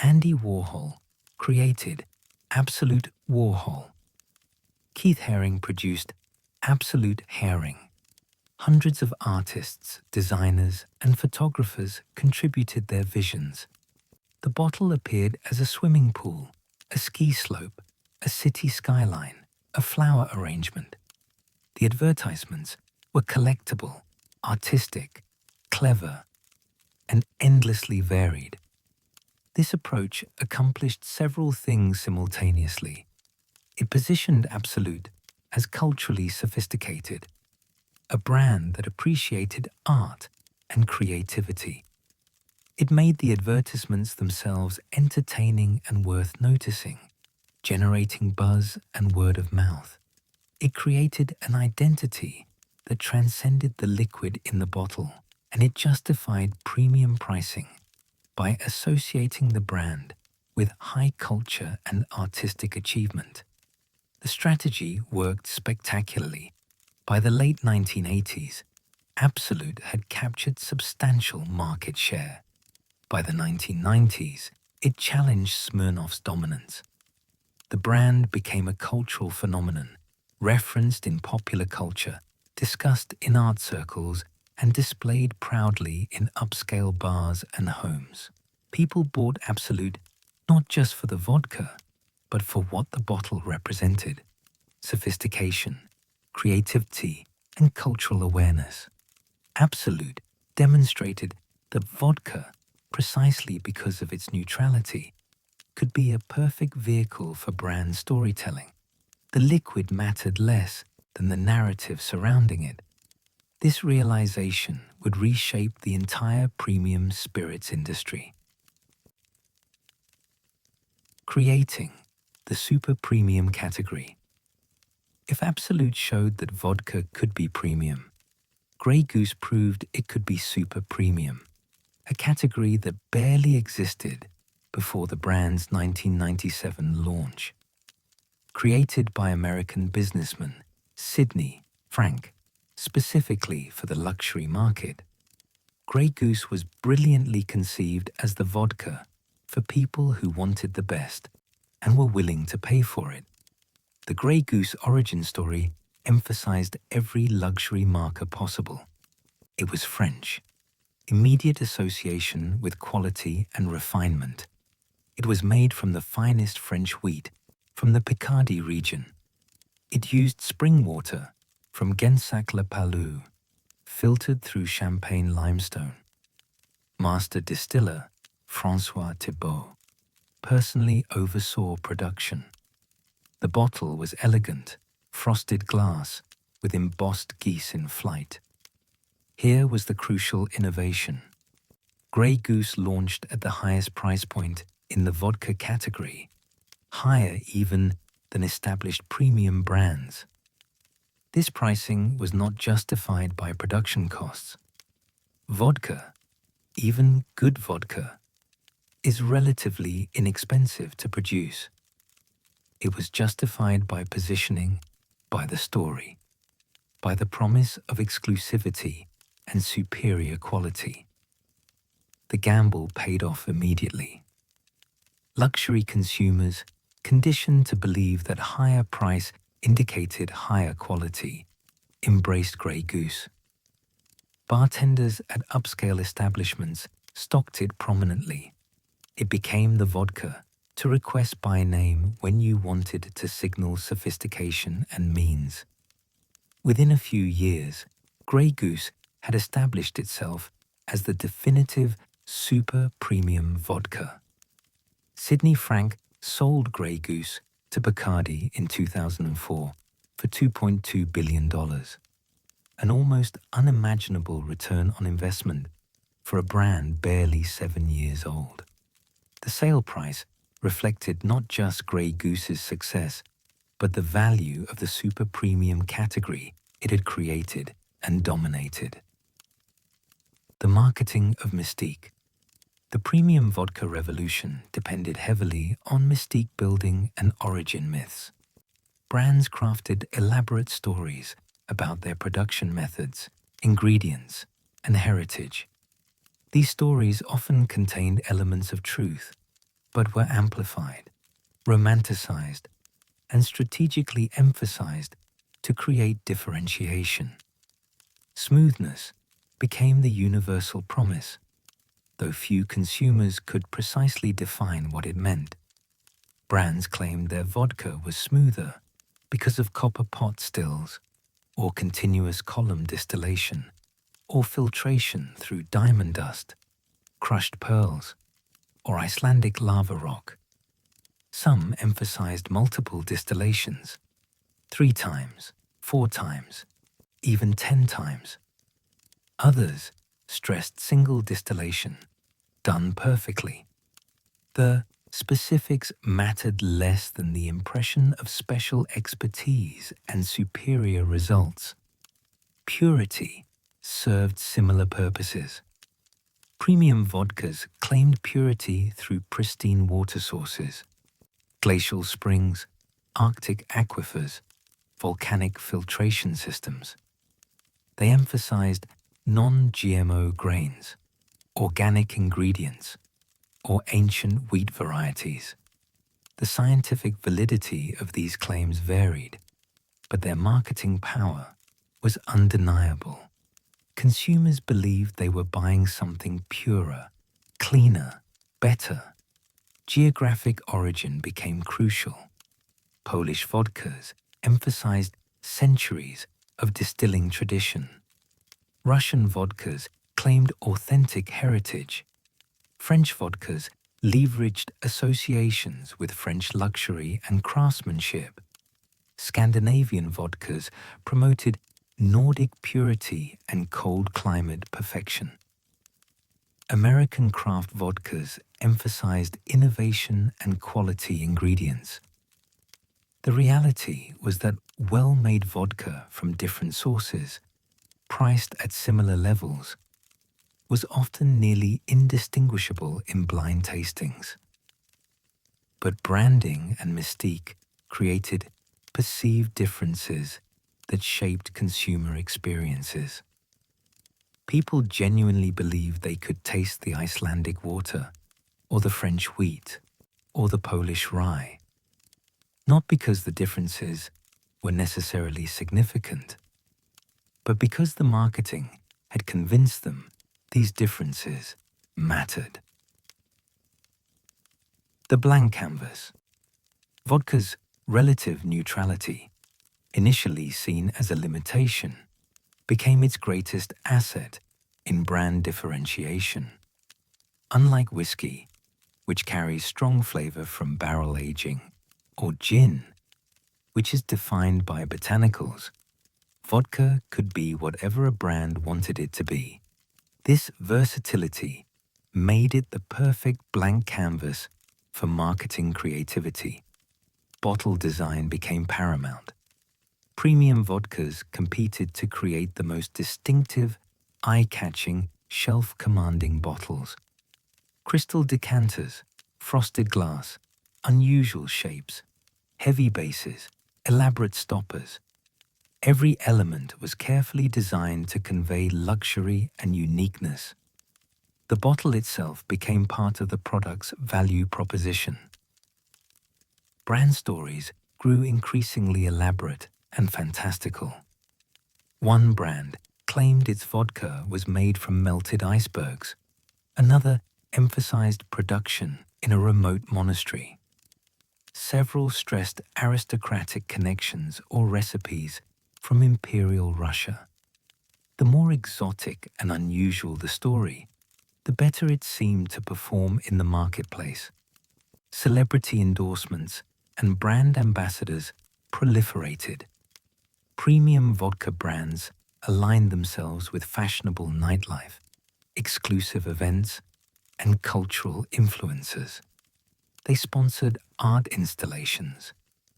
Speaker 1: Andy Warhol created Absolute Warhol. Keith Haring produced Absolute Haring. Hundreds of artists, designers, and photographers contributed their visions. The bottle appeared as a swimming pool, a ski slope, a city skyline, a flower arrangement. The advertisements were collectible, artistic, clever, and endlessly varied. This approach accomplished several things simultaneously. It positioned Absolute as culturally sophisticated, a brand that appreciated art and creativity. It made the advertisements themselves entertaining and worth noticing, generating buzz and word of mouth. It created an identity that transcended the liquid in the bottle, and it justified premium pricing by associating the brand with high culture and artistic achievement. The strategy worked spectacularly. By the late 1980s, Absolute had captured substantial market share. By the 1990s, it challenged Smirnoff's dominance. The brand became a cultural phenomenon, referenced in popular culture, discussed in art circles, and displayed proudly in upscale bars and homes. People bought Absolute not just for the vodka, but for what the bottle represented: sophistication, creativity, and cultural awareness. Absolute demonstrated that vodka, precisely because of its neutrality, could be a perfect vehicle for brand storytelling. The liquid mattered less than the narrative surrounding it. This realization would reshape the entire premium spirits industry. Creating the super premium category. If Absolute showed that vodka could be premium, Grey Goose proved it could be super premium, a category that barely existed before the brand's 1997 launch. Created by American businessman Sidney Frank, specifically for the luxury market, Grey Goose was brilliantly conceived as the vodka for people who wanted the best and were willing to pay for it. The Grey Goose origin story emphasized every luxury marker possible. It was French, immediate association with quality and refinement. It was made from the finest French wheat from the Picardy region. It used spring water from Gensac-le-Palou, filtered through Champagne limestone. Master distiller François Thibault personally oversaw production. The bottle was elegant, frosted glass with embossed geese in flight. Here was the crucial innovation. Grey Goose launched at the highest price point in the vodka category, higher even than established premium brands. This pricing was not justified by production costs. Vodka, even good vodka, is relatively inexpensive to produce. It was justified by positioning, by the story, by the promise of exclusivity and superior quality. The gamble paid off immediately. Luxury consumers, conditioned to believe that higher price indicated higher quality, embraced Grey Goose. Bartenders at upscale establishments stocked it prominently. It became the vodka to request by name when you wanted to signal sophistication and means. Within a few years, Grey Goose had established itself as the definitive super premium vodka. Sidney Frank sold Grey Goose to Bacardi in 2004 for $2.2 billion, an almost unimaginable return on investment for a brand barely 7 years old. The sale price reflected not just Grey Goose's success, but the value of the super premium category it had created and dominated. The marketing of mystique. The premium vodka revolution depended heavily on mystique building and origin myths. Brands crafted elaborate stories about their production methods, ingredients, and heritage. These stories often contained elements of truth, but were amplified, romanticized, and strategically emphasized to create differentiation. Smoothness became the universal promise, though few consumers could precisely define what it meant. Brands claimed their vodka was smoother because of copper pot stills, or continuous column distillation, or filtration through diamond dust, crushed pearls, or Icelandic lava rock. Some emphasized multiple distillations, 3 times, 4 times, even 10 times. Others stressed single distillation, done perfectly. The specifics mattered less than the impression of special expertise and superior results. Purity served similar purposes. Premium vodkas claimed purity through pristine water sources, glacial springs, Arctic aquifers, volcanic filtration systems. They emphasized non-GMO grains, organic ingredients, or ancient wheat varieties. The scientific validity of these claims varied, but their marketing power was undeniable. Consumers believed they were buying something purer, cleaner, better. Geographic origin became crucial. Polish vodkas emphasized centuries of distilling tradition. Russian vodkas claimed authentic heritage. French vodkas leveraged associations with French luxury and craftsmanship. Scandinavian vodkas promoted Nordic purity and cold climate perfection. American craft vodkas emphasized innovation and quality ingredients. The reality was that well-made vodka from different sources, priced at similar levels, was often nearly indistinguishable in blind tastings. But branding and mystique created perceived differences that shaped consumer experiences. People genuinely believed they could taste the Icelandic water, or the French wheat, or the Polish rye, not because the differences were necessarily significant, but because the marketing had convinced them these differences mattered. The blank canvas. Vodka's relative neutrality, initially seen as a limitation, became its greatest asset in brand differentiation. Unlike whiskey, which carries strong flavor from barrel aging, or gin, which is defined by botanicals, vodka could be whatever a brand wanted it to be. This versatility made it the perfect blank canvas for marketing creativity. Bottle design became paramount. Premium vodkas competed to create the most distinctive, eye-catching, shelf-commanding bottles. Crystal decanters, frosted glass, unusual shapes, heavy bases, elaborate stoppers. Every element was carefully designed to convey luxury and uniqueness. The bottle itself became part of the product's value proposition. Brand stories grew increasingly elaborate and fantastical. One brand claimed its vodka was made from melted icebergs. Another emphasized production in a remote monastery. Several stressed aristocratic connections or recipes from Imperial Russia. The more exotic and unusual the story, the better it seemed to perform in the marketplace. Celebrity endorsements and brand ambassadors proliferated. Premium vodka brands aligned themselves with fashionable nightlife, exclusive events, and cultural influencers. They sponsored art installations,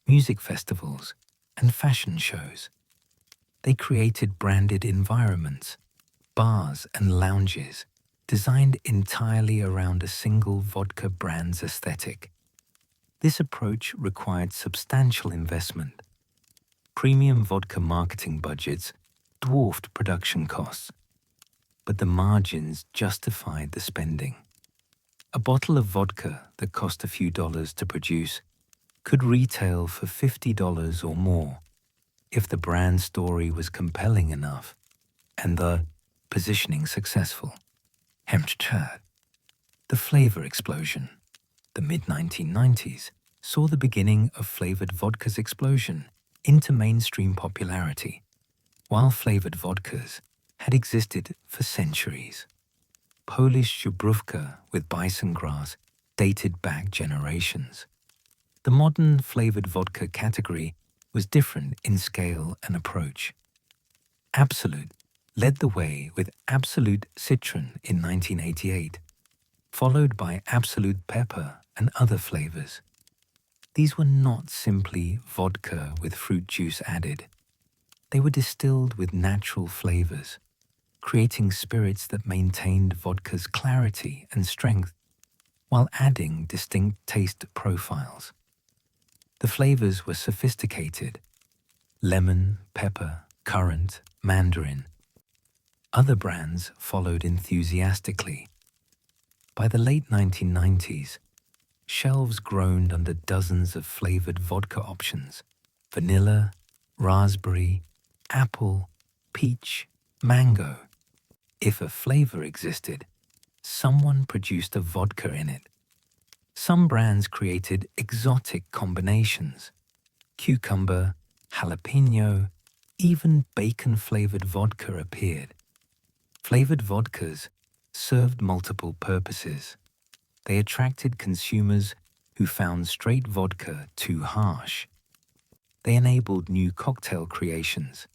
Speaker 1: music festivals, and fashion shows. They created branded environments, bars and lounges, designed entirely around a single vodka brand's aesthetic. This approach required substantial investment. Premium vodka marketing budgets dwarfed production costs. but the margins justified the spending. A bottle of vodka that cost a few dollars to produce could retail for $50 or more if the brand story was compelling enough and the positioning successful. The flavor explosion. The mid-1990s saw the beginning of flavored vodka's explosion into mainstream popularity, while flavored vodkas had existed for centuries. Polish Żubrówka with bison grass dated back generations. The modern flavored vodka category was different in scale and approach. Absolut led the way with Absolut Citron in 1988, followed by Absolut Pepper and other flavors. These were not simply vodka with fruit juice added. They were distilled with natural flavors, creating spirits that maintained vodka's clarity and strength while adding distinct taste profiles. The flavors were sophisticated: lemon, pepper, currant, mandarin. Other brands followed enthusiastically. By the late 1990s, shelves groaned under dozens of flavored vodka options: vanilla, raspberry, apple, peach, mango. If a flavor existed, someone produced a vodka in it. Some brands created exotic combinations: cucumber, jalapeno, even bacon-flavored vodka appeared. Flavored vodkas served multiple purposes. They attracted consumers who found straight vodka too harsh. They enabled new cocktail creations.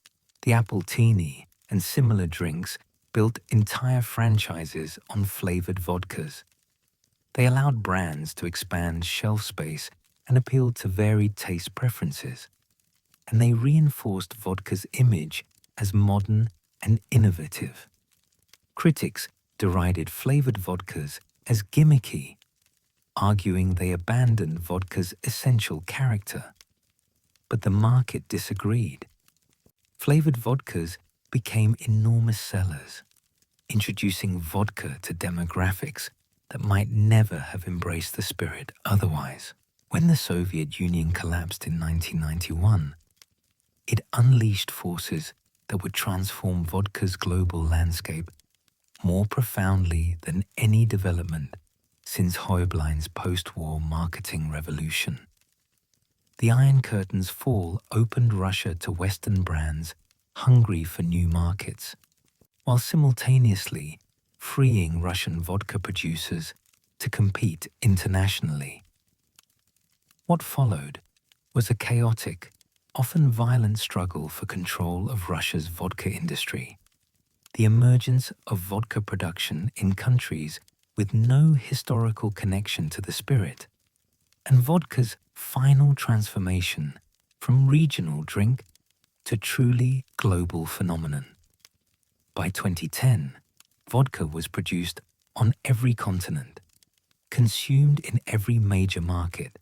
Speaker 1: The Appletini and similar drinks built entire franchises on flavored vodkas. They allowed brands to expand shelf space and appealed to varied taste preferences. And they reinforced vodka's image as modern and innovative. Critics derided flavored vodkas as gimmicky, arguing they abandoned vodka's essential character. But the market disagreed. Flavored vodkas became enormous sellers, introducing vodka to demographics that might never have embraced the spirit otherwise. When the Soviet Union collapsed in 1991, it unleashed forces that would transform vodka's global landscape more profoundly than any development since Heublein's post-war marketing revolution. The Iron Curtain's fall opened Russia to Western brands hungry for new markets, while simultaneously freeing Russian vodka producers to compete internationally. What followed was a chaotic, often violent struggle for control of Russia's vodka industry. The emergence of vodka production in countries with no historical connection to the spirit, and vodka's final transformation from regional drink to truly global phenomenon. By 2010, vodka was produced on every continent, consumed in every major market,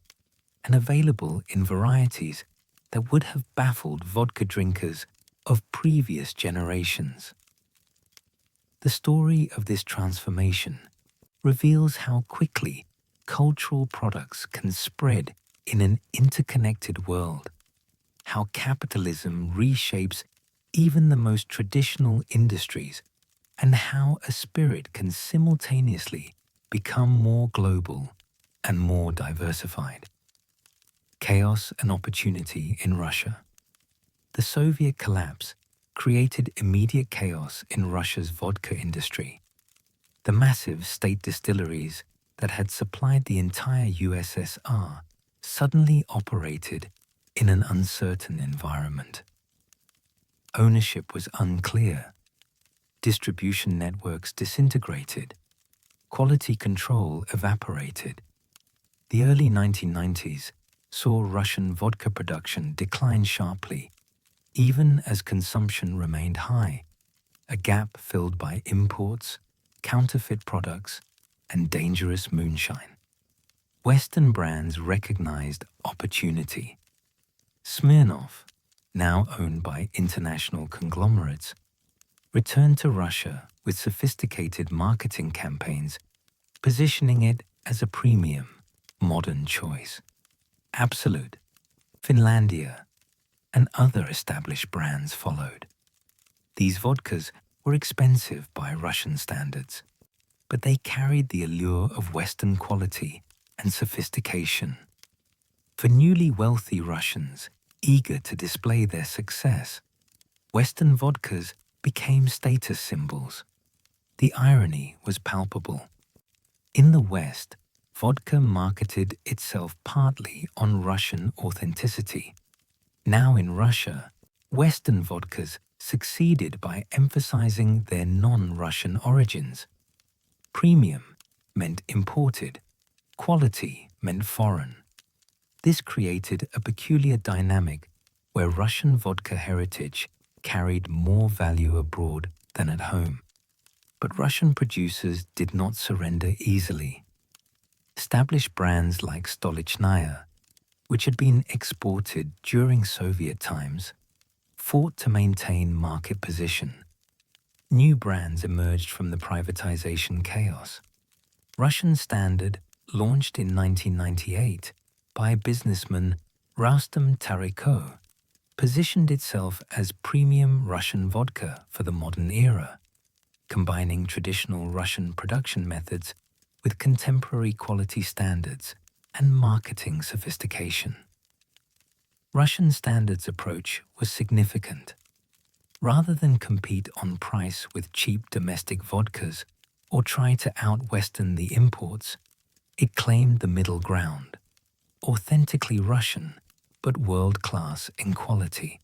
Speaker 1: and available in varieties that would have baffled vodka drinkers of previous generations. The story of this transformation reveals how quickly cultural products can spread in an interconnected world, how capitalism reshapes even the most traditional industries, and how a spirit can simultaneously become more global and more diversified. Chaos and opportunity in Russia. The Soviet collapse created immediate chaos in Russia's vodka industry. The massive state distilleries that had supplied the entire USSR suddenly operated in an uncertain environment. Ownership was unclear. Distribution networks disintegrated. Quality control evaporated. The early 1990s saw Russian vodka production decline sharply, even as consumption remained high, a gap filled by imports, counterfeit products, and dangerous moonshine. Western brands recognized opportunity. Smirnoff, now owned by international conglomerates, returned to Russia with sophisticated marketing campaigns, positioning it as a premium, modern choice. Absolute, Finlandia, and other established brands followed. These vodkas were expensive by Russian standards, but they carried the allure of Western quality and sophistication. For newly wealthy Russians eager to display their success, Western vodkas became status symbols. The irony was palpable. In the West, vodka marketed itself partly on Russian authenticity. Now in Russia, Western vodkas succeeded by emphasizing their non-Russian origins. Premium meant imported, quality meant foreign. This created a peculiar dynamic where Russian vodka heritage carried more value abroad than at home. But Russian producers did not surrender easily. Established brands like Stolichnaya, which had been exported during Soviet times, fought to maintain market position. New brands emerged from the privatization chaos. Russian Standard, launched in 1998 by businessman Rustam Tariko, positioned itself as premium Russian vodka for the modern era, combining traditional Russian production methods with contemporary quality standards and marketing sophistication. Russian Standard's approach was significant. Rather than compete on price with cheap domestic vodkas or try to out-Western the imports, it claimed the middle ground, authentically Russian but world-class in quality.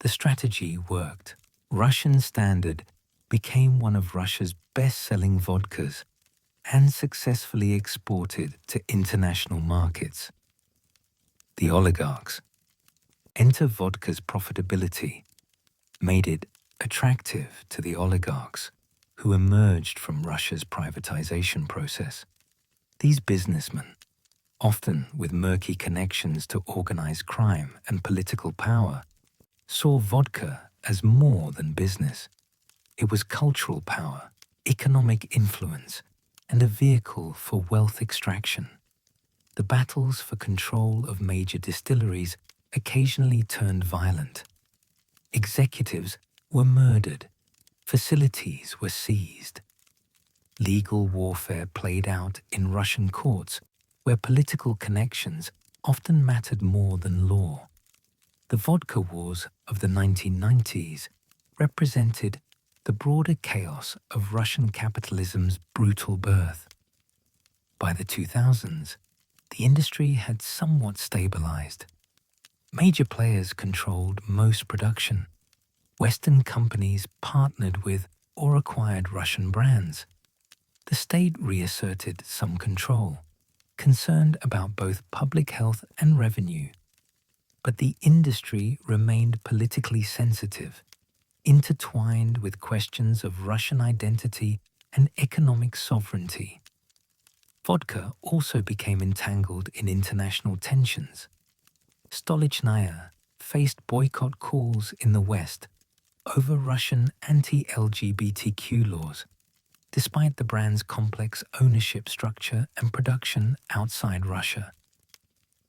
Speaker 1: The strategy worked. Russian Standard became one of Russia's best-selling vodkas and successfully exported to international markets. The oligarchs. Enter vodka's profitability made it attractive to the oligarchs who emerged from Russia's privatization process. These businessmen, often with murky connections to organized crime and political power, saw vodka as more than business. It was cultural power, economic influence, and a vehicle for wealth extraction. The battles for control of major distilleries occasionally turned violent. Executives were murdered, facilities were seized. Legal warfare played out in Russian courts, where political connections often mattered more than law. The vodka wars of the 1990s represented the broader chaos of Russian capitalism's brutal birth. By the 2000s, the industry had somewhat stabilized. Major players controlled most production. Western companies partnered with or acquired Russian brands. The state reasserted some control, concerned about both public health and revenue. But the industry remained politically sensitive, intertwined with questions of Russian identity and economic sovereignty. Vodka also became entangled in international tensions. Stolichnaya faced boycott calls in the West over Russian anti-LGBTQ laws, despite the brand's complex ownership structure and production outside Russia.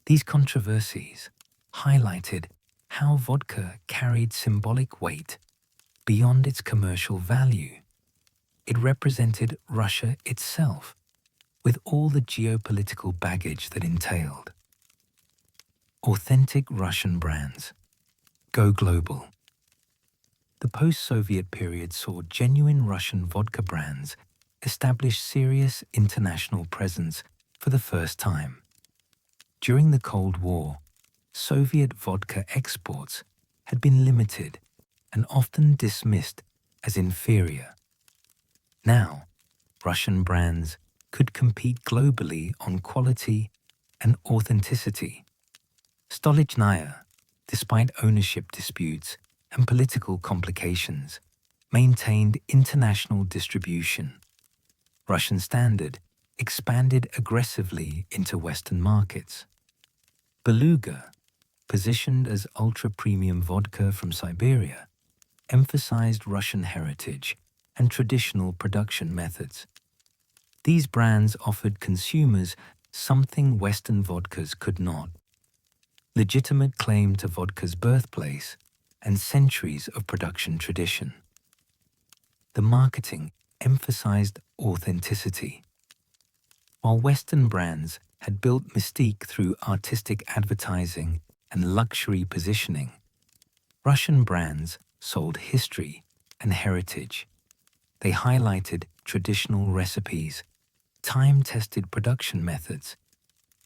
Speaker 1: These controversies highlighted how vodka carried symbolic weight beyond its commercial value. It represented Russia itself, with all the geopolitical baggage that entailed. Authentic Russian brands. Go global. The post-Soviet period saw genuine Russian vodka brands establish serious international presence for the first time. During the Cold War, Soviet vodka exports had been limited and often dismissed as inferior. Now, Russian brands could compete globally on quality and authenticity. Stolichnaya, despite ownership disputes and political complications, maintained international distribution. Russian Standard expanded aggressively into Western markets. Beluga, positioned as ultra-premium vodka from Siberia, emphasized Russian heritage and traditional production methods. These brands offered consumers something Western vodkas could not: legitimate claim to vodka's birthplace and centuries of production tradition. The marketing emphasized authenticity. While Western brands had built mystique through artistic advertising and luxury positioning, Russian brands sold history and heritage. They highlighted traditional recipes, time-tested production methods,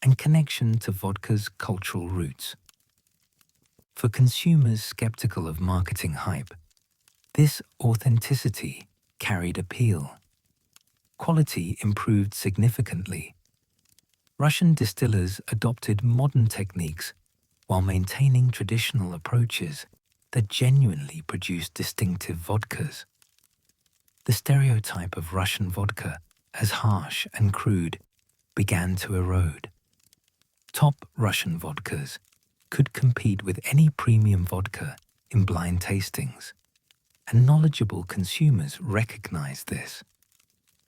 Speaker 1: and connection to vodka's cultural roots. For consumers skeptical of marketing hype, this authenticity carried appeal. Quality improved significantly. Russian distillers adopted modern techniques while maintaining traditional approaches that genuinely produced distinctive vodkas. The stereotype of Russian vodka as harsh and crude began to erode. Top Russian vodkas could compete with any premium vodka in blind tastings, and knowledgeable consumers recognized this.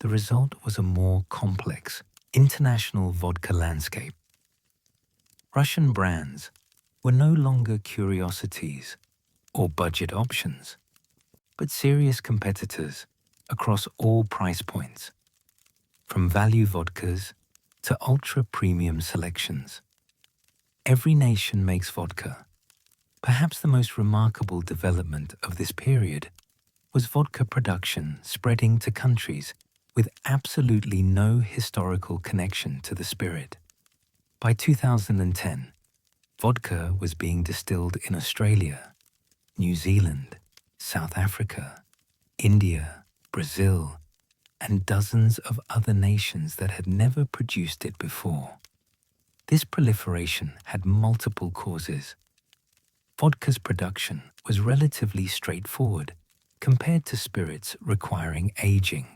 Speaker 1: The result was a more complex, international vodka landscape. Russian brands were no longer curiosities or budget options, but serious competitors across all price points, from value vodkas to ultra-premium selections. Every nation makes vodka. Perhaps the most remarkable development of this period was vodka production spreading to countries with absolutely no historical connection to the spirit. By 2010, vodka was being distilled in Australia, New Zealand, South Africa, India, Brazil, and dozens of other nations that had never produced it before. This proliferation had multiple causes. Vodka's production was relatively straightforward compared to spirits requiring aging.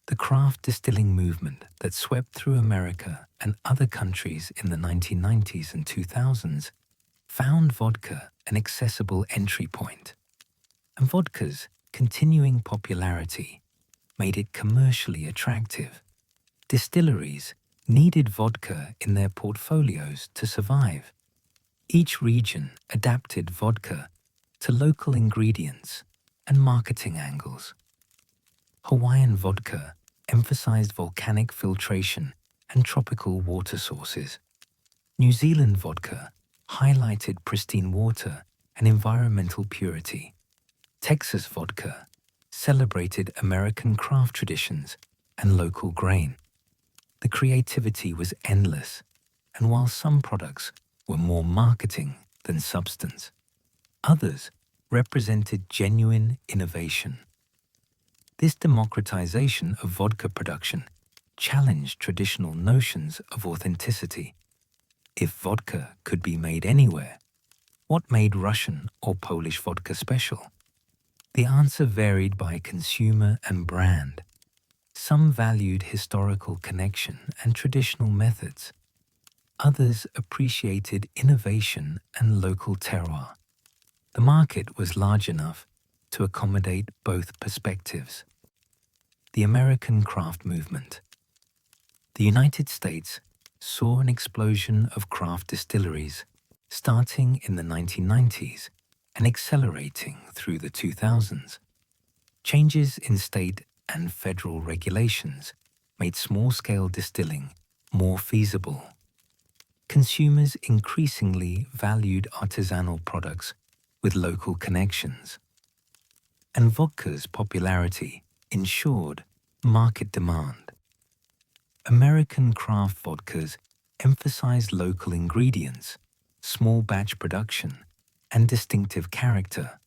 Speaker 1: The craft distilling movement that swept through America and other countries in the 1990s and 2000s found vodka an accessible entry point. And vodka's continuing popularity made it commercially attractive. Distilleries needed vodka in their portfolios to survive. Each region adapted vodka to local ingredients and marketing angles. Hawaiian vodka emphasized volcanic filtration and tropical water sources. New Zealand vodka highlighted pristine water and environmental purity. Texas vodka celebrated American craft traditions and local grain. The creativity was endless, and while some products were more marketing than substance, others represented genuine innovation. This democratization of vodka production challenged traditional notions of authenticity. If vodka could be made anywhere, what made Russian or Polish vodka special? The answer varied by consumer and brand. Some valued historical connection and traditional methods. Others appreciated innovation and local terroir. The market was large enough to accommodate both perspectives. The American craft movement. The United States saw an explosion of craft distilleries starting in the 1990s and accelerating through the 2000s. Changes in state and federal regulations made small-scale distilling more feasible. Consumers increasingly valued artisanal products with local connections, and vodka's popularity ensured market demand. American craft vodkas emphasized local ingredients, small batch production, and distinctive character.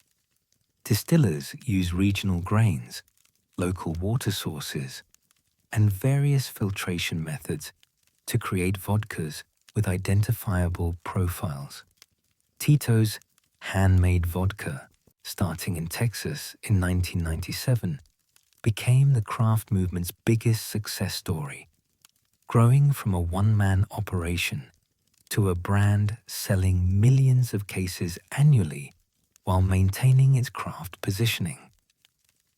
Speaker 1: Distillers use regional grains, local water sources, and various filtration methods to create vodkas with identifiable profiles. Tito's handmade vodka, starting in Texas in 1997, became the craft movement's biggest success story, growing from a one-man operation to a brand selling millions of cases annually while maintaining its craft positioning.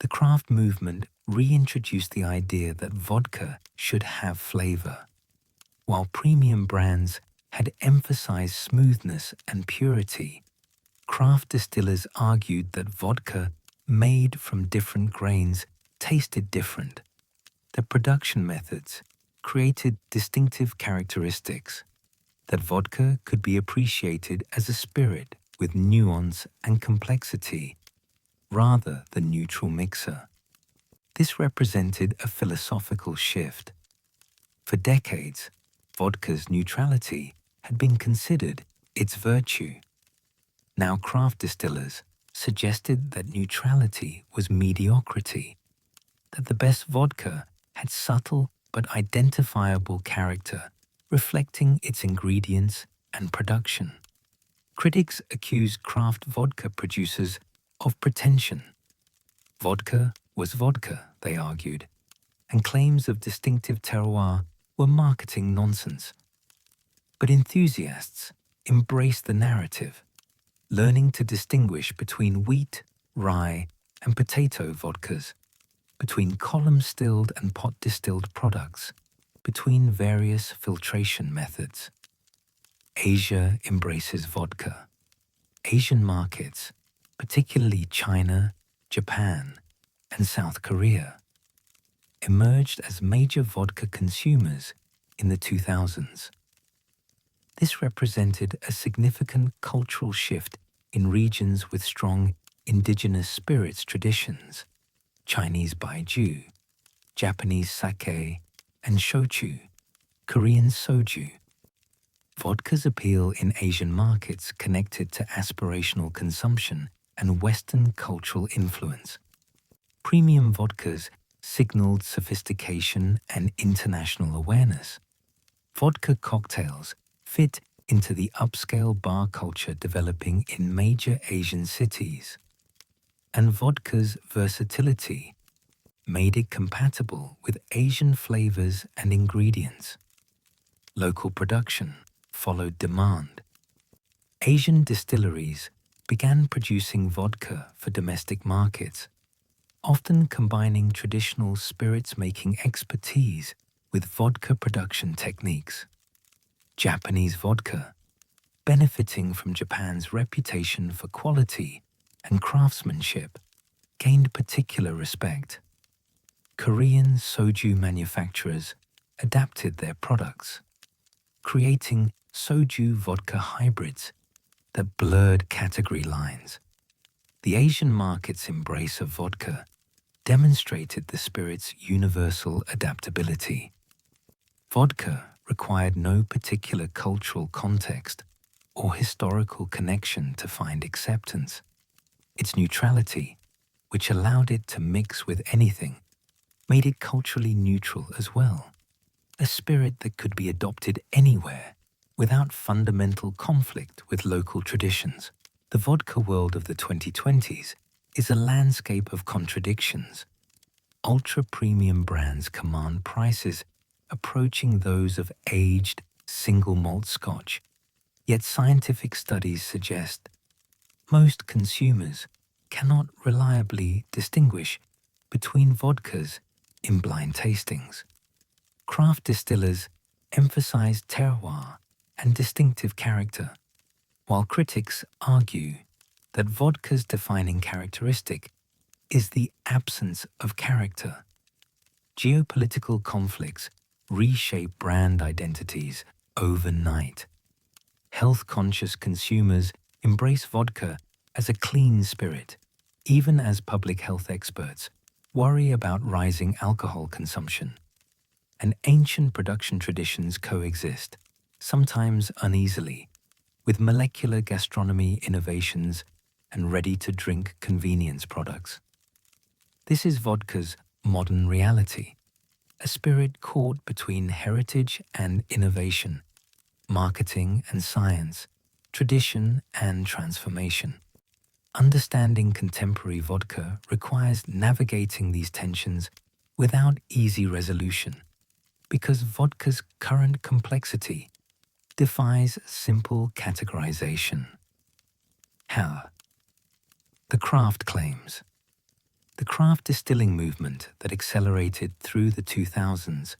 Speaker 1: The craft movement reintroduced the idea that vodka should have flavor, while premium brands had emphasized smoothness and purity. Craft distillers argued that vodka made from different grains tasted different, that production methods created distinctive characteristics, that vodka could be appreciated as a spirit with nuance and complexity rather than neutral mixer. This represented a philosophical shift. For decades, vodka's neutrality had been considered its virtue. Now craft distillers suggested that neutrality was mediocrity, that the best vodka had subtle but identifiable character, reflecting its ingredients and production. Critics accused craft vodka producers of pretension. Vodka was vodka, they argued, and claims of distinctive terroir were marketing nonsense. But enthusiasts embraced the narrative, learning to distinguish between wheat, rye, and potato vodkas, between column-stilled and pot-distilled products, between various filtration methods. Asia embraces vodka. Asian markets, particularly China, Japan, and South Korea, emerged as major vodka consumers in the 2000s. This represented a significant cultural shift in regions with strong indigenous spirits traditions: Chinese baijiu, Japanese sake, and shochu, Korean soju. Vodka's appeal in Asian markets connected to aspirational consumption and Western cultural influence. Premium vodkas signaled sophistication and international awareness. Vodka cocktails fit into the upscale bar culture developing in major Asian cities. And vodka's versatility made it compatible with Asian flavors and ingredients. Local production followed demand. Asian distilleries began producing vodka for domestic markets, often combining traditional spirits-making expertise with vodka production techniques. Japanese vodka, benefiting from Japan's reputation for quality and craftsmanship, gained particular respect. Korean soju manufacturers adapted their products, creating soju vodka hybrids that blurred category lines. The Asian market's embrace of vodka demonstrated the spirit's universal adaptability. Vodka required no particular cultural context or historical connection to find acceptance. Its neutrality, which allowed it to mix with anything, made it culturally neutral as well, a spirit that could be adopted anywhere without fundamental conflict with local traditions. The vodka world of the 2020s is a landscape of contradictions. Ultra-premium brands command prices approaching those of aged, single-malt Scotch, yet scientific studies suggest most consumers cannot reliably distinguish between vodkas in blind tastings. Craft distillers emphasize terroir and distinctive character, while critics argue that vodka's defining characteristic is the absence of character. Geopolitical conflicts reshape brand identities overnight. Health-conscious consumers embrace vodka as a clean spirit, even as public health experts worry about rising alcohol consumption. And ancient production traditions coexist, sometimes uneasily, with molecular gastronomy innovations and ready-to-drink convenience products. This is vodka's modern reality, a spirit caught between heritage and innovation, marketing and science, tradition and transformation. Understanding contemporary vodka requires navigating these tensions without easy resolution, because vodka's current complexity defies simple categorization. How? The craft claims. The craft distilling movement that accelerated through the 2000s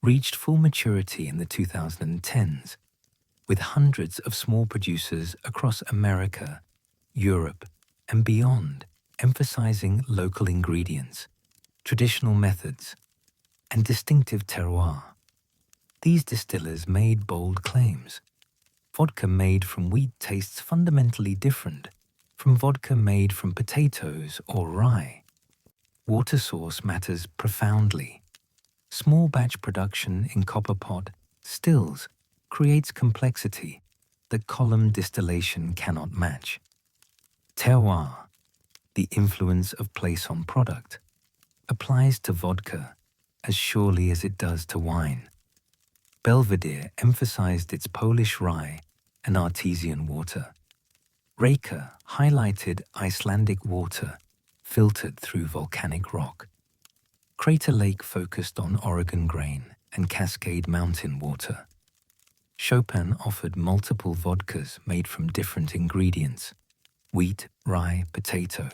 Speaker 1: reached full maturity in the 2010s, with hundreds of small producers across America, Europe, and beyond emphasizing local ingredients, traditional methods, and distinctive terroir. These distillers made bold claims. Vodka made from wheat tastes fundamentally different from vodka made from potatoes or rye. Water source matters profoundly. Small batch production in copper pot stills creates complexity that column distillation cannot match. Terroir, the influence of place on product, applies to vodka as surely as it does to wine. Belvedere emphasized its Polish rye and artesian water. Reka highlighted Icelandic water filtered through volcanic rock. Crater Lake focused on Oregon grain and Cascade Mountain water. Chopin offered multiple vodkas made from different ingredients, wheat, rye, potato,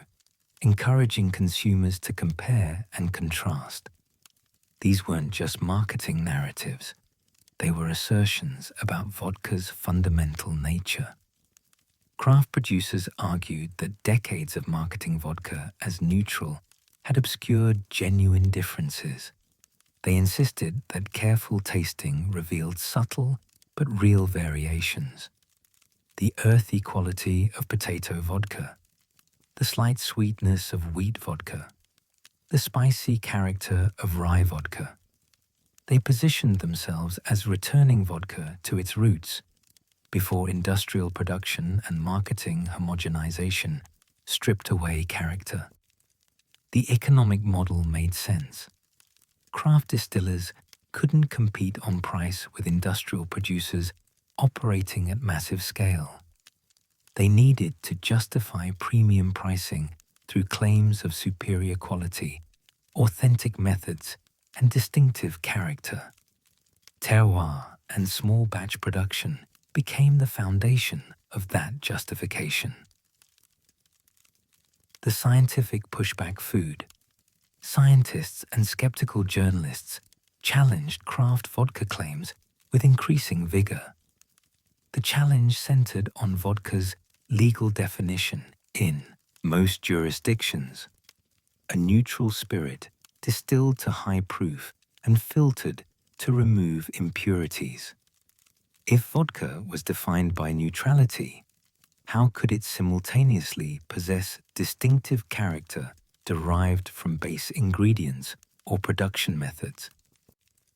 Speaker 1: encouraging consumers to compare and contrast. These weren't just marketing narratives, they were assertions about vodka's fundamental nature. Craft producers argued that decades of marketing vodka as neutral had obscured genuine differences. They insisted that careful tasting revealed subtle but real variations. The earthy quality of potato vodka, the slight sweetness of wheat vodka, the spicy character of rye vodka. They positioned themselves as returning vodka to its roots before industrial production and marketing homogenization stripped away character. The economic model made sense. Craft distillers couldn't compete on price with industrial producers operating at massive scale. They needed to justify premium pricing through claims of superior quality, authentic methods, and distinctive character. Terroir and small batch production became the foundation of that justification. The scientific pushback food. Scientists and skeptical journalists challenged craft vodka claims with increasing vigor. The challenge centered on vodka's legal definition in most jurisdictions, a neutral spirit distilled to high proof and filtered to remove impurities. If vodka was defined by neutrality, how could it simultaneously possess distinctive character derived from base ingredients or production methods?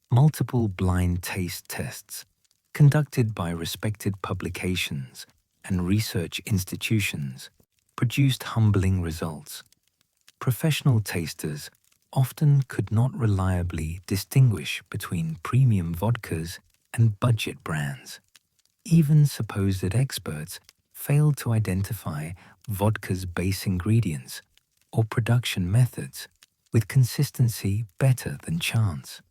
Speaker 1: Multiple blind taste tests, conducted by respected publications and research institutions, produced humbling results. Professional tasters often could not reliably distinguish between premium vodkas and budget brands. Even supposed experts failed to identify vodka's base ingredients or production methods with consistency better than chance.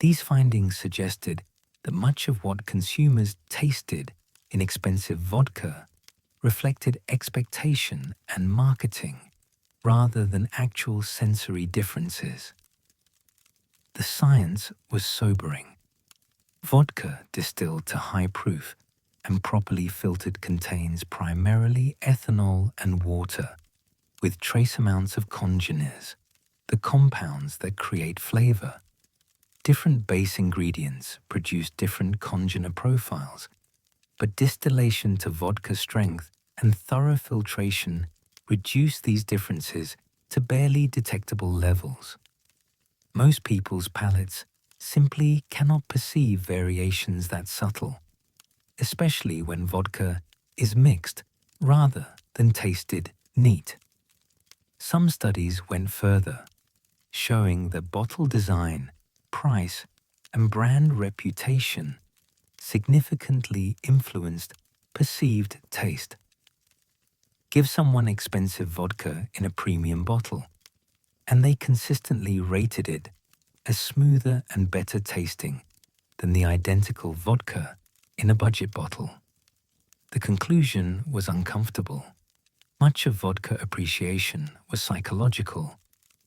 Speaker 1: These findings suggested that much of what consumers tasted in expensive vodka reflected expectation and marketing rather than actual sensory differences. The science was sobering. Vodka distilled to high proof and properly filtered contains primarily ethanol and water, with trace amounts of congeners, the compounds that create flavor. Different base ingredients produce different congener profiles, but distillation to vodka strength and thorough filtration reduce these differences to barely detectable levels. Most people's palates simply cannot perceive variations that subtle, especially when vodka is mixed rather than tasted neat. Some studies went further, showing that bottle design, price, and brand reputation significantly influenced perceived taste. Give someone expensive vodka in a premium bottle, and they consistently rated it as smoother and better tasting than the identical vodka in a budget bottle. The conclusion was uncomfortable. Much of vodka appreciation was psychological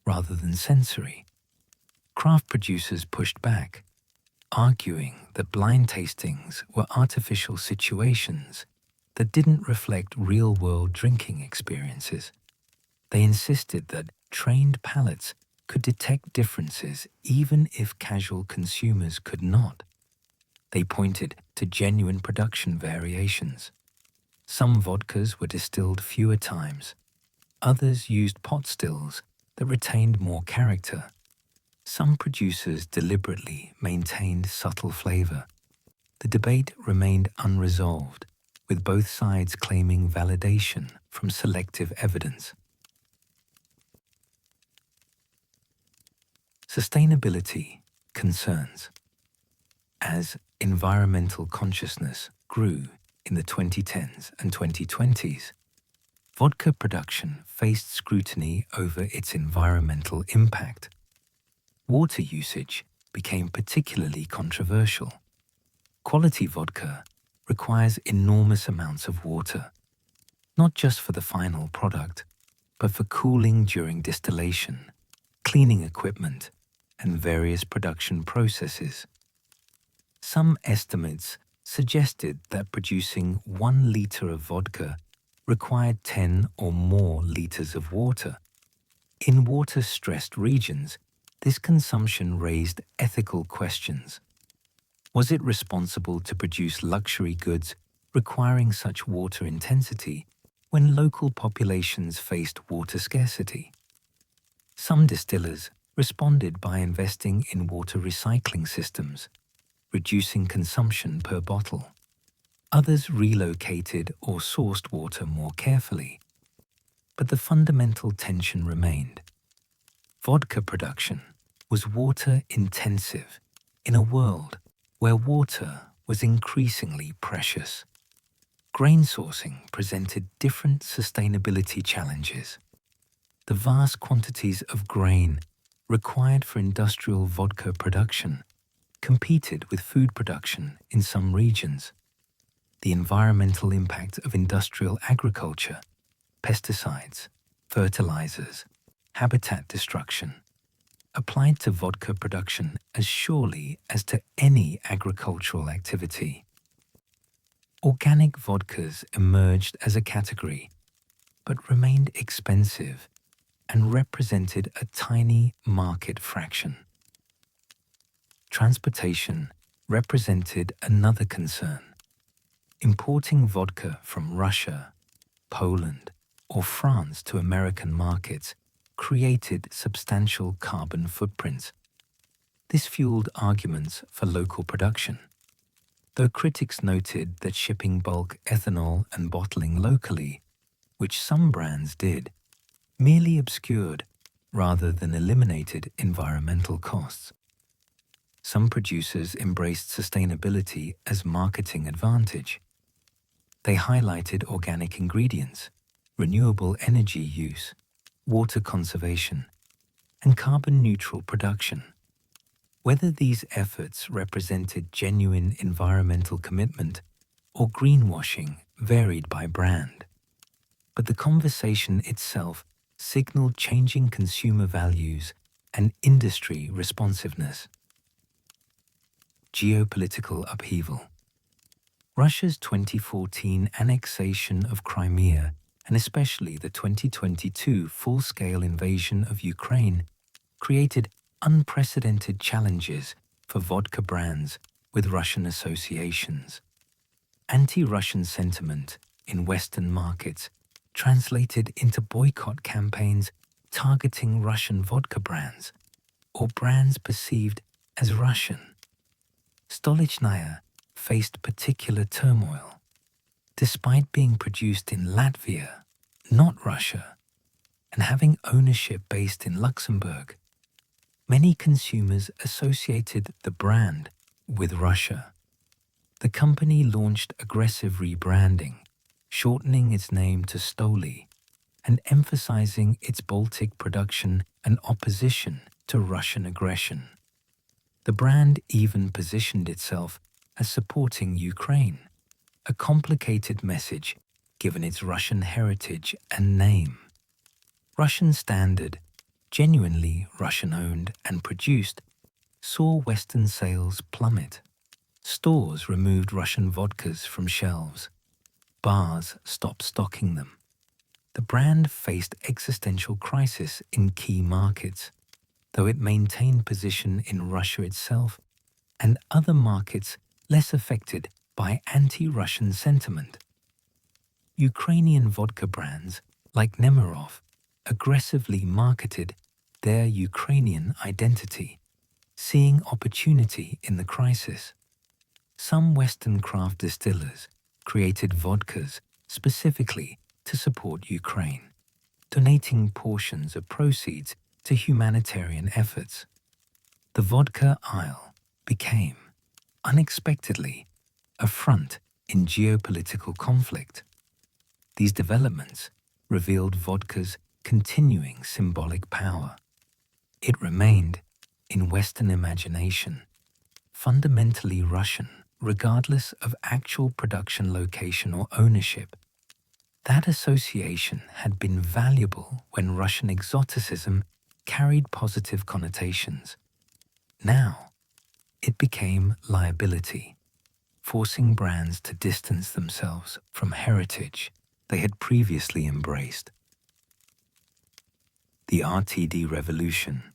Speaker 1: rather than sensory. Craft producers pushed back, arguing that blind tastings were artificial situations that didn't reflect real-world drinking experiences. They insisted that trained palates could detect differences even if casual consumers could not. They pointed to genuine production variations. Some vodkas were distilled fewer times. Others used pot stills that retained more character. Some producers deliberately maintained subtle flavor. The debate remained unresolved, with both sides claiming validation from selective evidence. Sustainability concerns. As environmental consciousness grew in the 2010s and 2020s, vodka production faced scrutiny over its environmental impact. Water usage became particularly controversial. Quality vodka requires enormous amounts of water, not just for the final product, but for cooling during distillation, cleaning equipment, and various production processes. Some estimates suggested that producing 1 liter of vodka required 10 or more liters of water. In water-stressed regions, this consumption raised ethical questions. Was it responsible to produce luxury goods requiring such water intensity when local populations faced water scarcity? Some distillers responded by investing in water recycling systems, reducing consumption per bottle. Others relocated or sourced water more carefully. But the fundamental tension remained. Vodka production was water-intensive in a world where water was increasingly precious. Grain sourcing presented different sustainability challenges. The vast quantities of grain required for industrial vodka production competed with food production in some regions. The environmental impact of industrial agriculture, pesticides, fertilizers, habitat destruction, applied to vodka production as surely as to any agricultural activity. Organic vodkas emerged as a category, but remained expensive and represented a tiny market fraction. Transportation represented another concern. Importing vodka from Russia, Poland, or France to American markets created substantial carbon footprints. This fueled arguments for local production, though critics noted that shipping bulk ethanol and bottling locally, which some brands did, merely obscured rather than eliminated environmental costs. Some producers embraced sustainability as marketing advantage. They highlighted organic ingredients, renewable energy use, water conservation, and carbon-neutral production. Whether these efforts represented genuine environmental commitment or greenwashing varied by brand. But the conversation itself signaled changing consumer values and industry responsiveness. Geopolitical upheaval. Russia's 2014 annexation of Crimea and especially the 2022 full-scale invasion of Ukraine created unprecedented challenges for vodka brands with Russian associations. Anti-Russian sentiment in Western markets translated into boycott campaigns targeting Russian vodka brands or brands perceived as Russian. Stolichnaya faced particular turmoil. Despite being produced in Latvia, not Russia, and having ownership based in Luxembourg, many consumers associated the brand with Russia. The company launched aggressive rebranding, shortening its name to Stoli and emphasizing its Baltic production and opposition to Russian aggression. The brand even positioned itself as supporting Ukraine, a complicated message given its Russian heritage and name. Russian Standard, genuinely Russian-owned and produced, saw Western sales plummet. Stores removed Russian vodkas from shelves. Bars stopped stocking them. The brand faced existential crisis in key markets, though it maintained position in Russia itself and other markets less affected by anti-Russian sentiment. Ukrainian vodka brands like Nemirov aggressively marketed their Ukrainian identity, seeing opportunity in the crisis. Some Western craft distillers created vodkas specifically to support Ukraine, donating portions of proceeds to humanitarian efforts. The vodka aisle became, unexpectedly, a front in geopolitical conflict. These developments revealed vodka's continuing symbolic power. It remained, in Western imagination, fundamentally Russian, regardless of actual production location or ownership. That association had been valuable when Russian exoticism carried positive connotations. Now, it became liability, forcing brands to distance themselves from heritage they had previously embraced. The RTD revolution,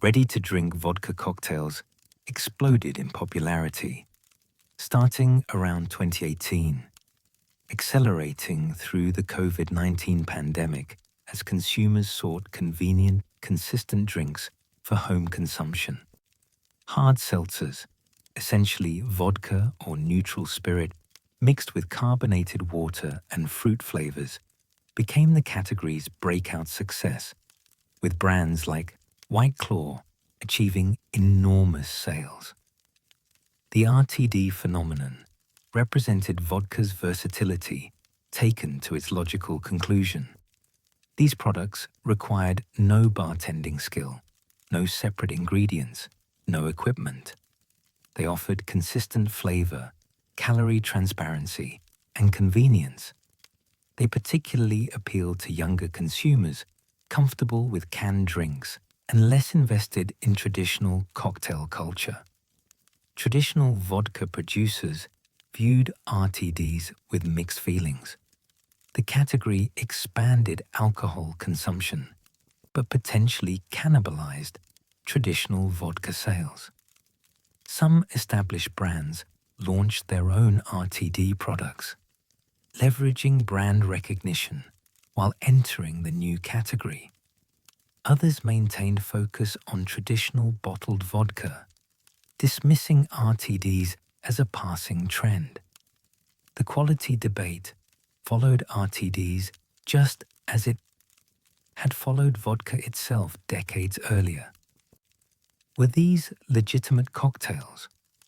Speaker 1: ready-to-drink vodka cocktails, exploded in popularity, starting around 2018, accelerating through the COVID-19 pandemic as consumers sought convenient, consistent drinks for home consumption. Hard seltzers, essentially vodka or neutral spirit mixed with carbonated water and fruit flavors, became the category's breakout success, with brands like White Claw achieving enormous sales. The RTD phenomenon represented vodka's versatility taken to its logical conclusion. These products required no bartending skill, no separate ingredients, no equipment. They offered consistent flavor, calorie transparency, and convenience. They particularly appealed to younger consumers comfortable with canned drinks and less invested in traditional cocktail culture. Traditional vodka producers viewed RTDs with mixed feelings. The category expanded alcohol consumption, but potentially cannibalized traditional vodka sales. Some established brands launched their own RTD products, leveraging brand recognition while entering the new category. Others maintained focus on traditional bottled vodka, dismissing RTDs as a passing trend. The quality debate followed RTDs just as it had followed vodka itself decades earlier. Were these legitimate cocktails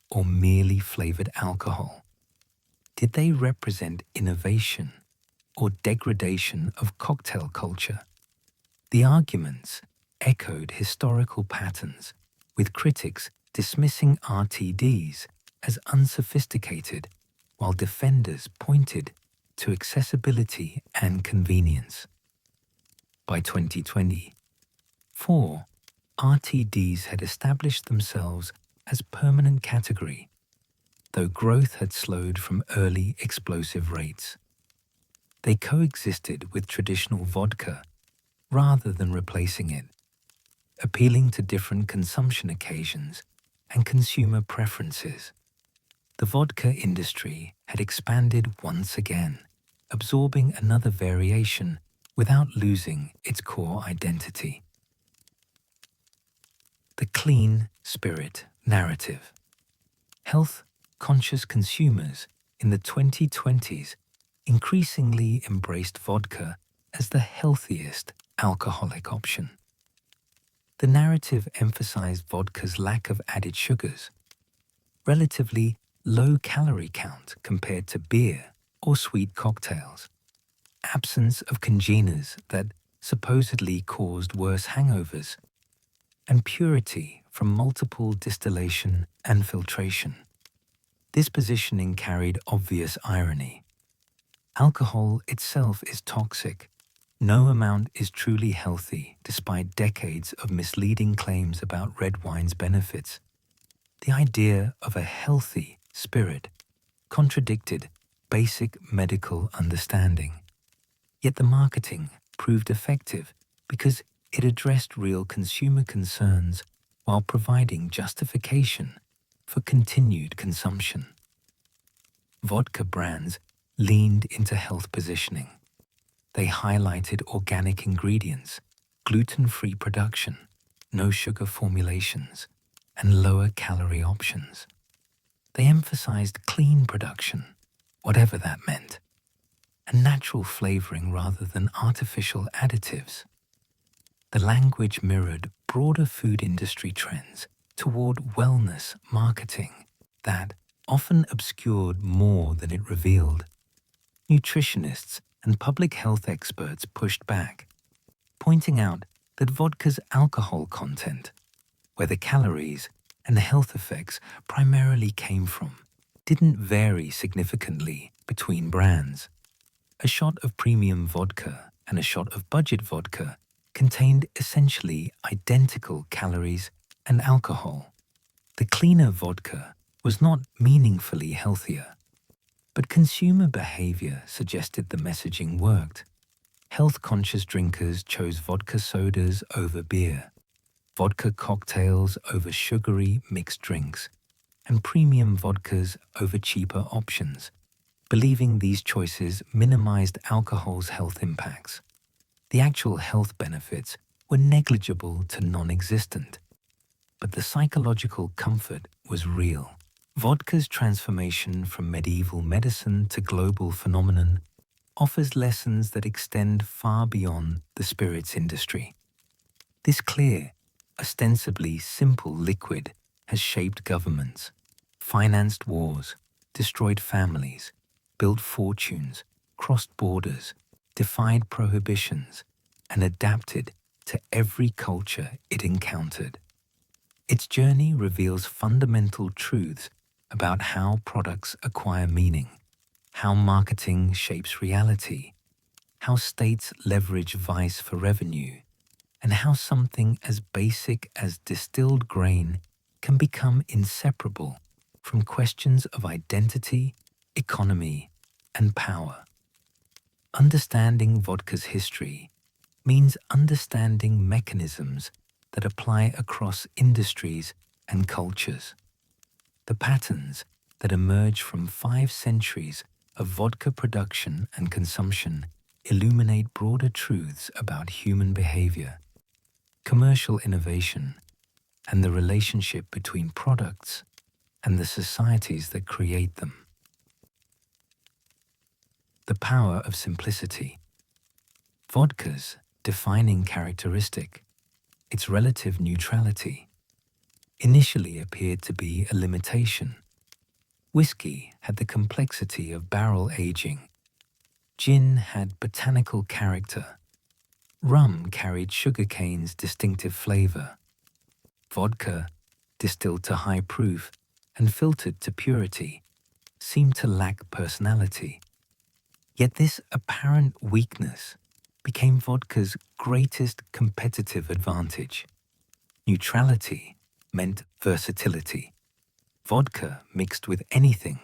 Speaker 1: or merely flavored alcohol? Did they represent innovation or degradation of cocktail culture? The arguments echoed historical patterns, with critics dismissing RTDs as unsophisticated, while defenders pointed to accessibility and convenience. By 2024, RTDs had established themselves as permanent category, though growth had slowed from early explosive rates. They coexisted with traditional vodka rather than replacing it, appealing to different consumption occasions and consumer preferences. The vodka industry had expanded once again, absorbing another variation without losing its core identity. The clean spirit narrative. Health-conscious consumers in the 2020s increasingly embraced vodka as the healthiest alcoholic option. The narrative emphasized vodka's lack of added sugars, relatively low calorie count compared to beer or sweet cocktails, absence of congeners that supposedly caused worse hangovers, and purity from multiple distillation and filtration. This positioning carried obvious irony. Alcohol itself is toxic. No amount is truly healthy, despite decades of misleading claims about red wine's benefits. The idea of a healthy spirit contradicted basic medical understanding. Yet the marketing proved effective because it addressed real consumer concerns while providing justification for continued consumption. Vodka brands leaned into health positioning. They highlighted organic ingredients, gluten-free production, no sugar formulations, and lower calorie options. They emphasized clean production, whatever that meant, and natural flavoring rather than artificial additives. The language mirrored broader food industry trends toward wellness marketing that often obscured more than it revealed. Nutritionists and public health experts pushed back, pointing out that vodka's alcohol content, where the calories and the health effects primarily came from, didn't vary significantly between brands. A shot of premium vodka and a shot of budget vodka contained essentially identical calories and alcohol. The cleaner vodka was not meaningfully healthier, but consumer behavior suggested the messaging worked. Health-conscious drinkers chose vodka sodas over beer, vodka cocktails over sugary mixed drinks, and premium vodkas over cheaper options, believing these choices minimized alcohol's health impacts. The actual health benefits were negligible to non-existent, but the psychological comfort was real. Vodka's transformation from medieval medicine to global phenomenon offers lessons that extend far beyond the spirits industry. This clear, ostensibly simple liquid has shaped governments, financed wars, destroyed families, built fortunes, crossed borders, defied prohibitions, and adapted to every culture it encountered. Its journey reveals fundamental truths about how products acquire meaning, how marketing shapes reality, how states leverage vice for revenue, and how something as basic as distilled grain can become inseparable from questions of identity, economy, and power. Understanding vodka's history means understanding mechanisms that apply across industries and cultures. The patterns that emerge from 5 centuries of vodka production and consumption illuminate broader truths about human behavior, commercial innovation, and the relationship between products and the societies that create them. The power of simplicity. Vodka's defining characteristic, its relative neutrality, initially appeared to be a limitation. Whiskey had the complexity of barrel aging. Gin had botanical character. Rum carried sugarcane's distinctive flavor. Vodka, distilled to high proof and filtered to purity, seemed to lack personality. Yet this apparent weakness became vodka's greatest competitive advantage. Neutrality meant versatility. Vodka mixed with anything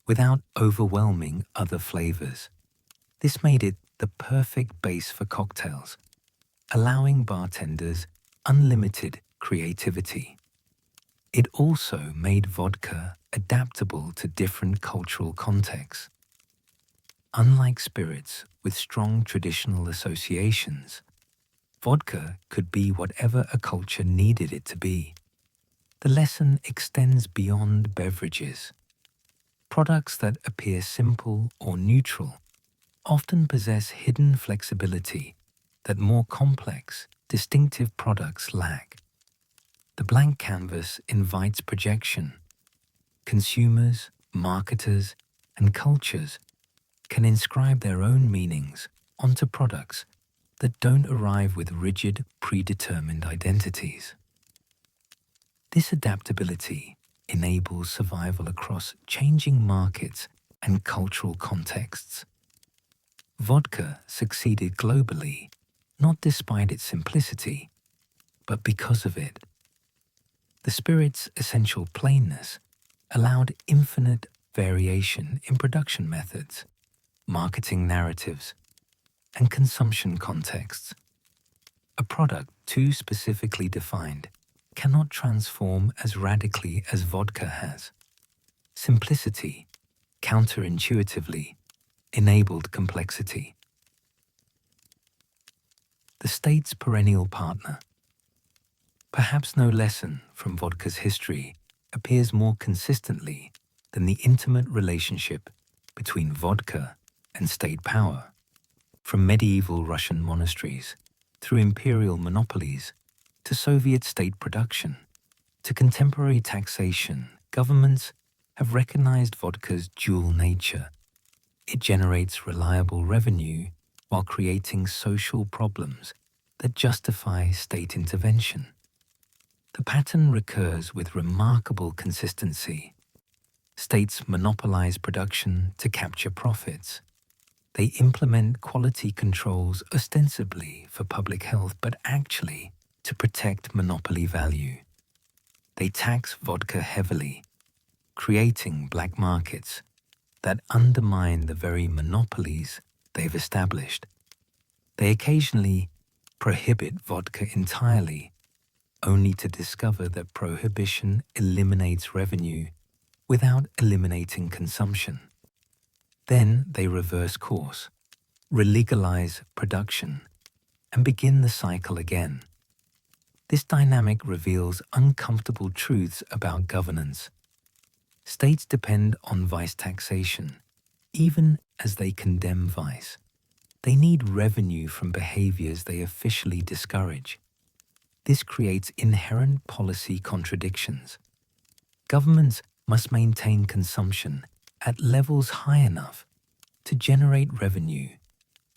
Speaker 1: without overwhelming other flavors. This made it the perfect base for cocktails, allowing bartenders unlimited creativity. It also made vodka adaptable to different cultural contexts. Unlike spirits with strong traditional associations, vodka could be whatever a culture needed it to be. The lesson extends beyond beverages. Products that appear simple or neutral often possess hidden flexibility that more complex, distinctive products lack. The blank canvas invites projection. Consumers, marketers, and cultures can inscribe their own meanings onto products that don't arrive with rigid, predetermined identities. This adaptability enables survival across changing markets and cultural contexts. Vodka succeeded globally, not despite its simplicity, but because of it. The spirit's essential plainness allowed infinite variation in production methods, marketing narratives, and consumption contexts. A product too specifically defined cannot transform as radically as vodka has. Simplicity, counterintuitively, enabled complexity. The state's perennial partner. Perhaps no lesson from vodka's history appears more consistently than the intimate relationship between vodka and state power. From medieval Russian monasteries, through imperial monopolies, to Soviet state production, to contemporary taxation, governments have recognized vodka's dual nature. It generates reliable revenue while creating social problems that justify state intervention. The pattern recurs with remarkable consistency. States monopolize production to capture profits. They implement quality controls ostensibly for public health, but actually to protect monopoly value. They tax vodka heavily, creating black markets that undermine the very monopolies they've established. They occasionally prohibit vodka entirely, only to discover that prohibition eliminates revenue without eliminating consumption. Then they reverse course, relegalize production, and begin the cycle again. This dynamic reveals uncomfortable truths about governance. States depend on vice taxation, even as they condemn vice. They need revenue from behaviors they officially discourage. This creates inherent policy contradictions. Governments must maintain consumption at levels high enough to generate revenue,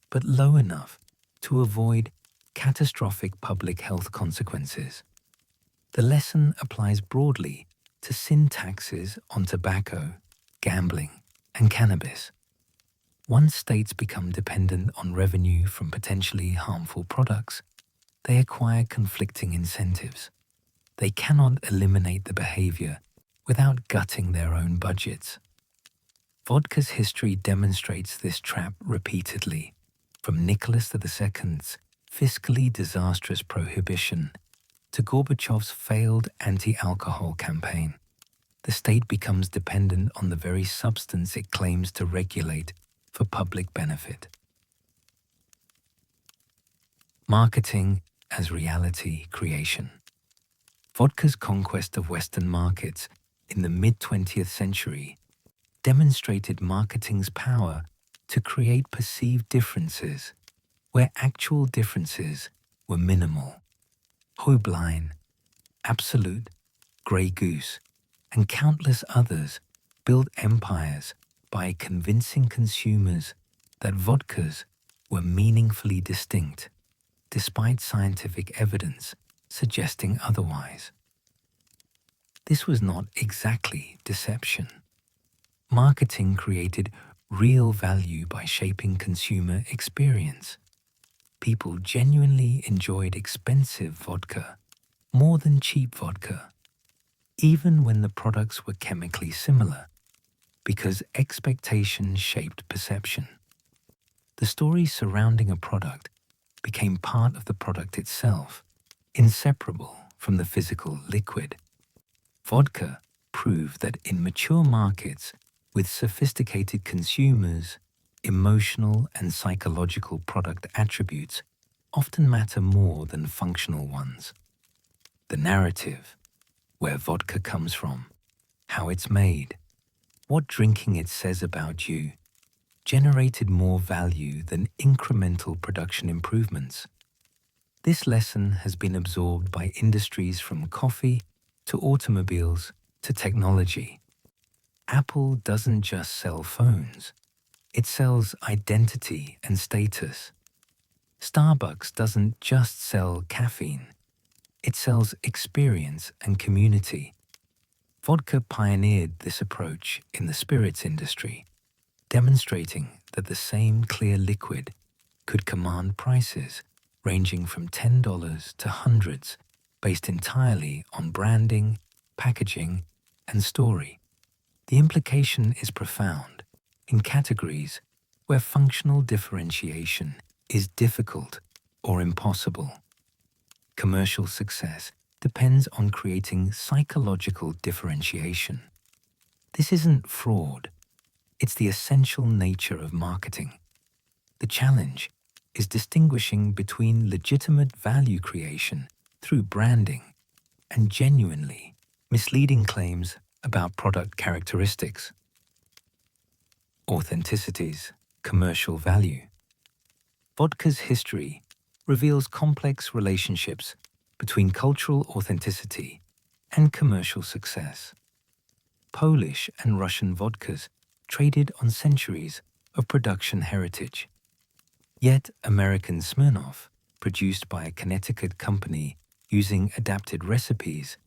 Speaker 1: but low enough to avoid catastrophic public health consequences. The lesson applies broadly to sin taxes on tobacco, gambling, and cannabis. Once states become dependent on revenue from potentially harmful products, they acquire conflicting incentives. They cannot eliminate the behavior without gutting their own budgets. Vodka's history demonstrates this trap repeatedly, from Nicholas II's fiscally disastrous prohibition to Gorbachev's failed anti-alcohol campaign. The state becomes dependent on the very substance it claims to regulate for public benefit. Marketing as reality creation. Vodka's conquest of Western markets in the mid-20th century demonstrated marketing's power to create perceived differences where actual differences were minimal. Hobline, Absolute, Grey Goose, and countless others built empires by convincing consumers that vodkas were meaningfully distinct, despite scientific evidence suggesting otherwise. This was not exactly deception. Marketing created real value by shaping consumer experience. People genuinely enjoyed expensive vodka more than cheap vodka, even when the products were chemically similar, because expectation shaped perception. The story surrounding a product became part of the product itself, inseparable from the physical liquid. Vodka proved that in mature markets with sophisticated consumers, emotional and psychological product attributes often matter more than functional ones. The narrative, where vodka comes from, how it's made, what drinking it says about you, generated more value than incremental production improvements. This lesson has been absorbed by industries from coffee to automobiles to technology. Apple doesn't just sell phones, it sells identity and status. Starbucks doesn't just sell caffeine, it sells experience and community. Vodka pioneered this approach in the spirits industry, demonstrating that the same clear liquid could command prices ranging from $10 to hundreds, based entirely on branding, packaging, and story. The implication is profound in categories where functional differentiation is difficult or impossible. Commercial success depends on creating psychological differentiation. This isn't fraud, it's the essential nature of marketing. The challenge is distinguishing between legitimate value creation through branding and genuinely misleading claims about product characteristics. Authenticity's commercial value. Vodka's history reveals complex relationships between cultural authenticity and commercial success. Polish and Russian vodkas traded on centuries of production heritage. Yet American Smirnoff, produced by a Connecticut company using adapted recipes,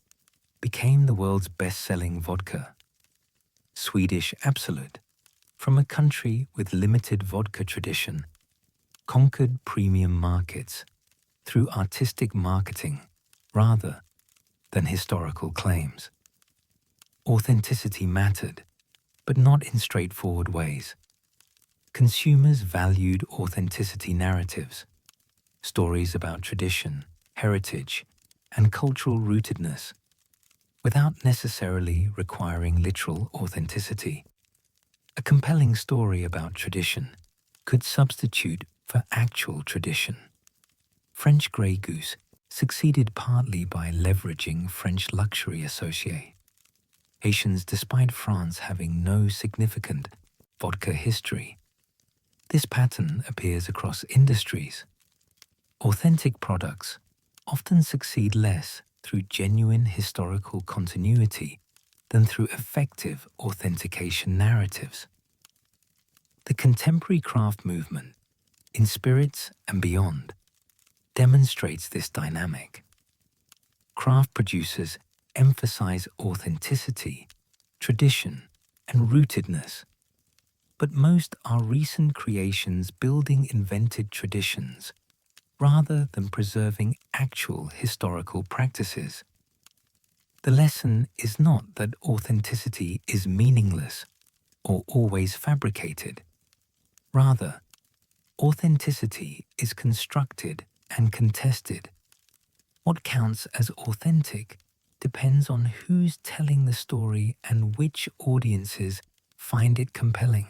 Speaker 1: became the world's best-selling vodka. Swedish Absolut, from a country with limited vodka tradition, conquered premium markets through artistic marketing rather than historical claims. Authenticity mattered, but not in straightforward ways. Consumers valued authenticity narratives, stories about tradition, heritage, and cultural rootedness, without necessarily requiring literal authenticity. A compelling story about tradition could substitute for actual tradition. French Grey Goose succeeded partly by leveraging French luxury associations despite France having no significant vodka history. This pattern appears across industries. Authentic products often succeed less through genuine historical continuity than through effective authentication narratives. The contemporary craft movement, in spirits and beyond, demonstrates this dynamic. Craft producers emphasize authenticity, tradition, and rootedness, but most are recent creations building invented traditions rather than preserving actual historical practices. The lesson is not that authenticity is meaningless or always fabricated. Rather, authenticity is constructed and contested. What counts as authentic depends on who's telling the story and which audiences find it compelling.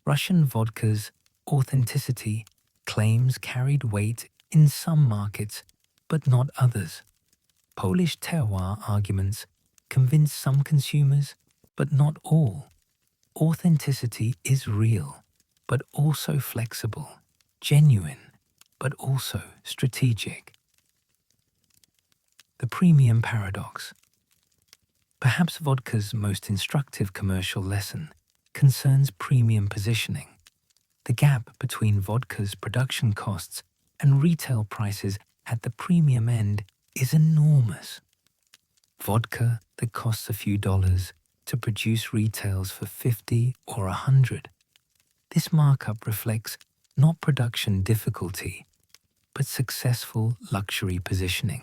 Speaker 1: Russian vodka's authenticity claims carried weight in some markets, but not others. Polish terroir arguments convince some consumers, but not all. Authenticity is real, but also flexible, genuine, but also strategic. The premium paradox. Perhaps vodka's most instructive commercial lesson concerns premium positioning. The gap between vodka's production costs and retail prices at the premium end is enormous. Vodka that costs a few dollars to produce retails for 50 or 100. This markup reflects not production difficulty, but successful luxury positioning.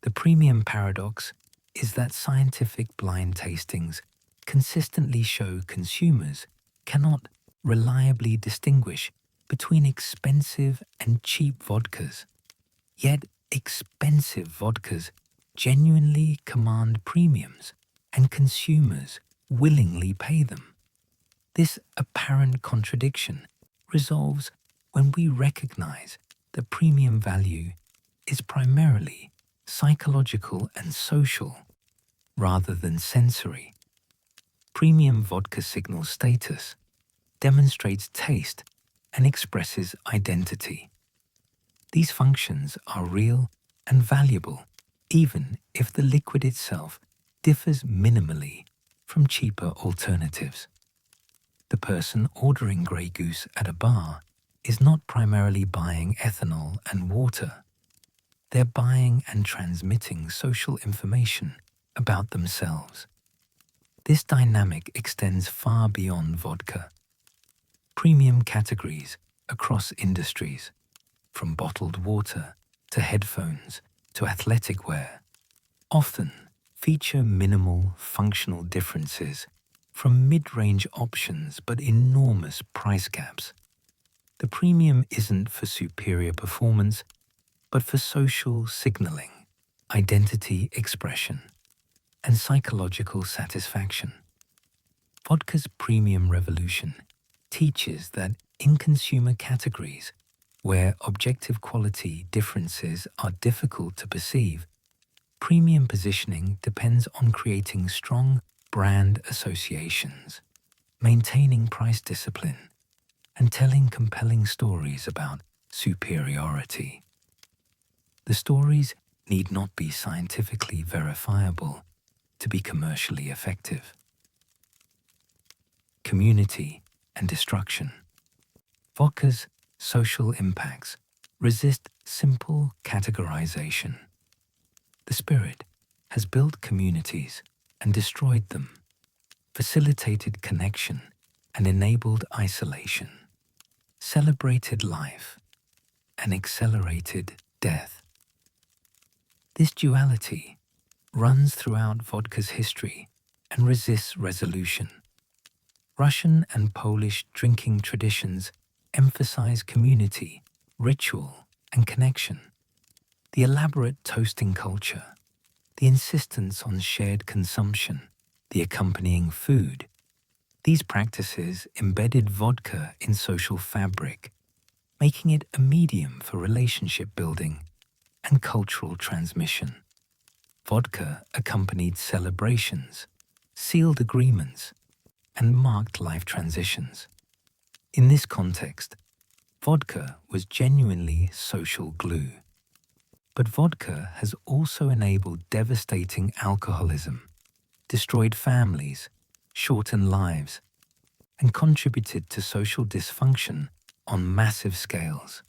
Speaker 1: The premium paradox is that scientific blind tastings consistently show consumers cannot reliably distinguish between expensive and cheap vodkas. Yet expensive vodkas genuinely command premiums, and consumers willingly pay them. This apparent contradiction resolves when we recognize that premium value is primarily psychological and social, rather than sensory. Premium vodka signals status, demonstrates taste, and expresses identity. These functions are real and valuable, even if the liquid itself differs minimally from cheaper alternatives. The person ordering Grey Goose at a bar is not primarily buying ethanol and water. They're buying and transmitting social information about themselves. This dynamic extends far beyond vodka. Premium categories across industries, from bottled water to headphones to athletic wear, often feature minimal functional differences from mid-range options but enormous price gaps. The premium isn't for superior performance, but for social signaling, identity expression, and psychological satisfaction. Vodka's premium revolution teaches that in consumer categories where objective quality differences are difficult to perceive, premium positioning depends on creating strong brand associations, maintaining price discipline, and telling compelling stories about superiority. The stories need not be scientifically verifiable to be commercially effective. Community and destruction. Vodka's social impacts resist simple categorization. The spirit has built communities and destroyed them, facilitated connection and enabled isolation, celebrated life and accelerated death. This duality runs throughout vodka's history and resists resolution. Russian and Polish drinking traditions emphasize community, ritual, and connection. The elaborate toasting culture, the insistence on shared consumption, the accompanying food, these practices embedded vodka in social fabric, making it a medium for relationship building and cultural transmission. Vodka accompanied celebrations, sealed agreements, and marked life transitions. In this context, vodka was genuinely social glue. But vodka has also enabled devastating alcoholism, destroyed families, shortened lives, and contributed to social dysfunction on massive scales.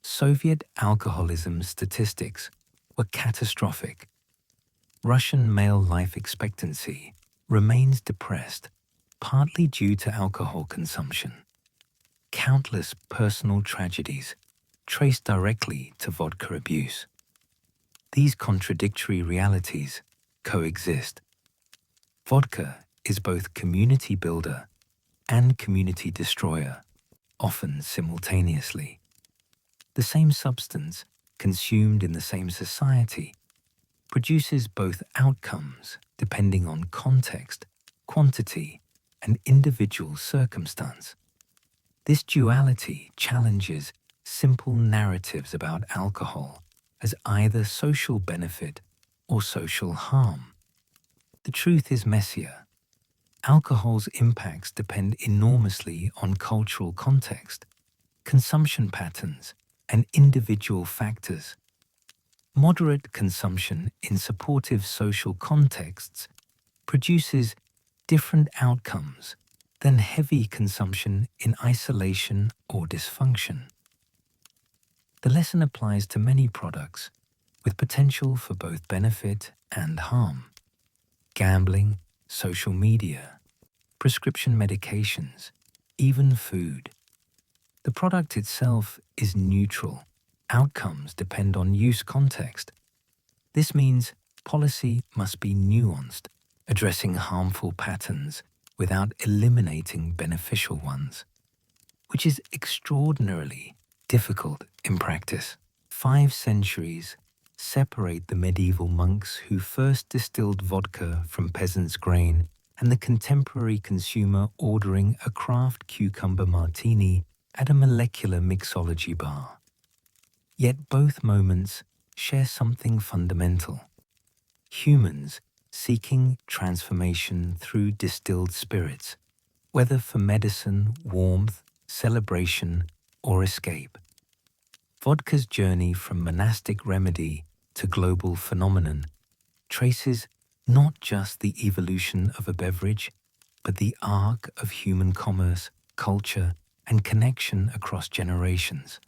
Speaker 1: Soviet alcoholism statistics were catastrophic. Russian male life expectancy remains depressed, partly due to alcohol consumption. Countless personal tragedies traced directly to vodka abuse. These contradictory realities coexist. Vodka is both community builder and community destroyer, often simultaneously. The same substance, consumed in the same society, produces both outcomes depending on context, quantity, and individual circumstance. This duality challenges simple narratives about alcohol as either social benefit or social harm. The truth is messier. Alcohol's impacts depend enormously on cultural context, consumption patterns, and individual factors. Moderate consumption in supportive social contexts produces different outcomes than heavy consumption in isolation or dysfunction. The lesson applies to many products with potential for both benefit and harm. Gambling, social media, prescription medications, even food. The product itself is neutral. Outcomes depend on use context. This means policy must be nuanced, addressing harmful patterns without eliminating beneficial ones, which is extraordinarily difficult in practice. 5 centuries separate the medieval monks who first distilled vodka from peasants' grain and the contemporary consumer ordering a craft cucumber martini at a molecular mixology bar. Yet both moments share something fundamental. Humans seeking transformation through distilled spirits, whether for medicine, warmth, celebration, or escape. Vodka's journey from monastic remedy to global phenomenon traces not just the evolution of a beverage, but the arc of human commerce, culture, and connection across generations.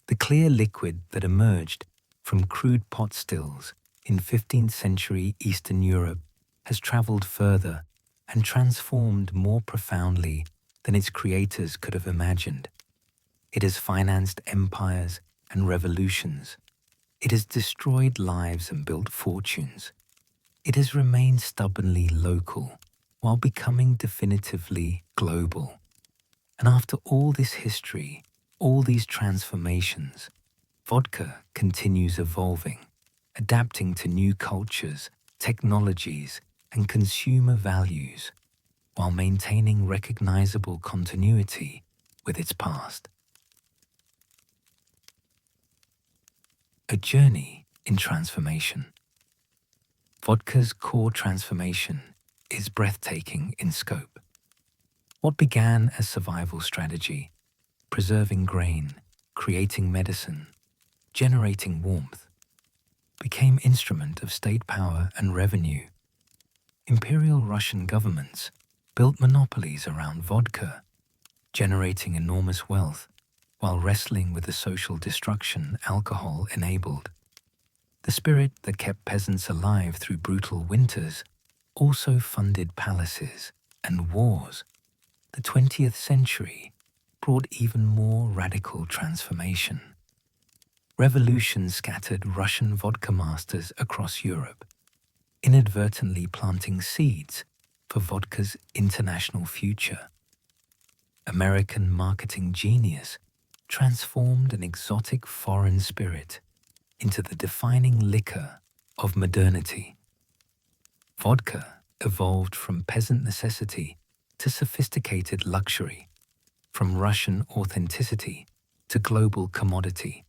Speaker 1: The clear liquid that emerged from crude pot stills in 15th century Eastern Europe has traveled further and transformed more profoundly than its creators could have imagined. It has financed empires and revolutions. It has destroyed lives and built fortunes. It has remained stubbornly local while becoming definitively global. And after all this history, all these transformations, vodka continues evolving, adapting to new cultures, technologies, and consumer values, while maintaining recognizable continuity with its past. A journey in transformation. Vodka's core transformation is breathtaking in scope. What began as survival strategy, preserving grain, creating medicine, generating warmth, became instrument of state power and revenue. Imperial Russian governments built monopolies around vodka, generating enormous wealth while wrestling with the social destruction alcohol enabled. The spirit that kept peasants alive through brutal winters also funded palaces and wars. The 20th century brought even more radical transformation. Revolution scattered Russian vodka masters across Europe, inadvertently planting seeds for vodka's international future. American marketing genius transformed an exotic foreign spirit into the defining liquor of modernity. Vodka evolved from peasant necessity to sophisticated luxury, from Russian authenticity to global commodity,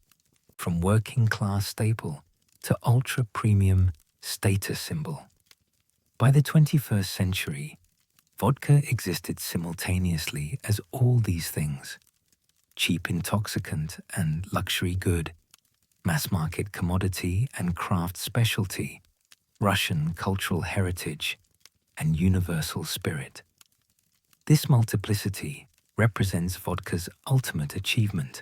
Speaker 1: from working-class staple to ultra-premium status symbol. By the 21st century, vodka existed simultaneously as all these things: cheap intoxicant and luxury good, mass-market commodity and craft specialty, Russian cultural heritage, and universal spirit. This multiplicity represents vodka's ultimate achievement,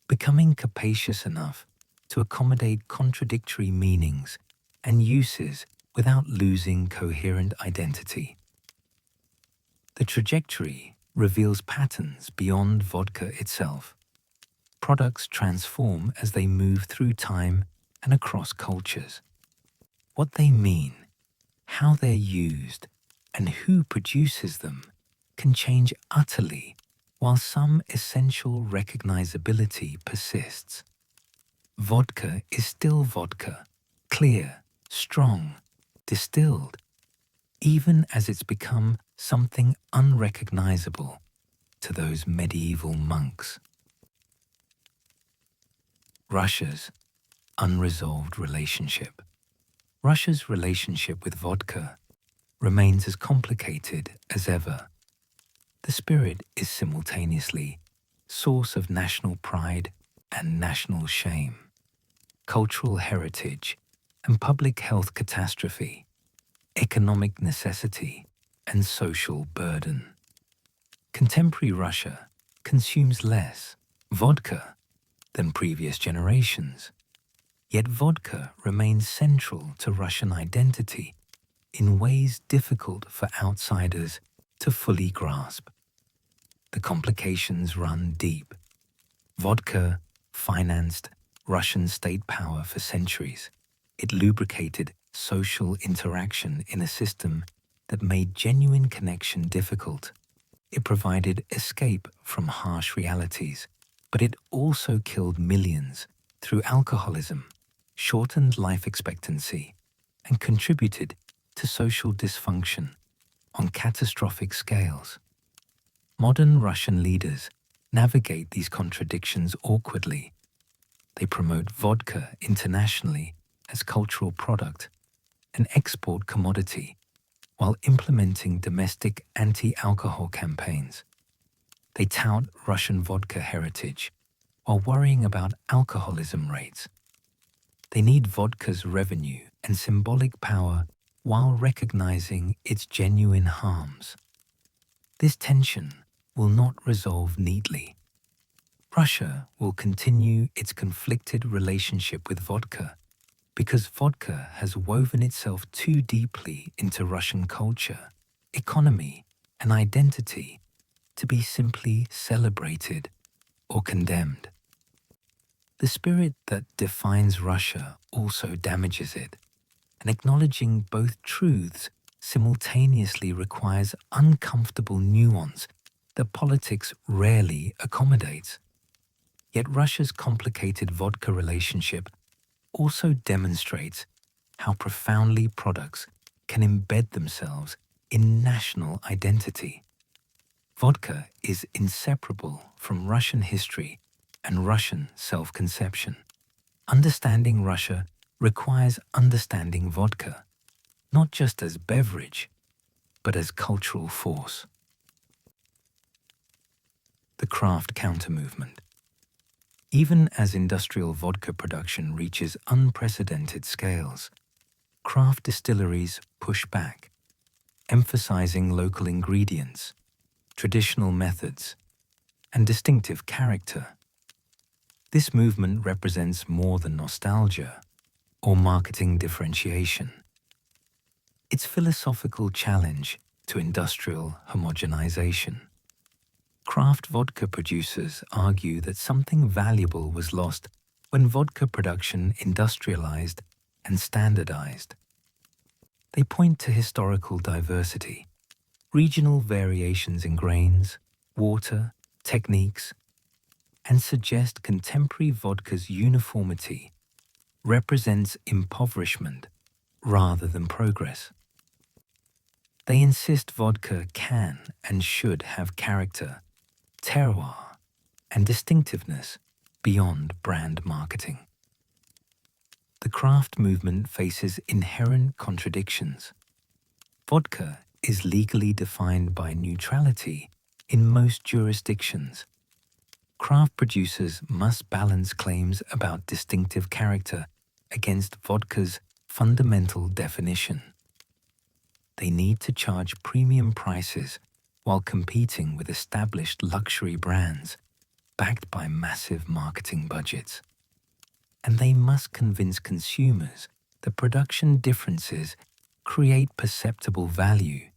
Speaker 1: becoming capacious enough to accommodate contradictory meanings and uses without losing coherent identity. The trajectory reveals patterns beyond vodka itself. Products transform as they move through time and across cultures. What they mean, how they're used, and who produces them can change utterly, while some essential recognizability persists. Vodka is still vodka, clear, strong, distilled, even as it's become something unrecognizable to those medieval monks. Russia's unresolved relationship. Russia's relationship with vodka remains as complicated as ever. The spirit is simultaneously source of national pride and national shame, cultural heritage and public health catastrophe, economic necessity and social burden. Contemporary Russia consumes less vodka than previous generations, yet vodka remains central to Russian identity in ways difficult for outsiders to fully grasp. The complications run deep. Vodka financed Russian state power for centuries. It lubricated social interaction in a system that made genuine connection difficult. It provided escape from harsh realities, but it also killed millions through alcoholism, shortened life expectancy, and contributed to social dysfunction on catastrophic scales. Modern Russian leaders navigate these contradictions awkwardly. They promote vodka internationally as cultural product, an export commodity, while implementing domestic anti-alcohol campaigns. They tout Russian vodka heritage while worrying about alcoholism rates. They need vodka's revenue and symbolic power while recognizing its genuine harms. This tension will not resolve neatly. Russia will continue its conflicted relationship with vodka because vodka has woven itself too deeply into Russian culture, economy, and identity to be simply celebrated or condemned. The spirit that defines Russia also damages it, and acknowledging both truths simultaneously requires uncomfortable nuance that politics rarely accommodates. Yet Russia's complicated vodka relationship also demonstrates how profoundly products can embed themselves in national identity. Vodka is inseparable from Russian history and Russian self-conception. Understanding Russia requires understanding vodka, not just as beverage, but as cultural force. The craft counter-movement. Even as industrial vodka production reaches unprecedented scales, craft distilleries push back, emphasizing local ingredients, traditional methods, and distinctive character. This movement represents more than nostalgia or marketing differentiation. It's philosophical challenge to industrial homogenization. Craft vodka producers argue that something valuable was lost when vodka production industrialized and standardized. They point to historical diversity, regional variations in grains, water, techniques, and suggest contemporary vodka's uniformity represents impoverishment rather than progress. They insist vodka can and should have character, terroir, and distinctiveness beyond brand marketing. The craft movement faces inherent contradictions. Vodka is legally defined by neutrality in most jurisdictions. Craft producers must balance claims about distinctive character against vodka's fundamental definition. They need to charge premium prices while competing with established luxury brands backed by massive marketing budgets. And they must convince consumers that production differences create perceptible value,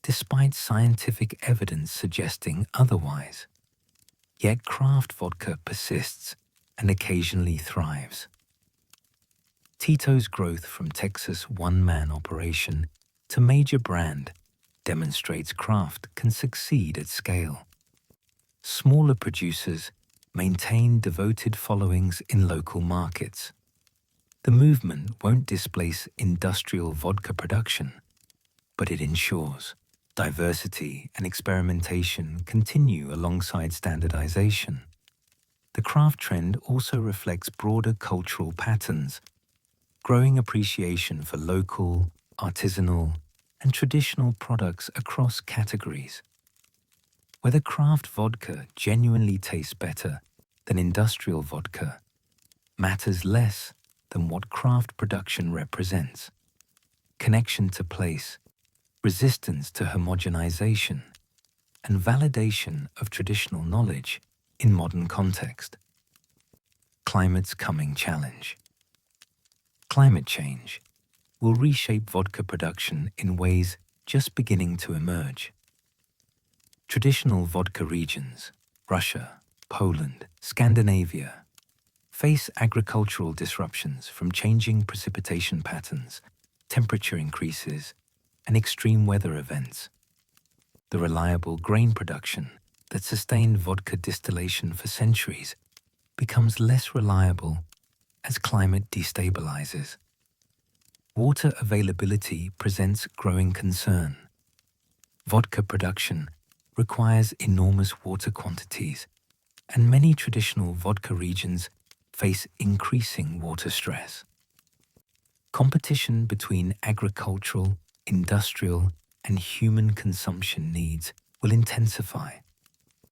Speaker 1: despite scientific evidence suggesting otherwise. Yet craft vodka persists and occasionally thrives. Tito's growth from Texas one-man operation to major brand demonstrates craft can succeed at scale. Smaller producers maintain devoted followings in local markets. The movement won't displace industrial vodka production, but it ensures diversity and experimentation continue alongside standardization. The craft trend also reflects broader cultural patterns, growing appreciation for local, artisanal, and traditional products across categories. Whether craft vodka genuinely tastes better than industrial vodka matters less than what craft production represents: connection to place, resistance to homogenization, and validation of traditional knowledge in modern context. Climate's coming challenge. Climate change will reshape vodka production in ways just beginning to emerge. Traditional vodka regions, Russia, Poland, Scandinavia, face agricultural disruptions from changing precipitation patterns, temperature increases, and extreme weather events. The reliable grain production that sustained vodka distillation for centuries becomes less reliable as climate destabilizes. Water availability presents growing concern. Vodka production requires enormous water quantities, and many traditional vodka regions face increasing water stress. Competition between agricultural, industrial, and human consumption needs will intensify.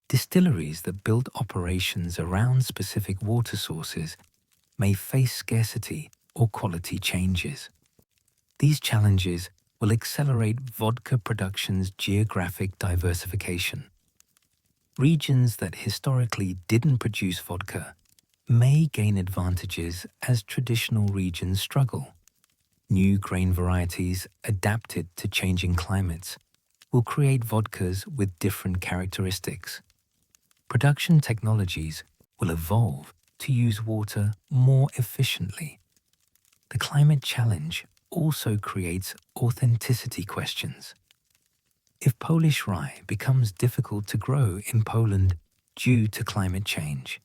Speaker 1: Distilleries that build operations around specific water sources may face scarcity or quality changes. These challenges will accelerate vodka production's geographic diversification. Regions that historically didn't produce vodka may gain advantages as traditional regions struggle. New grain varieties adapted to changing climates will create vodkas with different characteristics. Production technologies will evolve to use water more efficiently. The climate challenge also creates authenticity questions. If Polish rye becomes difficult to grow in Poland due to climate change,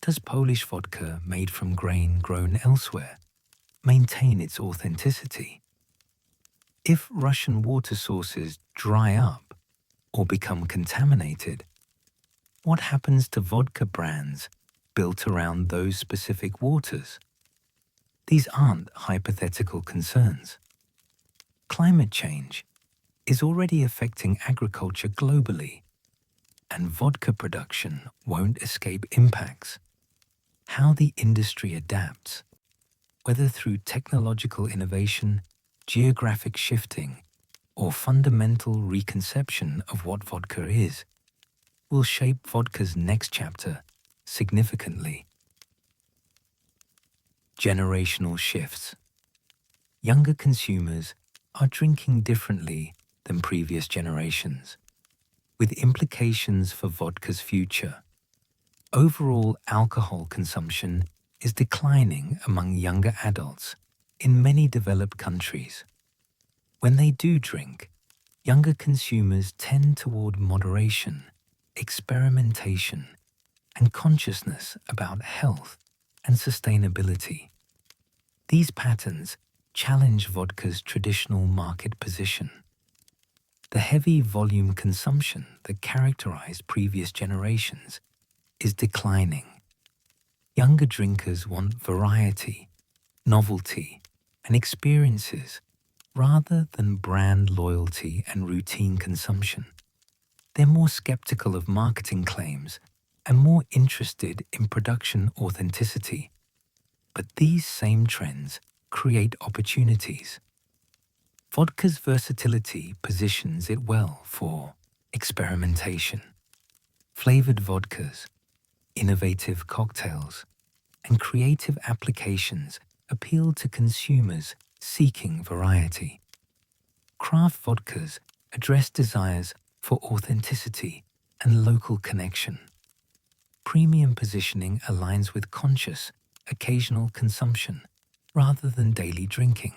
Speaker 1: does Polish vodka made from grain grown elsewhere maintain its authenticity? If Russian water sources dry up or become contaminated, what happens to vodka brands built around those specific waters? These aren't hypothetical concerns. Climate change is already affecting agriculture globally, and vodka production won't escape impacts. How the industry adapts, whether through technological innovation, geographic shifting, or fundamental reconception of what vodka is, will shape vodka's next chapter significantly. Generational shifts. Younger consumers are drinking differently than previous generations, with implications for vodka's future. Overall alcohol consumption is declining among younger adults in many developed countries. When they do drink, younger consumers tend toward moderation, experimentation, and consciousness about health and sustainability. These patterns challenge vodka's traditional market position. The heavy volume consumption that characterized previous generations is declining. Younger drinkers want variety, novelty, and experiences rather than brand loyalty and routine consumption. They're more skeptical of marketing claims and more interested in production authenticity. But these same trends create opportunities. Vodka's versatility positions it well for experimentation. Flavored vodkas, innovative cocktails, and creative applications appeal to consumers seeking variety. Craft vodkas address desires for authenticity and local connection. Premium positioning aligns with conscious, occasional consumption rather than daily drinking.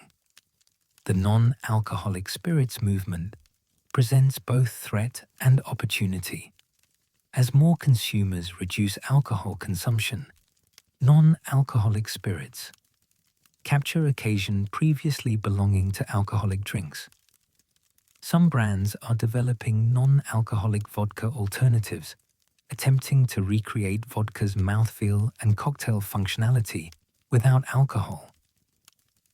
Speaker 1: The non-alcoholic spirits movement presents both threat and opportunity. As more consumers reduce alcohol consumption, non-alcoholic spirits capture occasion previously belonging to alcoholic drinks. Some brands are developing non-alcoholic vodka alternatives, attempting to recreate vodka's mouthfeel and cocktail functionality without alcohol.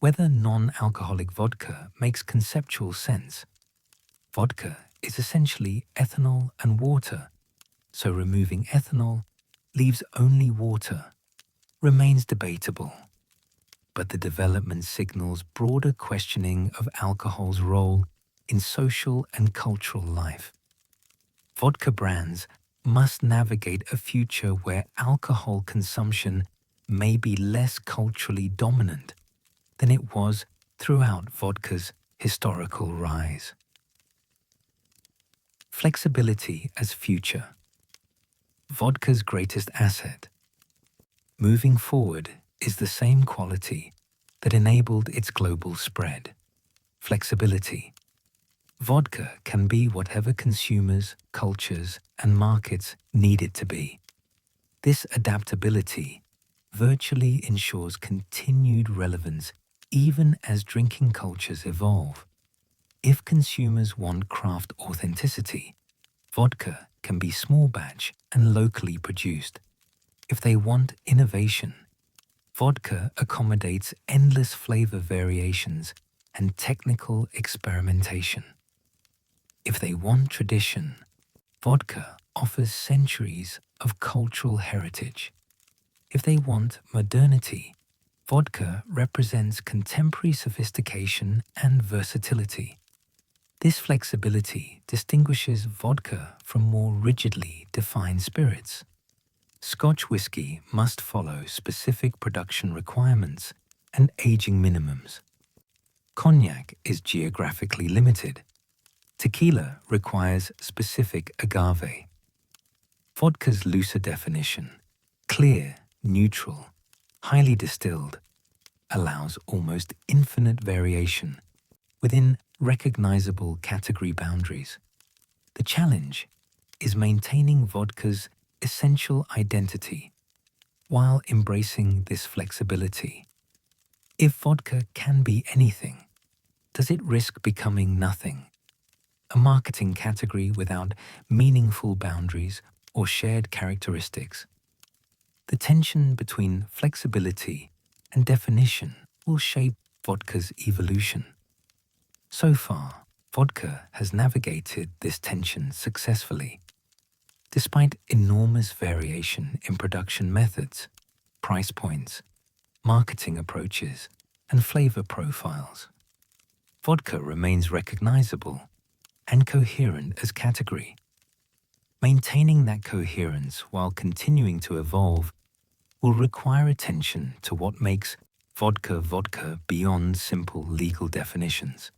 Speaker 1: Whether non-alcoholic vodka makes conceptual sense, vodka is essentially ethanol and water, so removing ethanol leaves only water remains debatable. But the development signals broader questioning of alcohol's role in social and cultural life. Vodka brands must navigate a future where alcohol consumption may be less culturally dominant than it was throughout vodka's historical rise. Flexibility as future. Vodka's greatest asset. Moving forward is the same quality that enabled its global spread: flexibility. Vodka can be whatever consumers, cultures, and markets need it to be. This adaptability virtually ensures continued relevance even as drinking cultures evolve. If consumers want craft authenticity, vodka can be small batch and locally produced. If they want innovation, vodka accommodates endless flavor variations and technical experimentation. If they want tradition, vodka offers centuries of cultural heritage. If they want modernity, vodka represents contemporary sophistication and versatility. This flexibility distinguishes vodka from more rigidly defined spirits. Scotch whisky must follow specific production requirements and aging minimums. Cognac is geographically limited. Tequila requires specific agave. Vodka's looser definition, clear, neutral, highly distilled, allows almost infinite variation within recognizable category boundaries. The challenge is maintaining vodka's essential identity while embracing this flexibility. If vodka can be anything, does it risk becoming nothing? A marketing category without meaningful boundaries or shared characteristics? The tension between flexibility and definition will shape vodka's evolution. So far, vodka has navigated this tension successfully. Despite enormous variation in production methods, price points, marketing approaches, and flavor profiles, vodka remains recognizable and coherent as category. Maintaining that coherence while continuing to evolve will require attention to what makes vodka vodka beyond simple legal definitions.